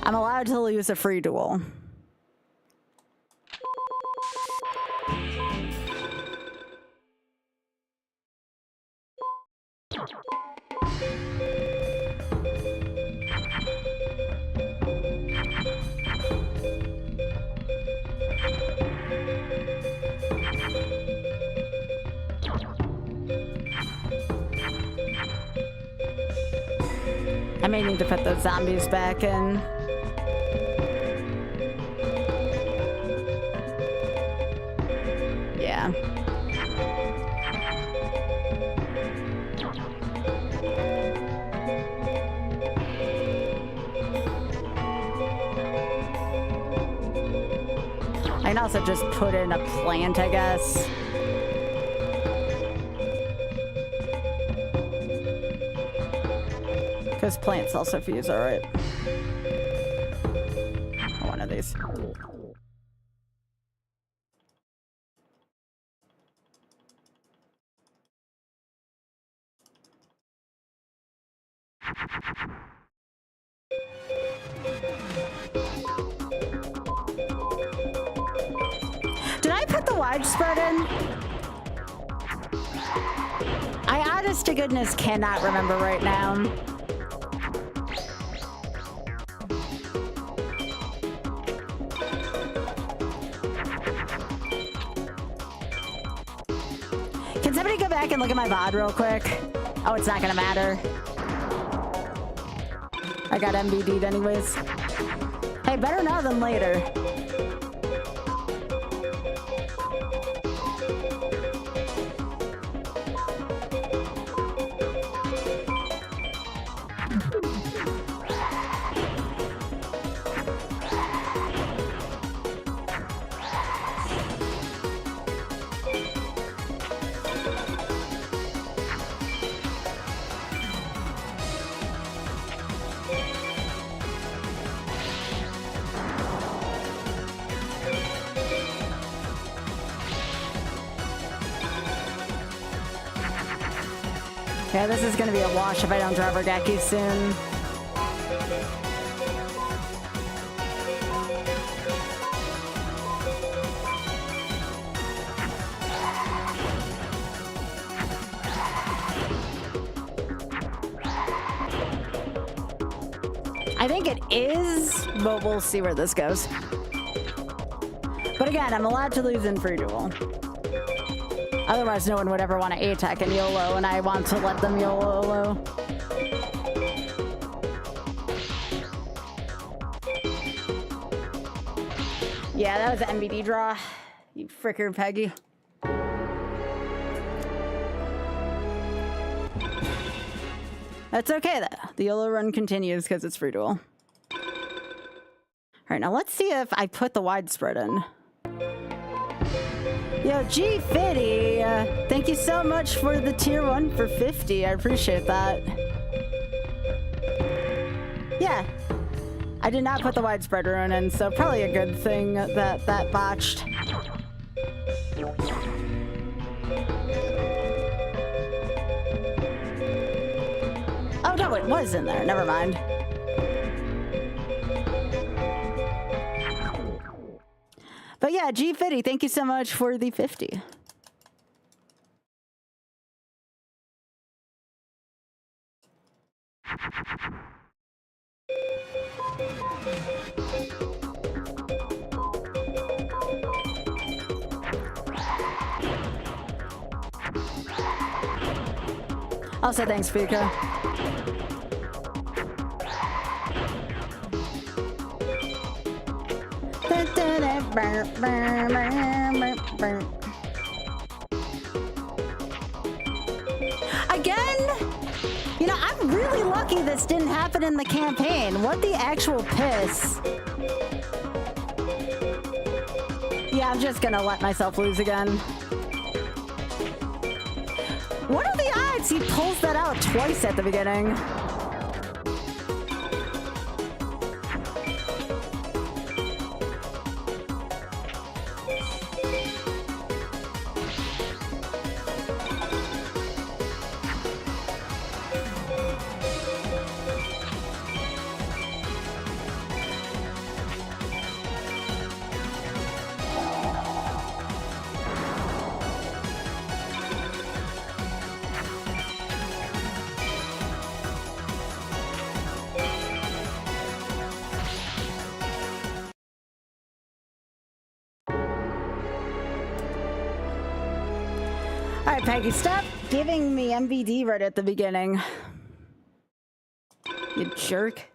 I'm allowed to lose a free duel. I may need to put those zombies back in. Yeah. I can also just put in a plant, I guess. Because plants also fuse, alright. One of these. Did I put the widespread in? I honest to goodness cannot remember right now. Can somebody go back and look at my VOD real quick? Oh, it's not gonna matter. I got MBD'd anyways. Hey, better now than later. Yeah, this is gonna be a wash if I don't draw Regeki soon. I think it is, but we'll see where this goes. But again, I'm allowed to lose in free duel. Otherwise, no one would ever want to A-Tech and YOLO, and I want to let them YOLO. Yeah, that was an MBD draw. You fricker, Peggy. That's okay, though. The YOLO run continues because it's free duel. All right, now let's see if I put the widespread in. Yo, G Fitty, thank you so much for the tier 1 for 50. I appreciate that. Yeah, I did not put the widespread rune in, so probably a good thing that that botched. Oh no, it was in there. Never mind. But yeah, G Fitty, thank you so much for the 50. Also, thanks, Fika. Again? You know, I'm really lucky this didn't happen in the campaign. What the actual piss? Yeah, I'm just gonna let myself lose again. What are the odds he pulls that out twice at the beginning? All right, Peggy, stop giving me MVD right at the beginning. You jerk.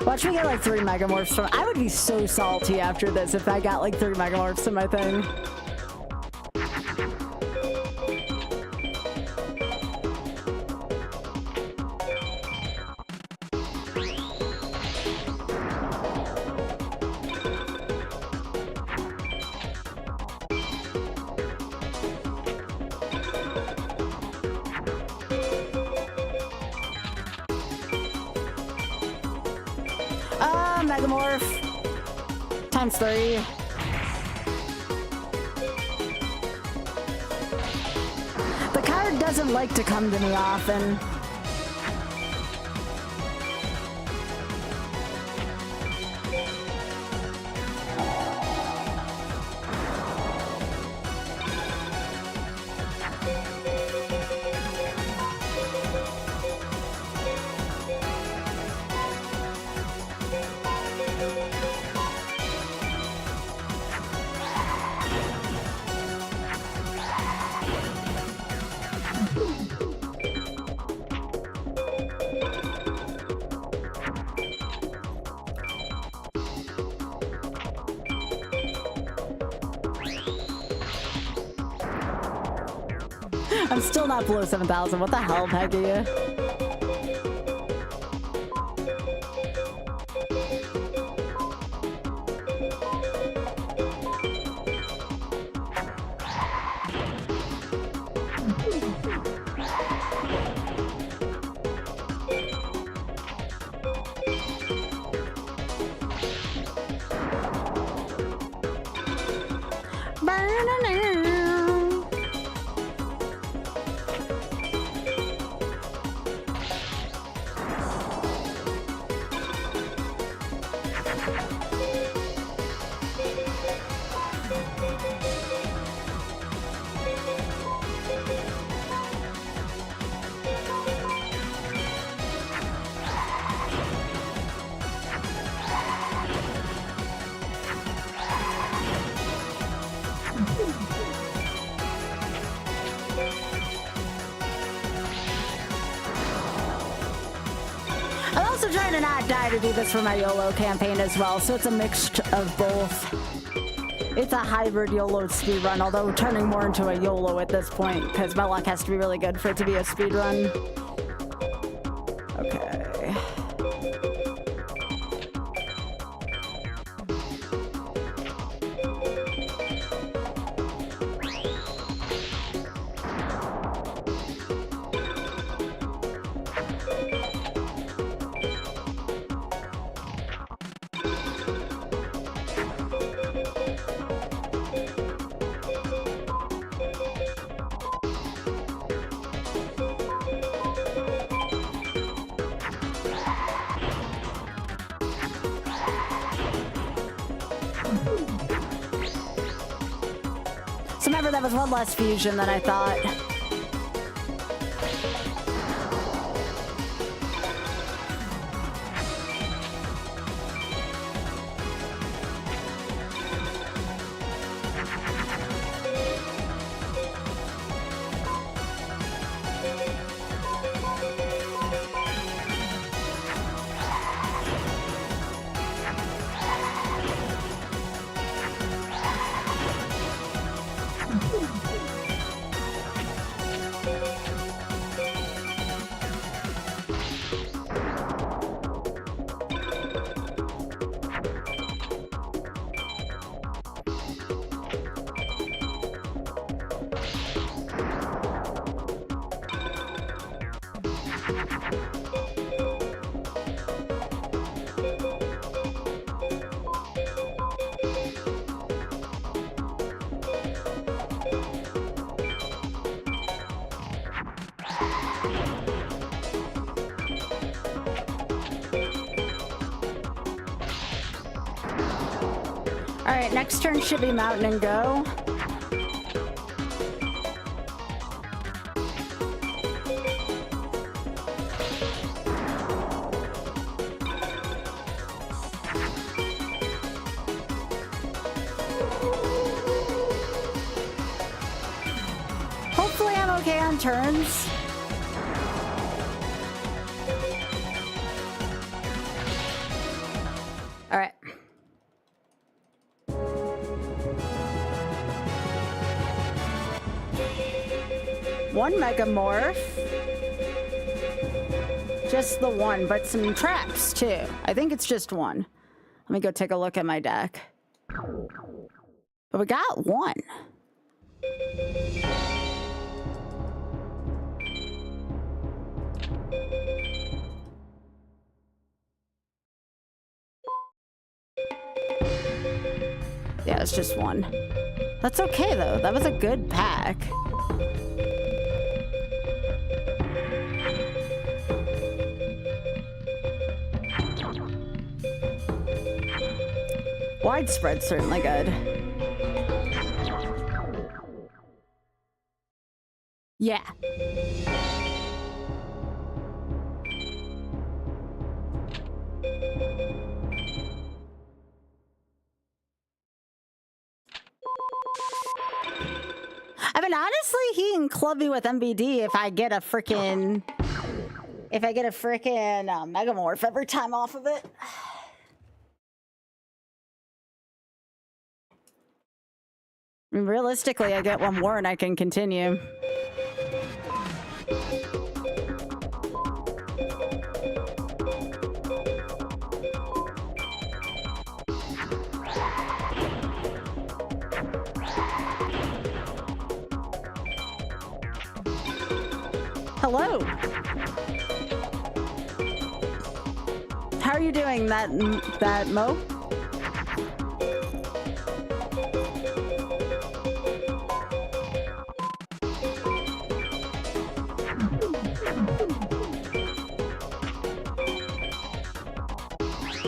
Watch me get like 3 megamorphs from. I would be so salty after this if I got like 3 megamorphs in my thing. Megamorph times 3. The card doesn't like to come to me often. I'm still not below 7,000. What the hell, Peggy? gonna not die to do this for my YOLO campaign as well, so it's a mix of both. It's a hybrid YOLO speedrun, although turning more into a YOLO at this point, because my luck has to be really good for it to be a speedrun. Okay. So remember, that was one less fusion than I thought. All right, next turn should be Mountain and Go. Hopefully I'm okay on turns. All right. One Megamorph. Just the one, but some traps too. I think it's just one. Let me go take a look at my deck. But we got one. Yeah, it's just one. That's okay though. That was a good pack. Widespread's certainly good. Yeah. I mean, honestly, he can club me with MBD if I get a frickin' Megamorph every time off of it. I mean, realistically, I get one more and I can continue. Hello. How are you doing, that Mo?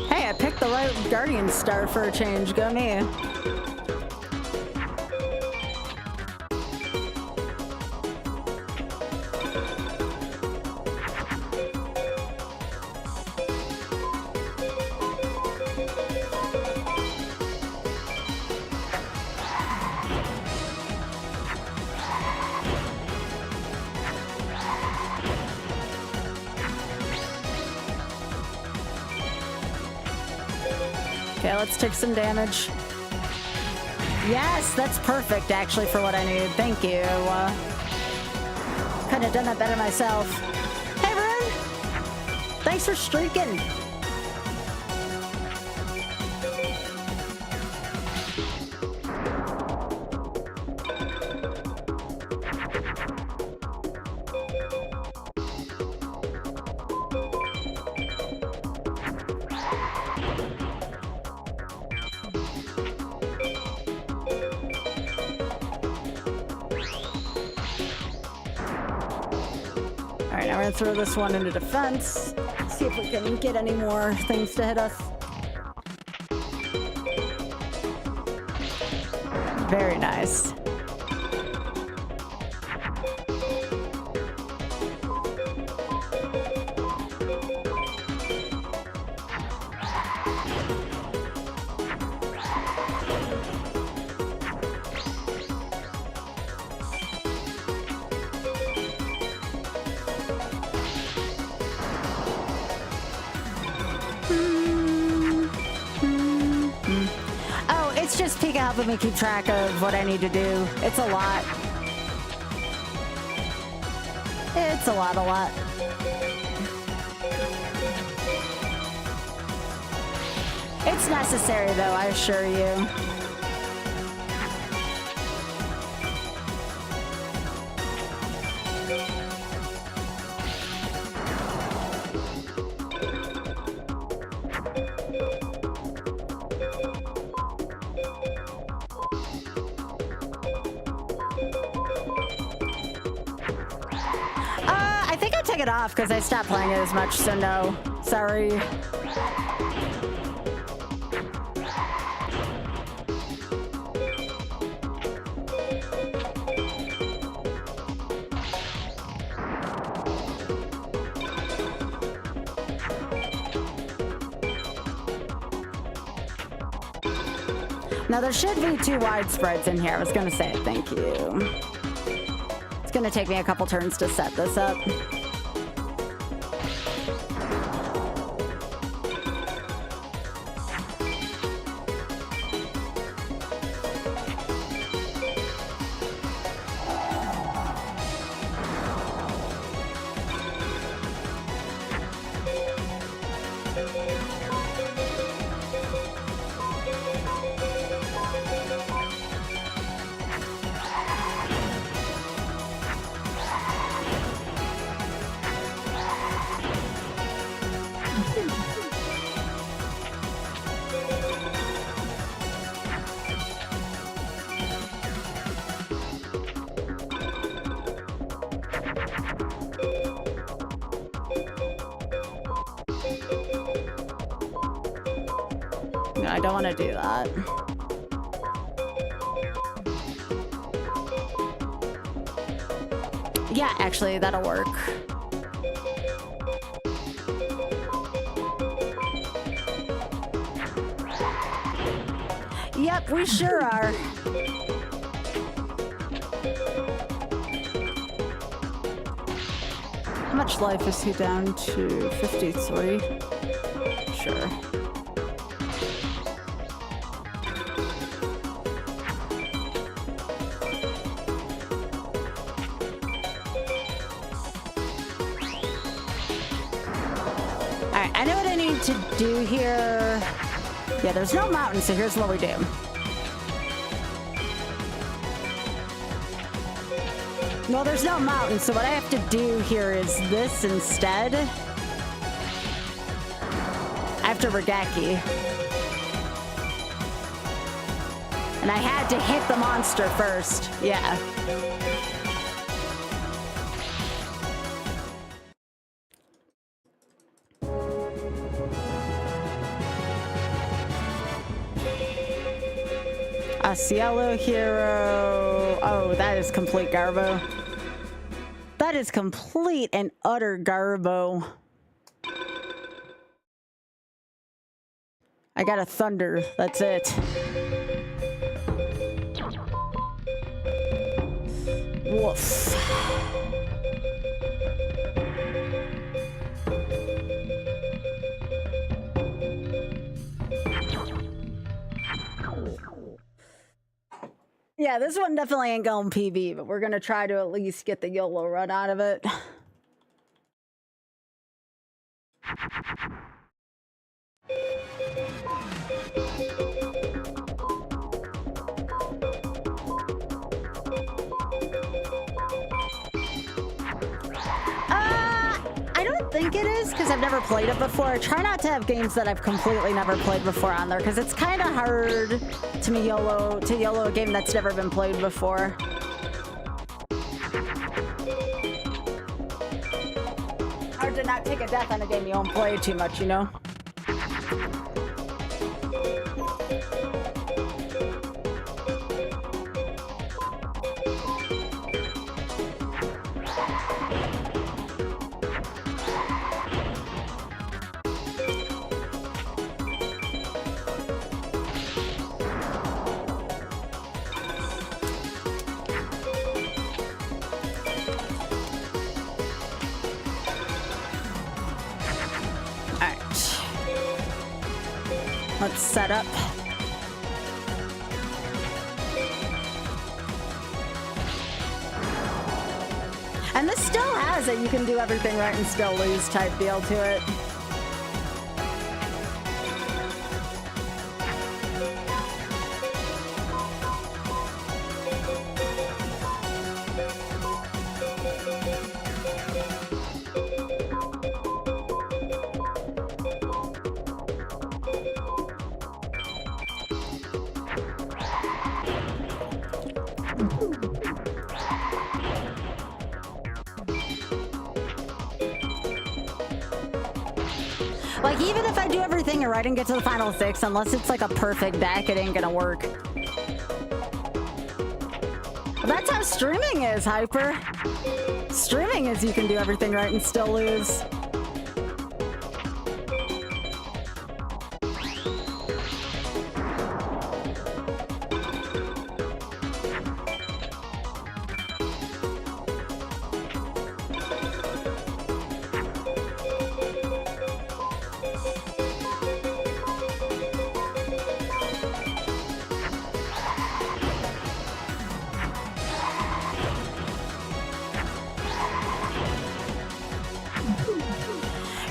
Hey, I picked the right Guardian Star for a change. Go me. Okay, let's take some damage. Yes, that's perfect, actually, for what I need. Thank you. Couldn't have done that better myself. Hey, Rune! Thanks for streaking. Alright, now we're gonna throw this one into defense. See if we can get any more things to hit us. Very nice. Oh, it's just Pika helping me keep track of what I need to do. It's a lot. It's a lot. It's necessary, though, I assure you. I think I took it off because I stopped playing it as much, so no. Sorry. Now there should be 2 widespreads in here. I was gonna say it. Thank you. It's gonna take me a couple turns to set this up. No, I don't want to do that. Yeah, actually, that'll work. Yep, we sure are. How much life is he down to? 53? Sure. Alright, I know what I need to do here. Yeah, there's no mountain, so here's what we do. Well, there's no mountain, so what I have to do here is this instead. After Regaki. And I had to hit the monster first. Yeah. A Cielo hero. Oh, that is complete garbo. That is complete and utter garbo. I got a thunder. That's it. Woof. Yeah, this one definitely ain't going PB, but we're gonna try to at least get the YOLO run out of it. I don't think it is, because I've never played it before. I try not to have games that I've completely never played before on there, because it's kind of hard to me YOLO a game that's never been played before. Hard to not take a death on a game you don't play too much, you know? Let's set up. And this still has it. You can do everything right and still lose type deal to it. Like, even if I do everything right and get to the final 6, unless it's like a perfect deck, it ain't gonna work. But that's how streaming is, Hyper. Streaming is you can do everything right and still lose.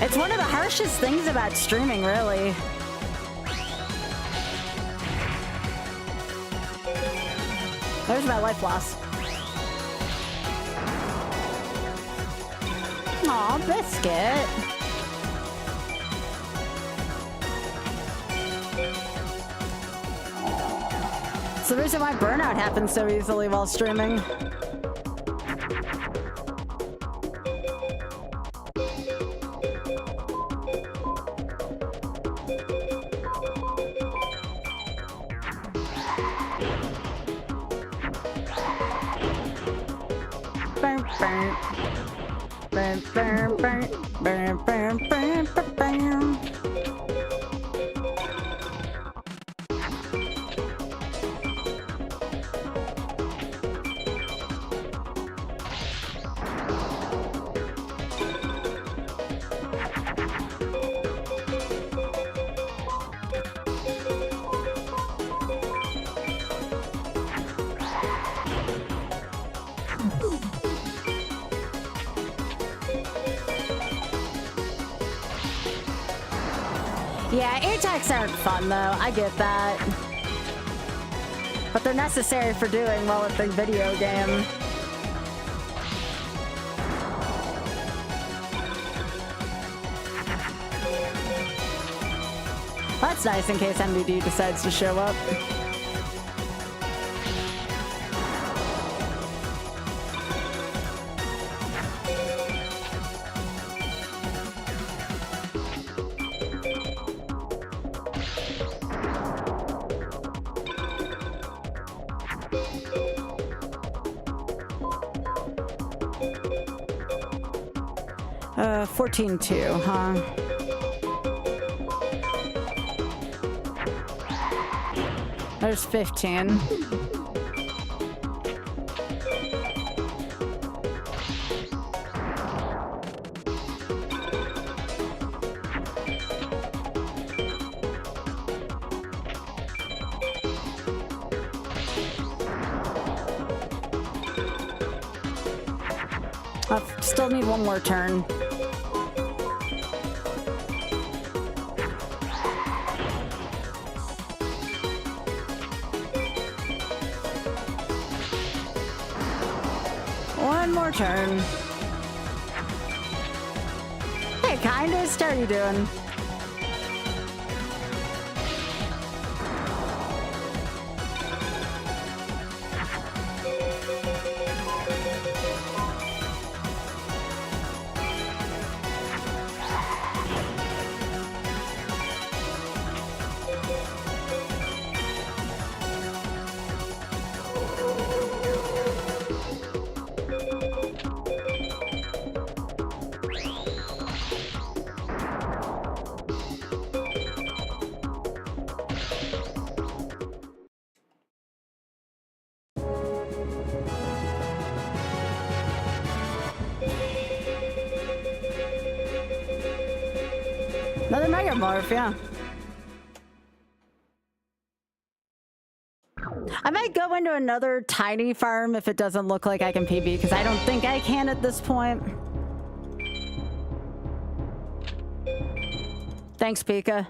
It's one of the harshest things about streaming, really. There's my life loss. Aw, Biscuit. It's the reason why burnout happens so easily while streaming. Yeah, air attacks aren't fun though, I get that. But they're necessary for doing well at the video game. That's nice in case MVD decides to show up. Uh, 14-2, huh? There's 15. I still need one more turn. One more turn. Hey, Kindest, how are you doing? Another Megamorph, yeah. I might go into another tiny farm if it doesn't look like I can PB, because I don't think I can at this point. Thanks, Pika.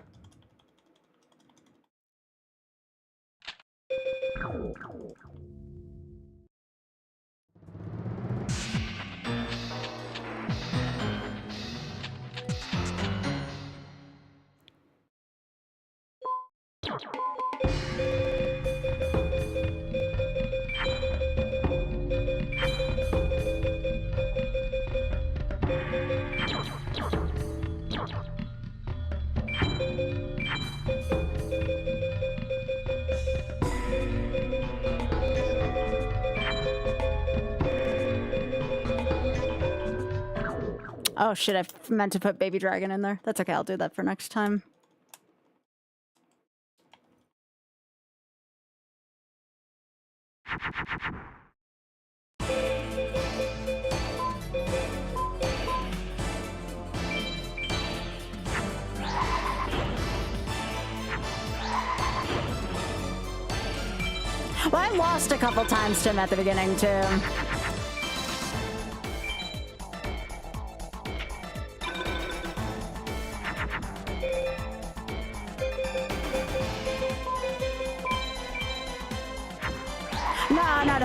Oh shit, I meant to put Baby Dragon in there. That's okay, I'll do that for next time. Well, I lost a couple times to him at the beginning, too.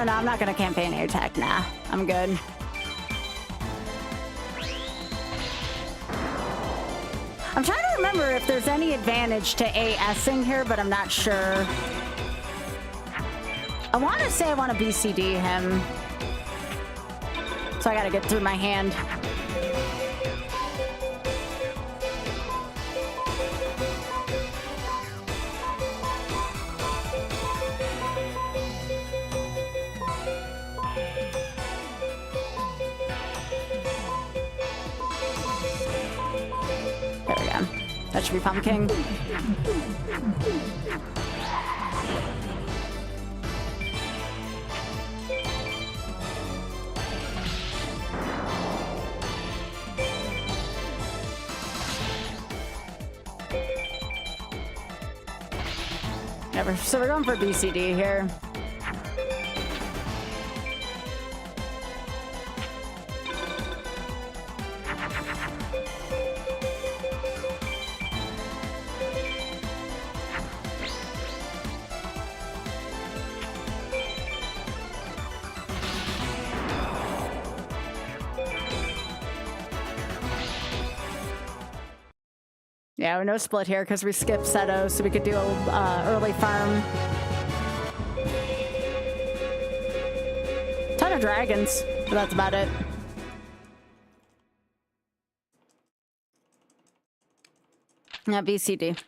No, I'm not gonna campaign air attack. Nah, I'm good. I'm trying to remember if there's any advantage to ASing here, but I'm not sure. I want to say I want to BCD him. So I gotta get through my hand. There we go. That should be Pumpkin. So we're going for BCD here. Yeah, no split here because we skipped Seto, so we could do a early farm. Ton of dragons, but that's about it. Yeah, BCD.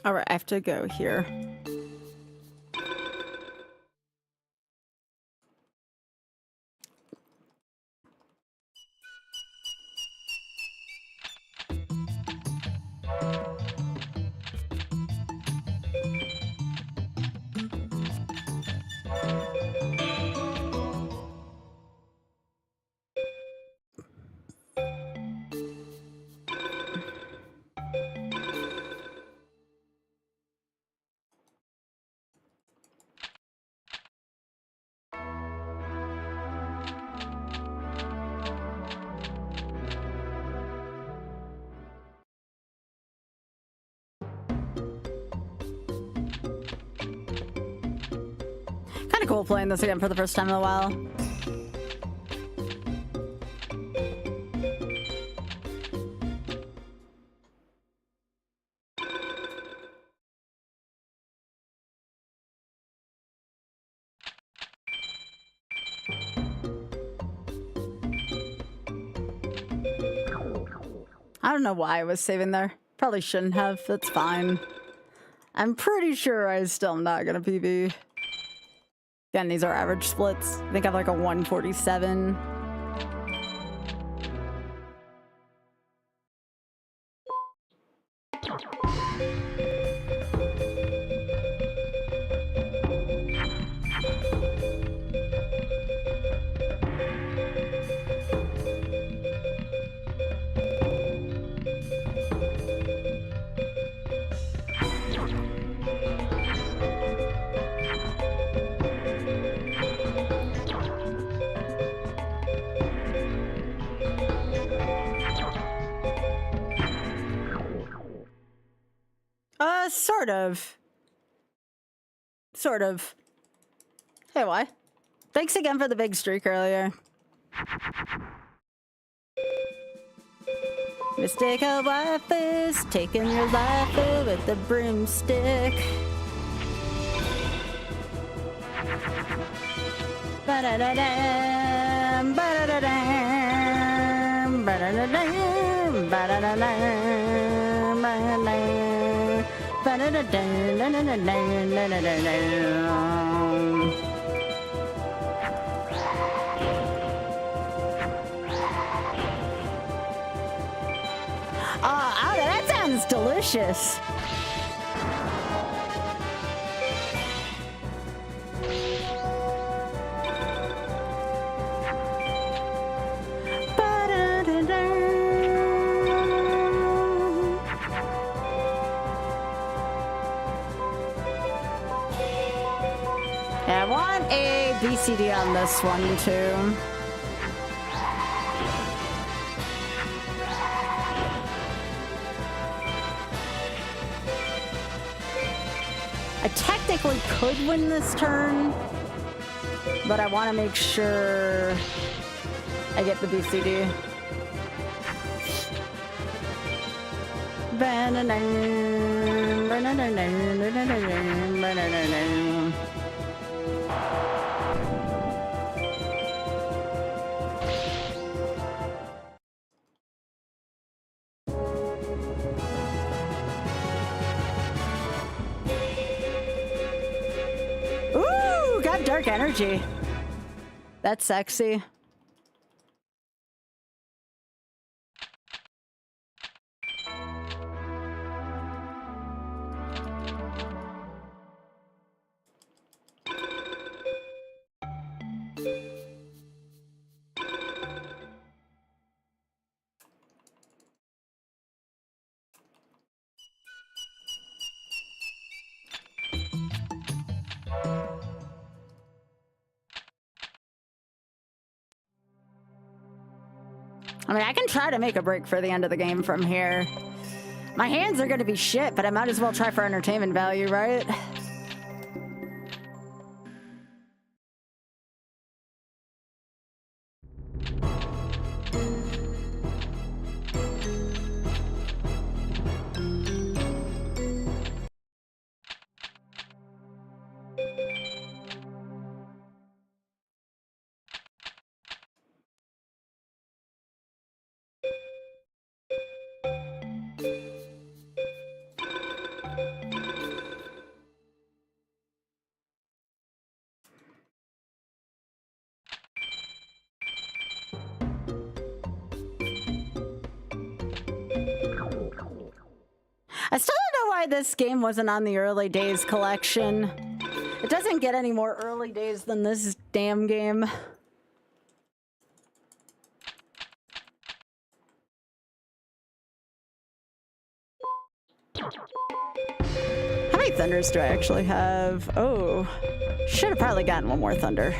All right, I have to go here. Kind of cool playing this again for the first time in a while. I don't know why I was saving there. Probably shouldn't have. That's fine. I'm pretty sure I still am not gonna PB. Again, these are average splits. I think I have like a 147. Sort of. Sort of. Hey, why? Thanks again for the big streak earlier. Mistake of life is taking your life with the broomstick. Ba-da-da-dam, ba-da-da-dam, ba-da-da-dam, ba-da-da-dam, ba-da-da-dam. Oh, that sounds delicious. Yeah, I want a BCD on this one too. I technically could win this turn, but I want to make sure I get the BCD. Ooh, got dark energy. That's sexy. I mean, I can try to make a break for the end of the game from here. My hands are gonna be shit, but I might as well try for entertainment value, right? I still don't know why this game wasn't on the early days collection. It doesn't get any more early days than this damn game. How many thunders do I actually have? Oh, should have probably gotten one more thunder.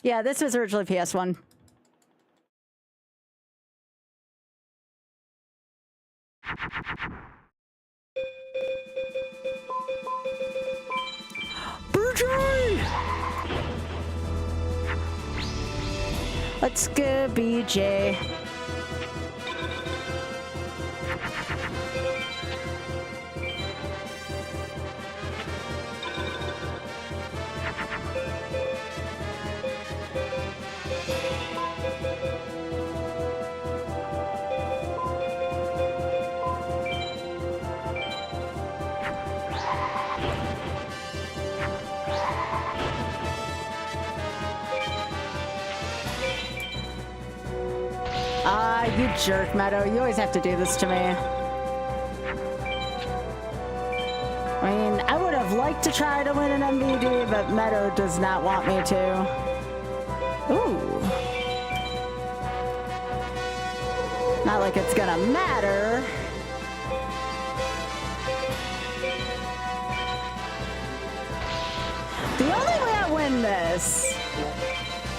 Yeah, this was originally PS1. BJ! Let's go, BJ. Ah, you jerk, Meadow. You always have to do this to me. I mean, I would have liked to try to win an MVD, but Meadow does not want me to. Ooh. Not like it's gonna matter. The only way I win this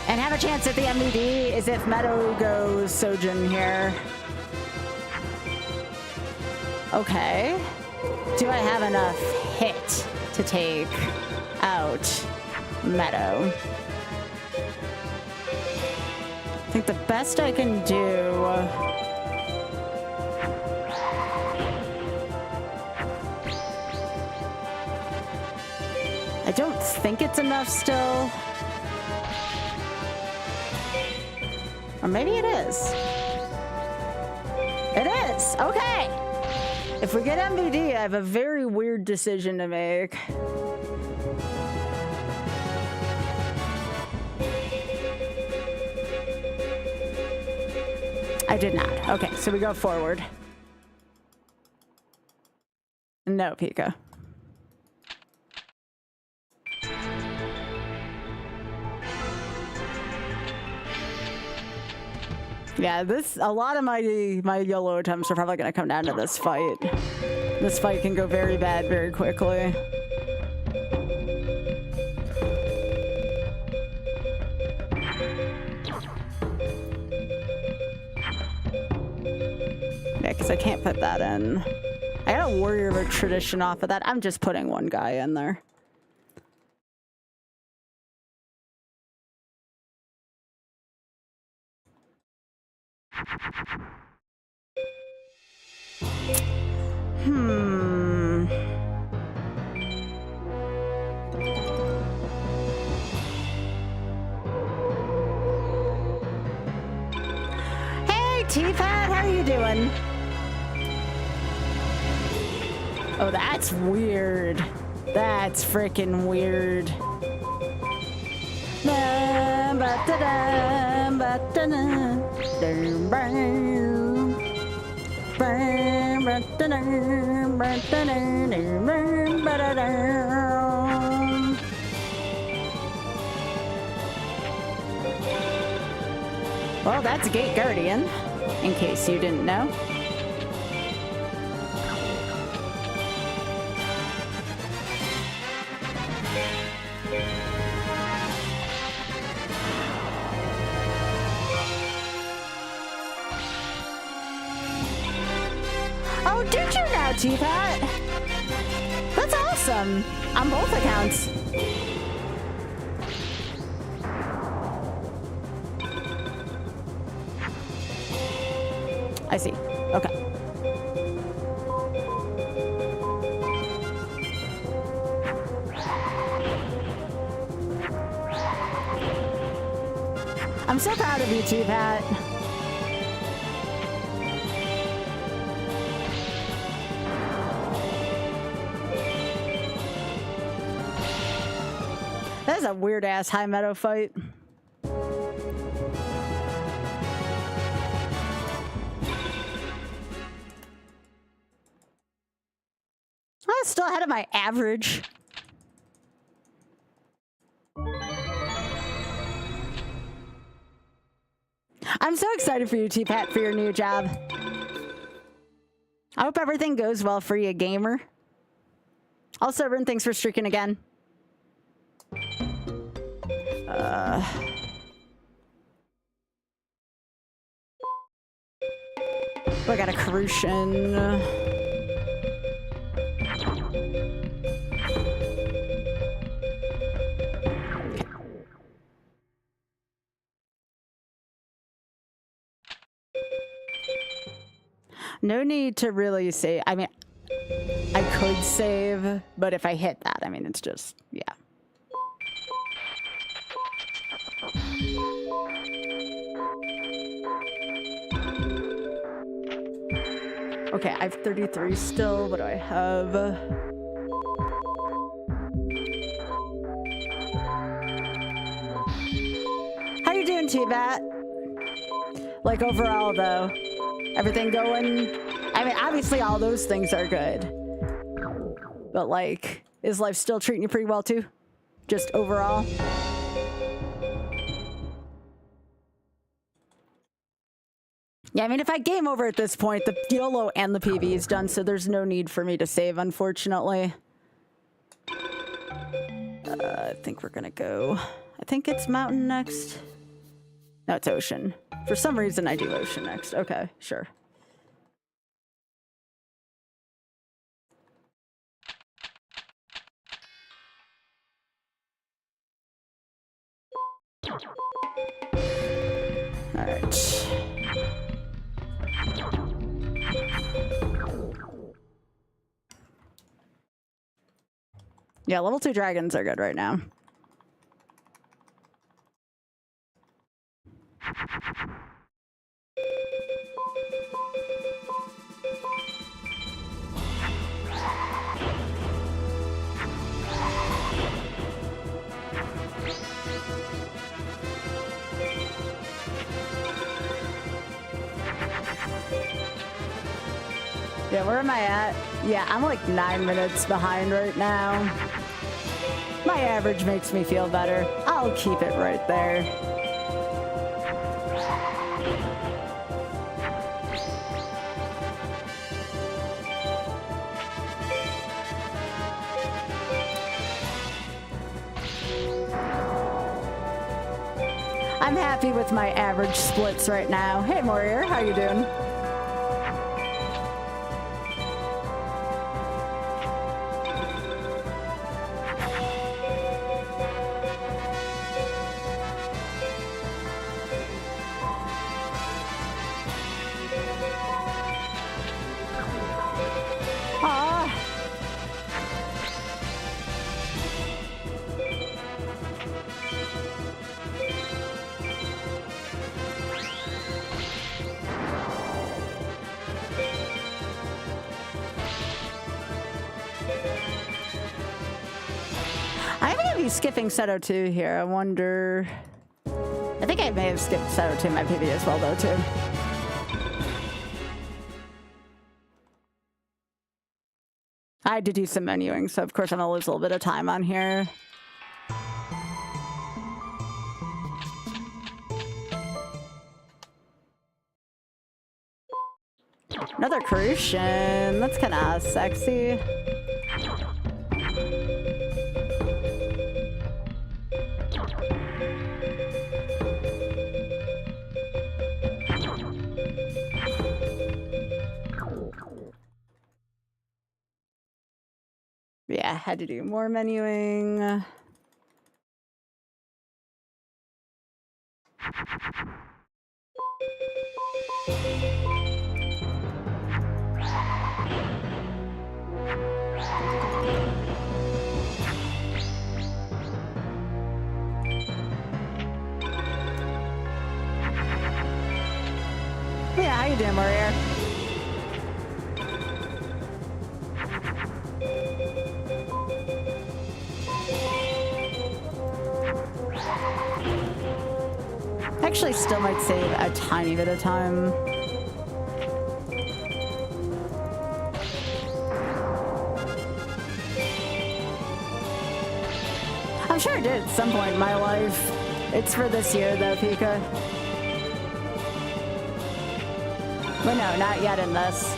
and have a chance at the MVD is if Meadow goes Sojin here. Okay. Do I have enough hit to take out Meadow? I think the best I can do... I don't think it's enough still. Or maybe it is. It is! Okay! If we get MVD, I have a very weird decision to make. I did not. Okay, so we go forward. No, Pika. Yeah, a lot of my YOLO attempts are probably going to come down to this fight. This fight can go very bad very quickly. Yeah, because I can't put that in. I got a Warrior of Tradition off of that. I'm just putting one guy in there. Hey, T-Pat, how are you doing? Oh, that's weird. That's freaking weird. Well, that's Gate Guardian, in case you didn't know. Oh, did you now, T-Pat? That's awesome. On both accounts. I see. Okay. I'm so proud of you, T-Pat. That's a weird ass high meadow fight. I'm still ahead of my average. I'm so excited for you, T-Pat, for your new job. I hope everything goes well for you, gamer. Also, Rin, thanks for streaking again. I got a Crucian. No need to really save. I mean, I could save, but if I hit that, I mean, it's just, yeah. Okay, I have 33 still. What do I have? How you doing, T-Bat? Like, overall, though. Everything going? I mean, obviously all those things are good. But, like, is life still treating you pretty well, too? Just overall? Yeah, I mean, if I game over at this point, the YOLO and the PV is done, so there's no need for me to save, unfortunately. I think we're gonna go... I think it's mountain next. No, it's ocean. For some reason, I do ocean next. Okay, sure. All right. Yeah, level 2 dragons are good right now. Yeah, where am I at? Yeah, I'm like 9 minutes behind right now. My average makes me feel better. I'll keep it right there. I'm happy with my average splits right now. Hey, Warrior, how you doing? Skipping Seto 2 here. I wonder... I think I may have skipped Seto 2 in my PV as well, though, too. I had to do some menuing, so of course I'm gonna lose a little bit of time on here. Another Crucian. That's kind of sexy. Yeah, I had to do more menuing. Yeah, how you doing, Warrior? actually still might save a tiny bit of time. I'm sure I did at some point in my life. It's for this year though, Pika. But no, not yet in this.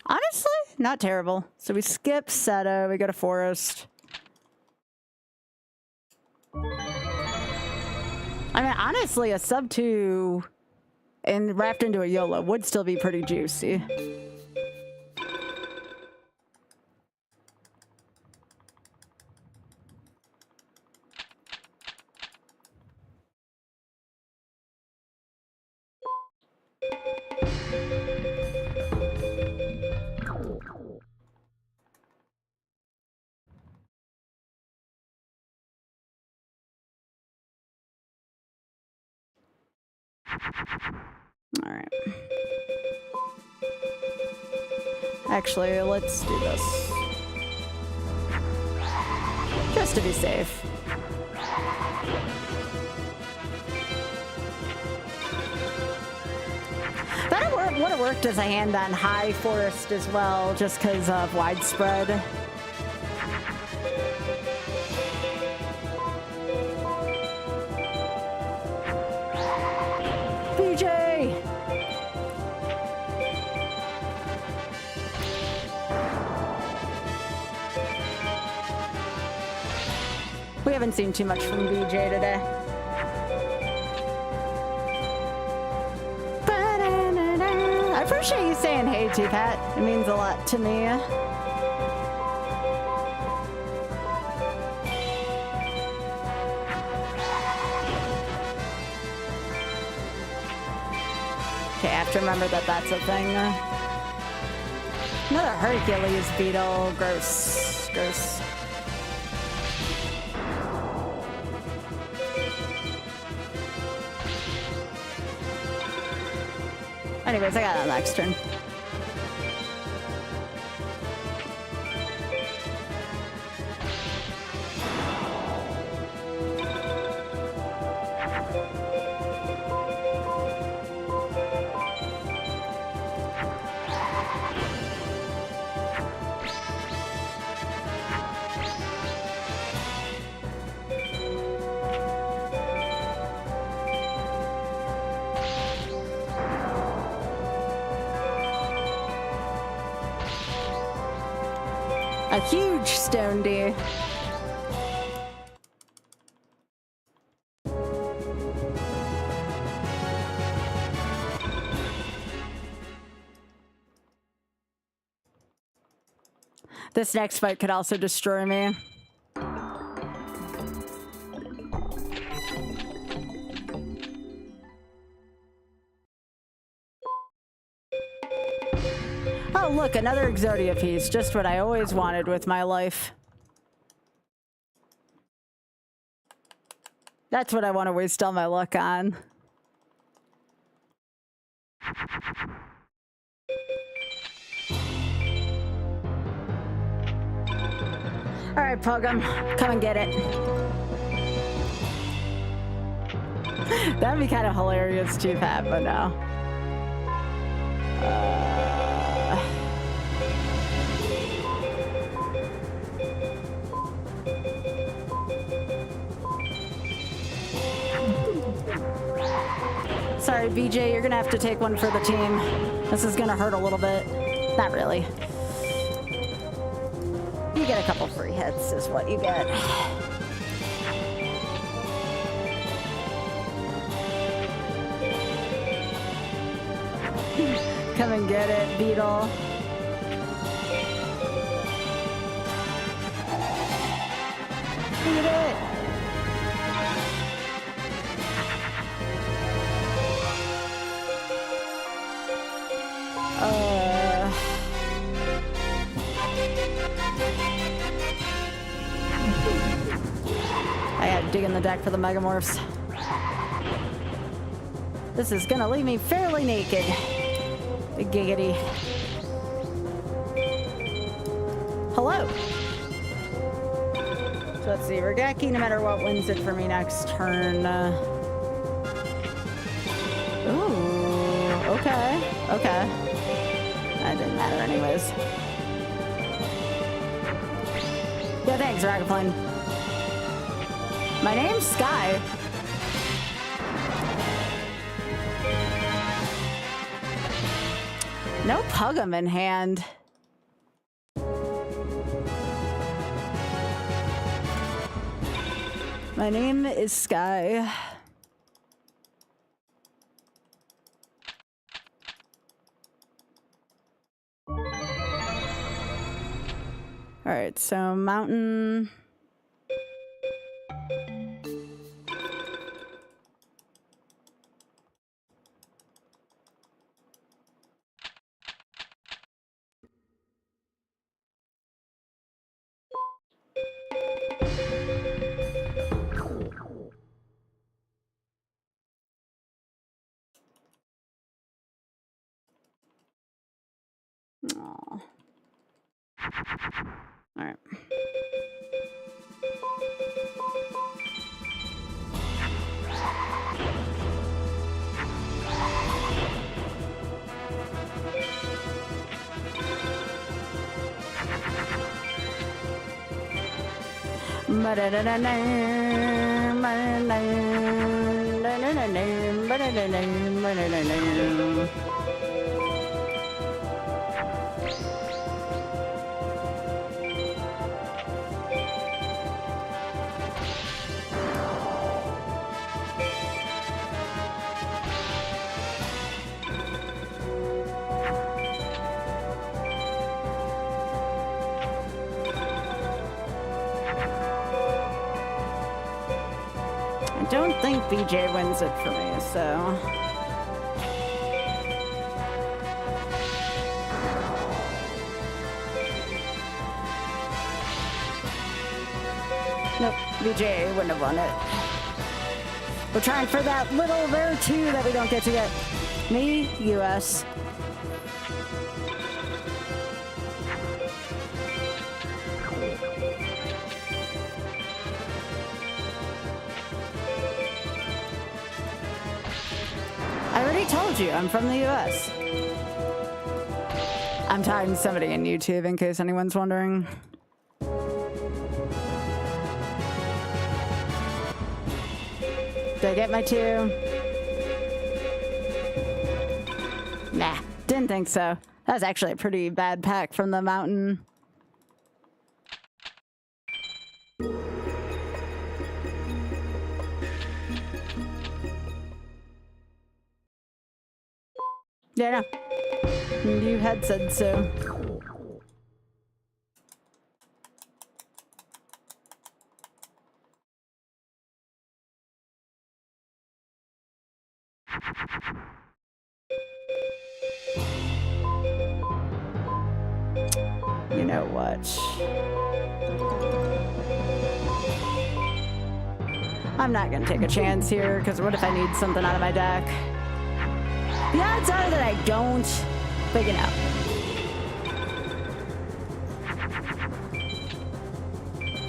Honestly, not terrible. So we skip Seto, we go to Forest. I mean, honestly, a sub 2 and wrapped into a YOLO would still be pretty juicy. All right. Actually, let's do this. Just to be safe. That would have worked as a hand on high Forest as well, just because of widespread. We haven't seen too much from BJ today. I appreciate you saying hey, T-Pat. It means a lot to me. Okay, I have to remember that that's a thing. Another Hercules beetle. Gross. Gross. Anyways, I got that next turn. A huge stone D. This next fight could also destroy me. Oh, look, another Exodia piece. Just what I always wanted with my life. That's what I want to waste all my luck on. All right, Pugum, come and get it. That'd be kind of hilarious too, Pat, but no. Sorry, BJ, you're gonna have to take one for the team. This is gonna hurt a little bit. Not really. You get a couple free hits is what you get. Come and get it, Beetle. Eat it. Oh. digging the deck for the Megamorphs. This is gonna leave me fairly naked. Giggity. Hello. So let's see, Regeki, no matter what, wins it for me next turn. Ooh, okay, okay. That didn't matter anyways. Yeah, thanks, Ragaplane. My name's Sky. No Pug'em in hand. My name is Sky. All right, so mountain. Aw. All right. I don't think BJ wins it for me, so... Nope, BJ wouldn't have won it. We're trying for that little rare 2 that we don't get to get. Me, US. I already told you, I'm from the US. I'm talking to somebody on YouTube in case anyone's wondering. Did I get my 2? Nah, didn't think so. That was actually a pretty bad pack from the mountain. Yeah, no. You had said so. You know what? I'm not gonna take a chance here, because what if I need something out of my deck? The odds are that I don't, but you know.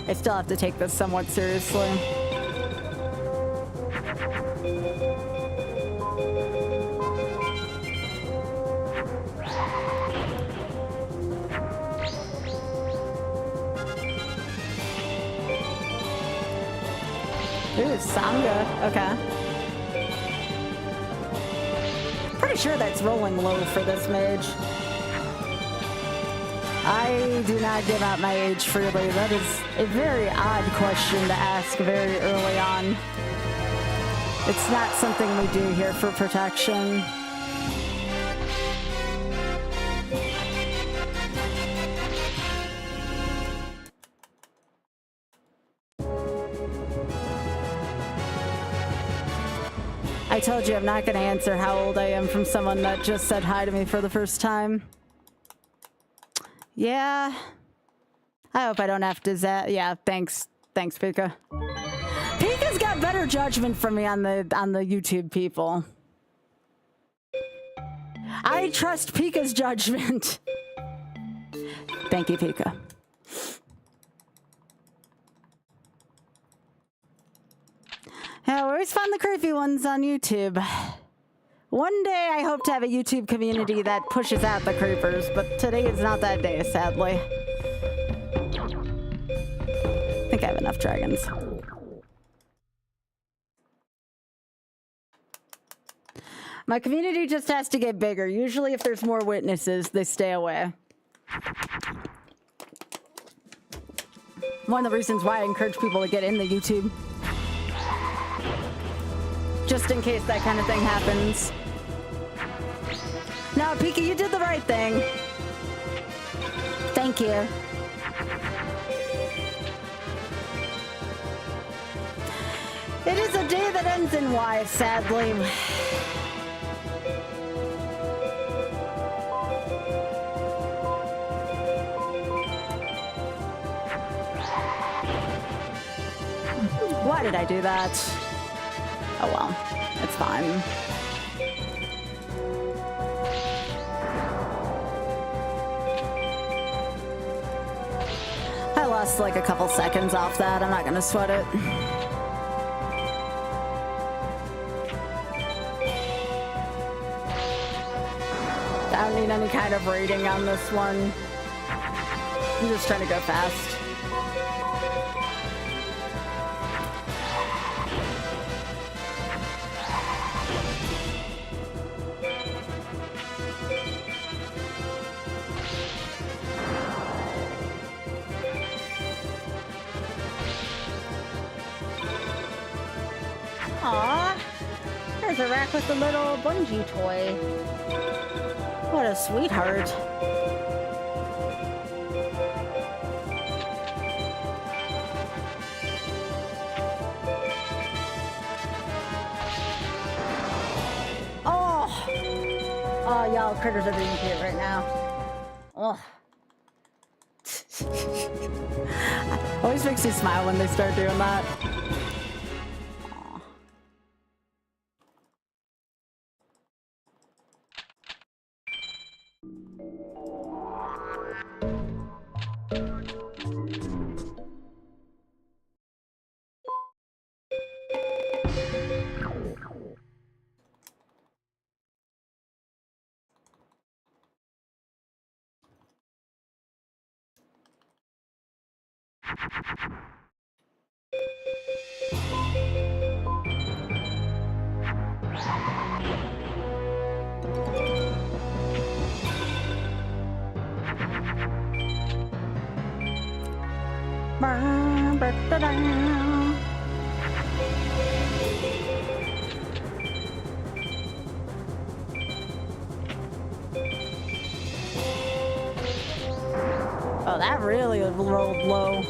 I still have to take this somewhat seriously. Ooh, Sangha. Okay. Pretty sure that's rolling low for this mage. I do not give out my age freely. That is a very odd question to ask very early on. It's not something we do here for protection. I told you I'm not going to answer how old I am from someone that just said hi to me for the first time. Yeah. I hope I don't have to yeah, thanks. Thanks, Pika. Pika got better judgment from me on the YouTube people. I trust Pika's judgment. Thank you, Pika. Yeah, we always find the creepy ones on YouTube. One day I hope to have a YouTube community that pushes out the creepers, but today is not that day, sadly. I think I have enough dragons. My community just has to get bigger. Usually if there's more witnesses, they stay away. One of the reasons why I encourage people to get in the YouTube. Just in case that kind of thing happens. No, Pika, you did the right thing. Thank you. It is a day that ends in Y, sadly. Why did I do that? Oh well, it's fine. I lost like a couple seconds off that. I'm not gonna sweat it. I don't need any kind of rating on this one. I'm just trying to go fast. Aw, there's a rack with a little bungee toy. What a sweetheart. Oh! Oh, y'all critters are being cute right now. Oh. Always makes me smile when they start doing that. Oh, that really rolled low.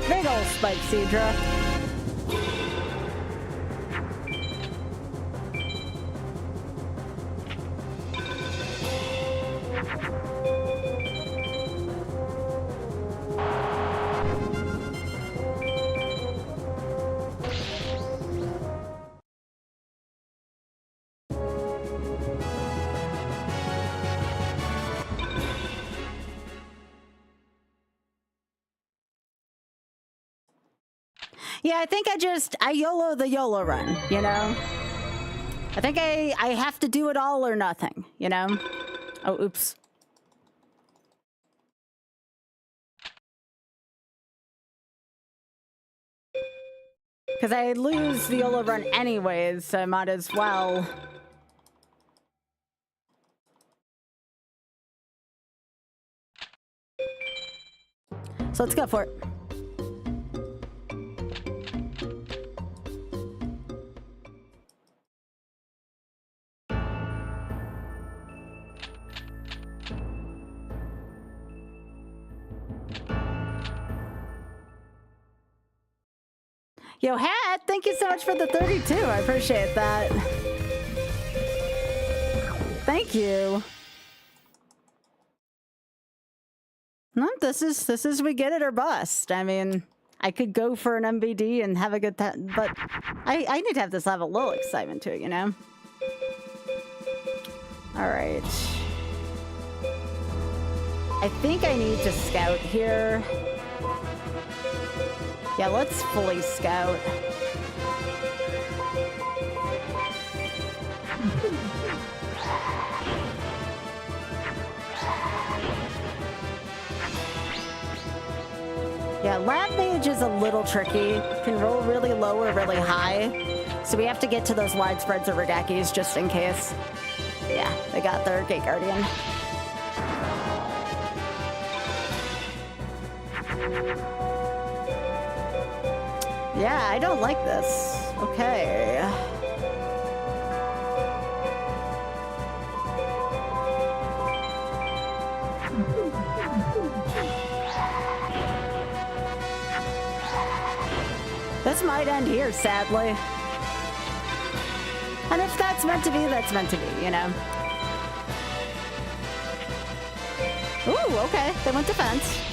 Big ol' spike, Cedra. Yeah, I think I YOLO the YOLO run, you know? I think I have to do it all or nothing, you know? Oh, oops. Because I lose the YOLO run anyways, so I might as well. So let's go for it. Yo, Hat, thank you so much for the 32. I appreciate that. Thank you. No, this is we get it or bust. I mean, I could go for an MVD and have a good time, but I need to have this have a little excitement to it, you know? All right. I think I need to scout here. Yeah, let's fully scout. Yeah, Lab Mage is a little tricky. Can roll really low or really high. So we have to get to those widespreads or Regakis just in case. Yeah, they got their Gate Guardian. Yeah, I don't like this. Okay. This might end here, sadly. And if that's meant to be, that's meant to be, you know? Ooh, okay. They went defense.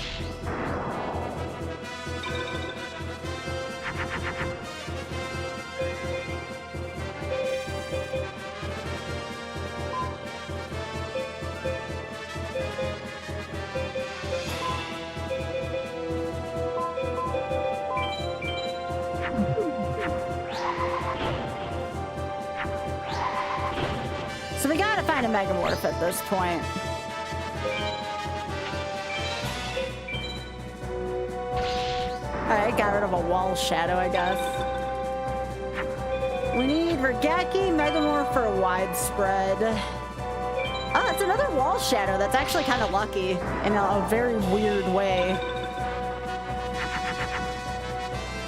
So we gotta find a Megamorph at this point. Alright, got rid of a Wall Shadow, I guess. We need Regaki, Megamorph for a widespread. Oh, it's another Wall Shadow. That's actually kind of lucky in a very weird way.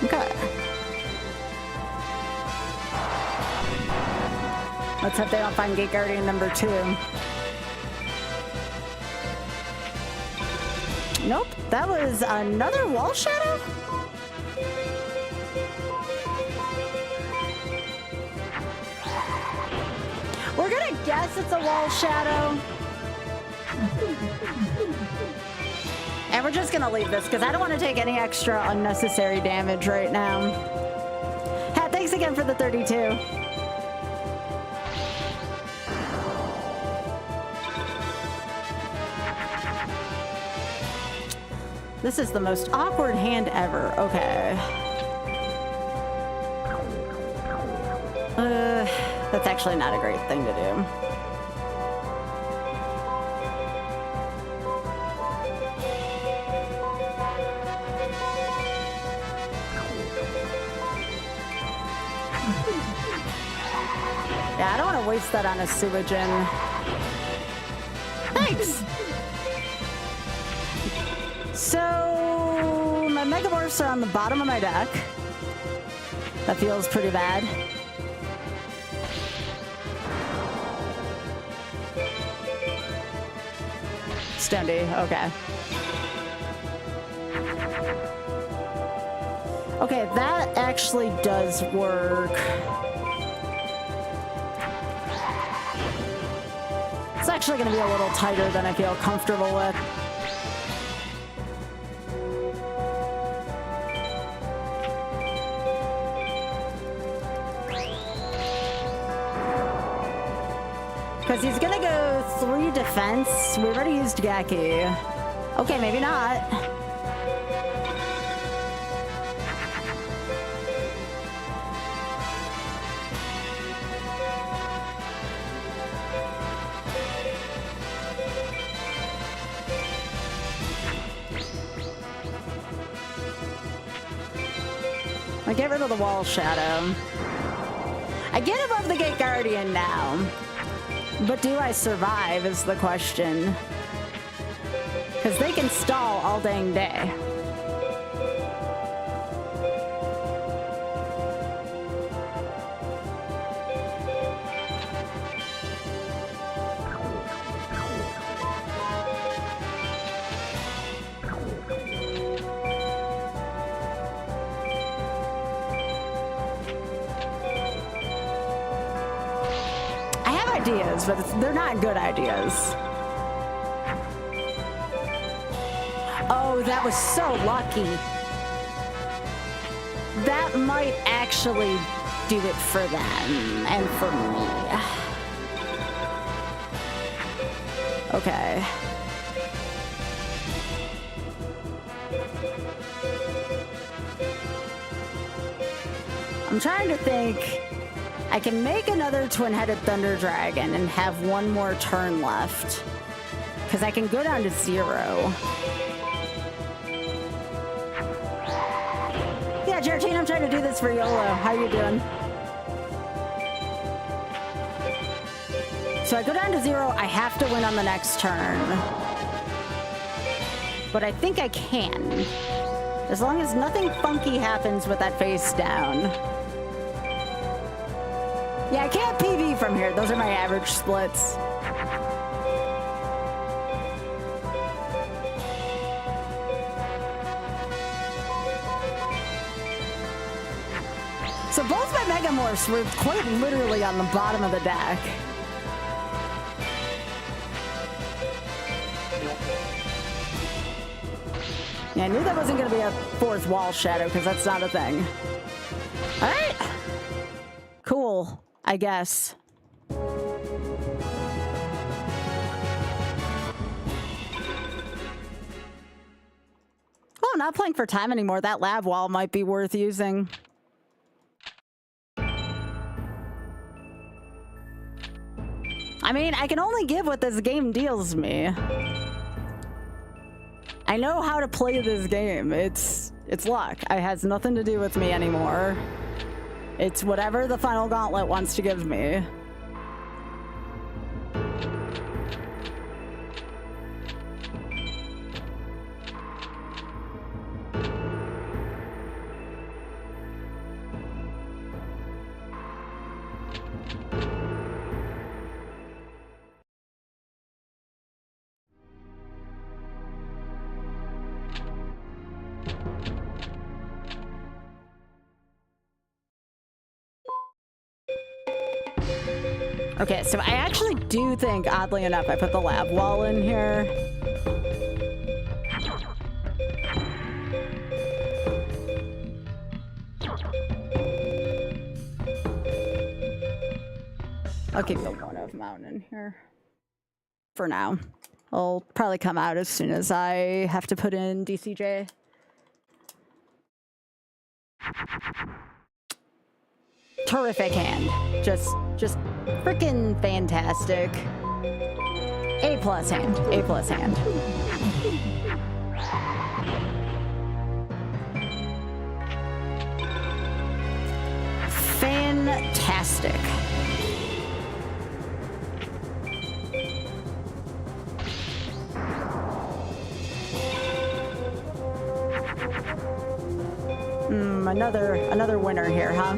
Okay. Let's hope they don't find Gate Guardian number 2. Nope, that was another Wall Shadow? We're gonna guess it's a Wall Shadow. And we're just gonna leave this because I don't want to take any extra unnecessary damage right now. Hat, thanks again for the 32. This is the most awkward hand ever. Okay. That's actually not a great thing to do. Yeah, I don't want to waste that on a Suijin. Thanks! So, my Megamorphs are on the bottom of my deck. That feels pretty bad. Stundy, okay. Okay, that actually does work. It's actually going to be a little tighter than I feel comfortable with. Because he's gonna go 3 defense. We already used Gaki. Okay, maybe not. I get rid of the Wall Shadow. I get above the Gate Guardian now. But do I survive is the question. Because they can stall all dang day. ideas, but they're not good ideas. Oh, that was so lucky. That might actually do it for them and for me. Okay. I'm trying to think. I can make another twin-headed thunder dragon and have one more turn left. Because I can go down to 0. Yeah, Geraldine, I'm trying to do this for YOLO. How you doing? So I go down to 0. I have to win on the next turn. But I think I can. As long as nothing funky happens with that face down. Yeah, I can't PV from here. Those are my average splits. So both my Megamorphs were quite literally on the bottom of the deck. Yeah, I knew that wasn't going to be a 4th wall shadow because that's not a thing. All right. Cool, I guess. Oh, I'm not playing for time anymore. That lab wall might be worth using. I mean, I can only give what this game deals me. I know how to play this game. It's luck. It has nothing to do with me anymore. It's whatever the final gauntlet wants to give me. Okay, so I actually do think, oddly enough, I put the lab wall in here. I'll keep the one-of mountain in here for now. I'll probably come out as soon as I have to put in DCJ. Terrific hand. Just freaking fantastic. A+ hand. A+ hand. Fantastic. Another winner here, huh?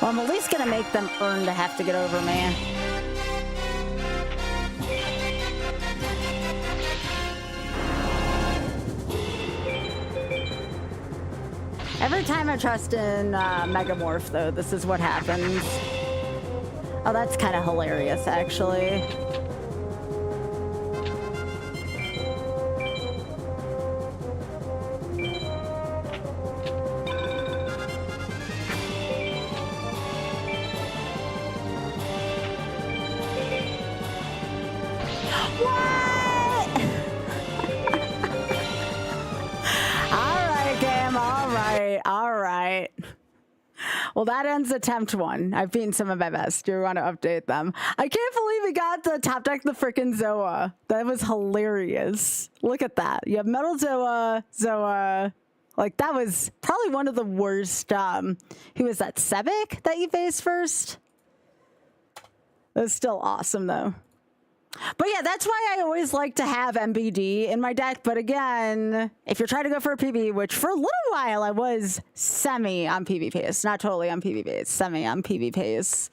Well, I'm at least gonna make them earn to have to get over me. Every time I trust in Megamorph, though, this is what happens. Oh, that's kind of hilarious, actually. Well, that ends attempt 1. I've beaten some of my best. Do you want to update them? I can't believe we got the top deck the frickin' Zoa. That was hilarious. Look at that. You have Metal Zoa. Like, that was probably one of the worst. Who was that? Sebek that you faced first? That was still awesome, though. But yeah, that's why I always like to have MBD in my deck. But again, if you're trying to go for a PB, which for a little while I was semi on PB pace, not totally on PB pace, semi on PB pace.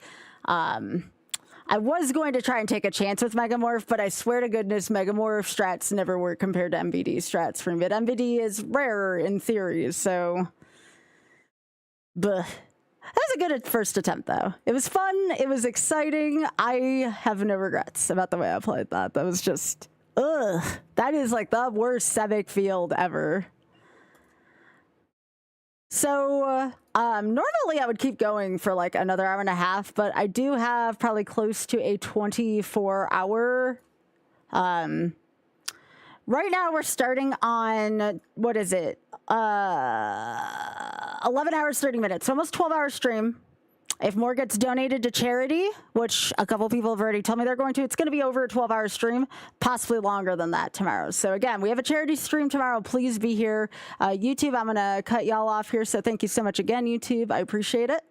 I was going to try and take a chance with Megamorph, but I swear to goodness, Megamorph strats never work compared to MBD strats for me. But MBD is rarer in theory, so... Blech. That was a good first attempt, though. It was fun. It was exciting. I have no regrets about the way I played that. That was just, ugh. That is like the worst Sevic field ever. So, normally I would keep going for like another hour and a half, but I do have probably close to a 24-hour. Right now we're starting on, what is it? 11 hours, 30 minutes, so almost 12-hour stream. If more gets donated to charity, which a couple people have already told me they're going to, it's going to be over a 12-hour stream, possibly longer than that tomorrow. So again, we have a charity stream tomorrow. Please be here. YouTube, I'm going to cut y'all off here. So thank you so much again, YouTube. I appreciate it.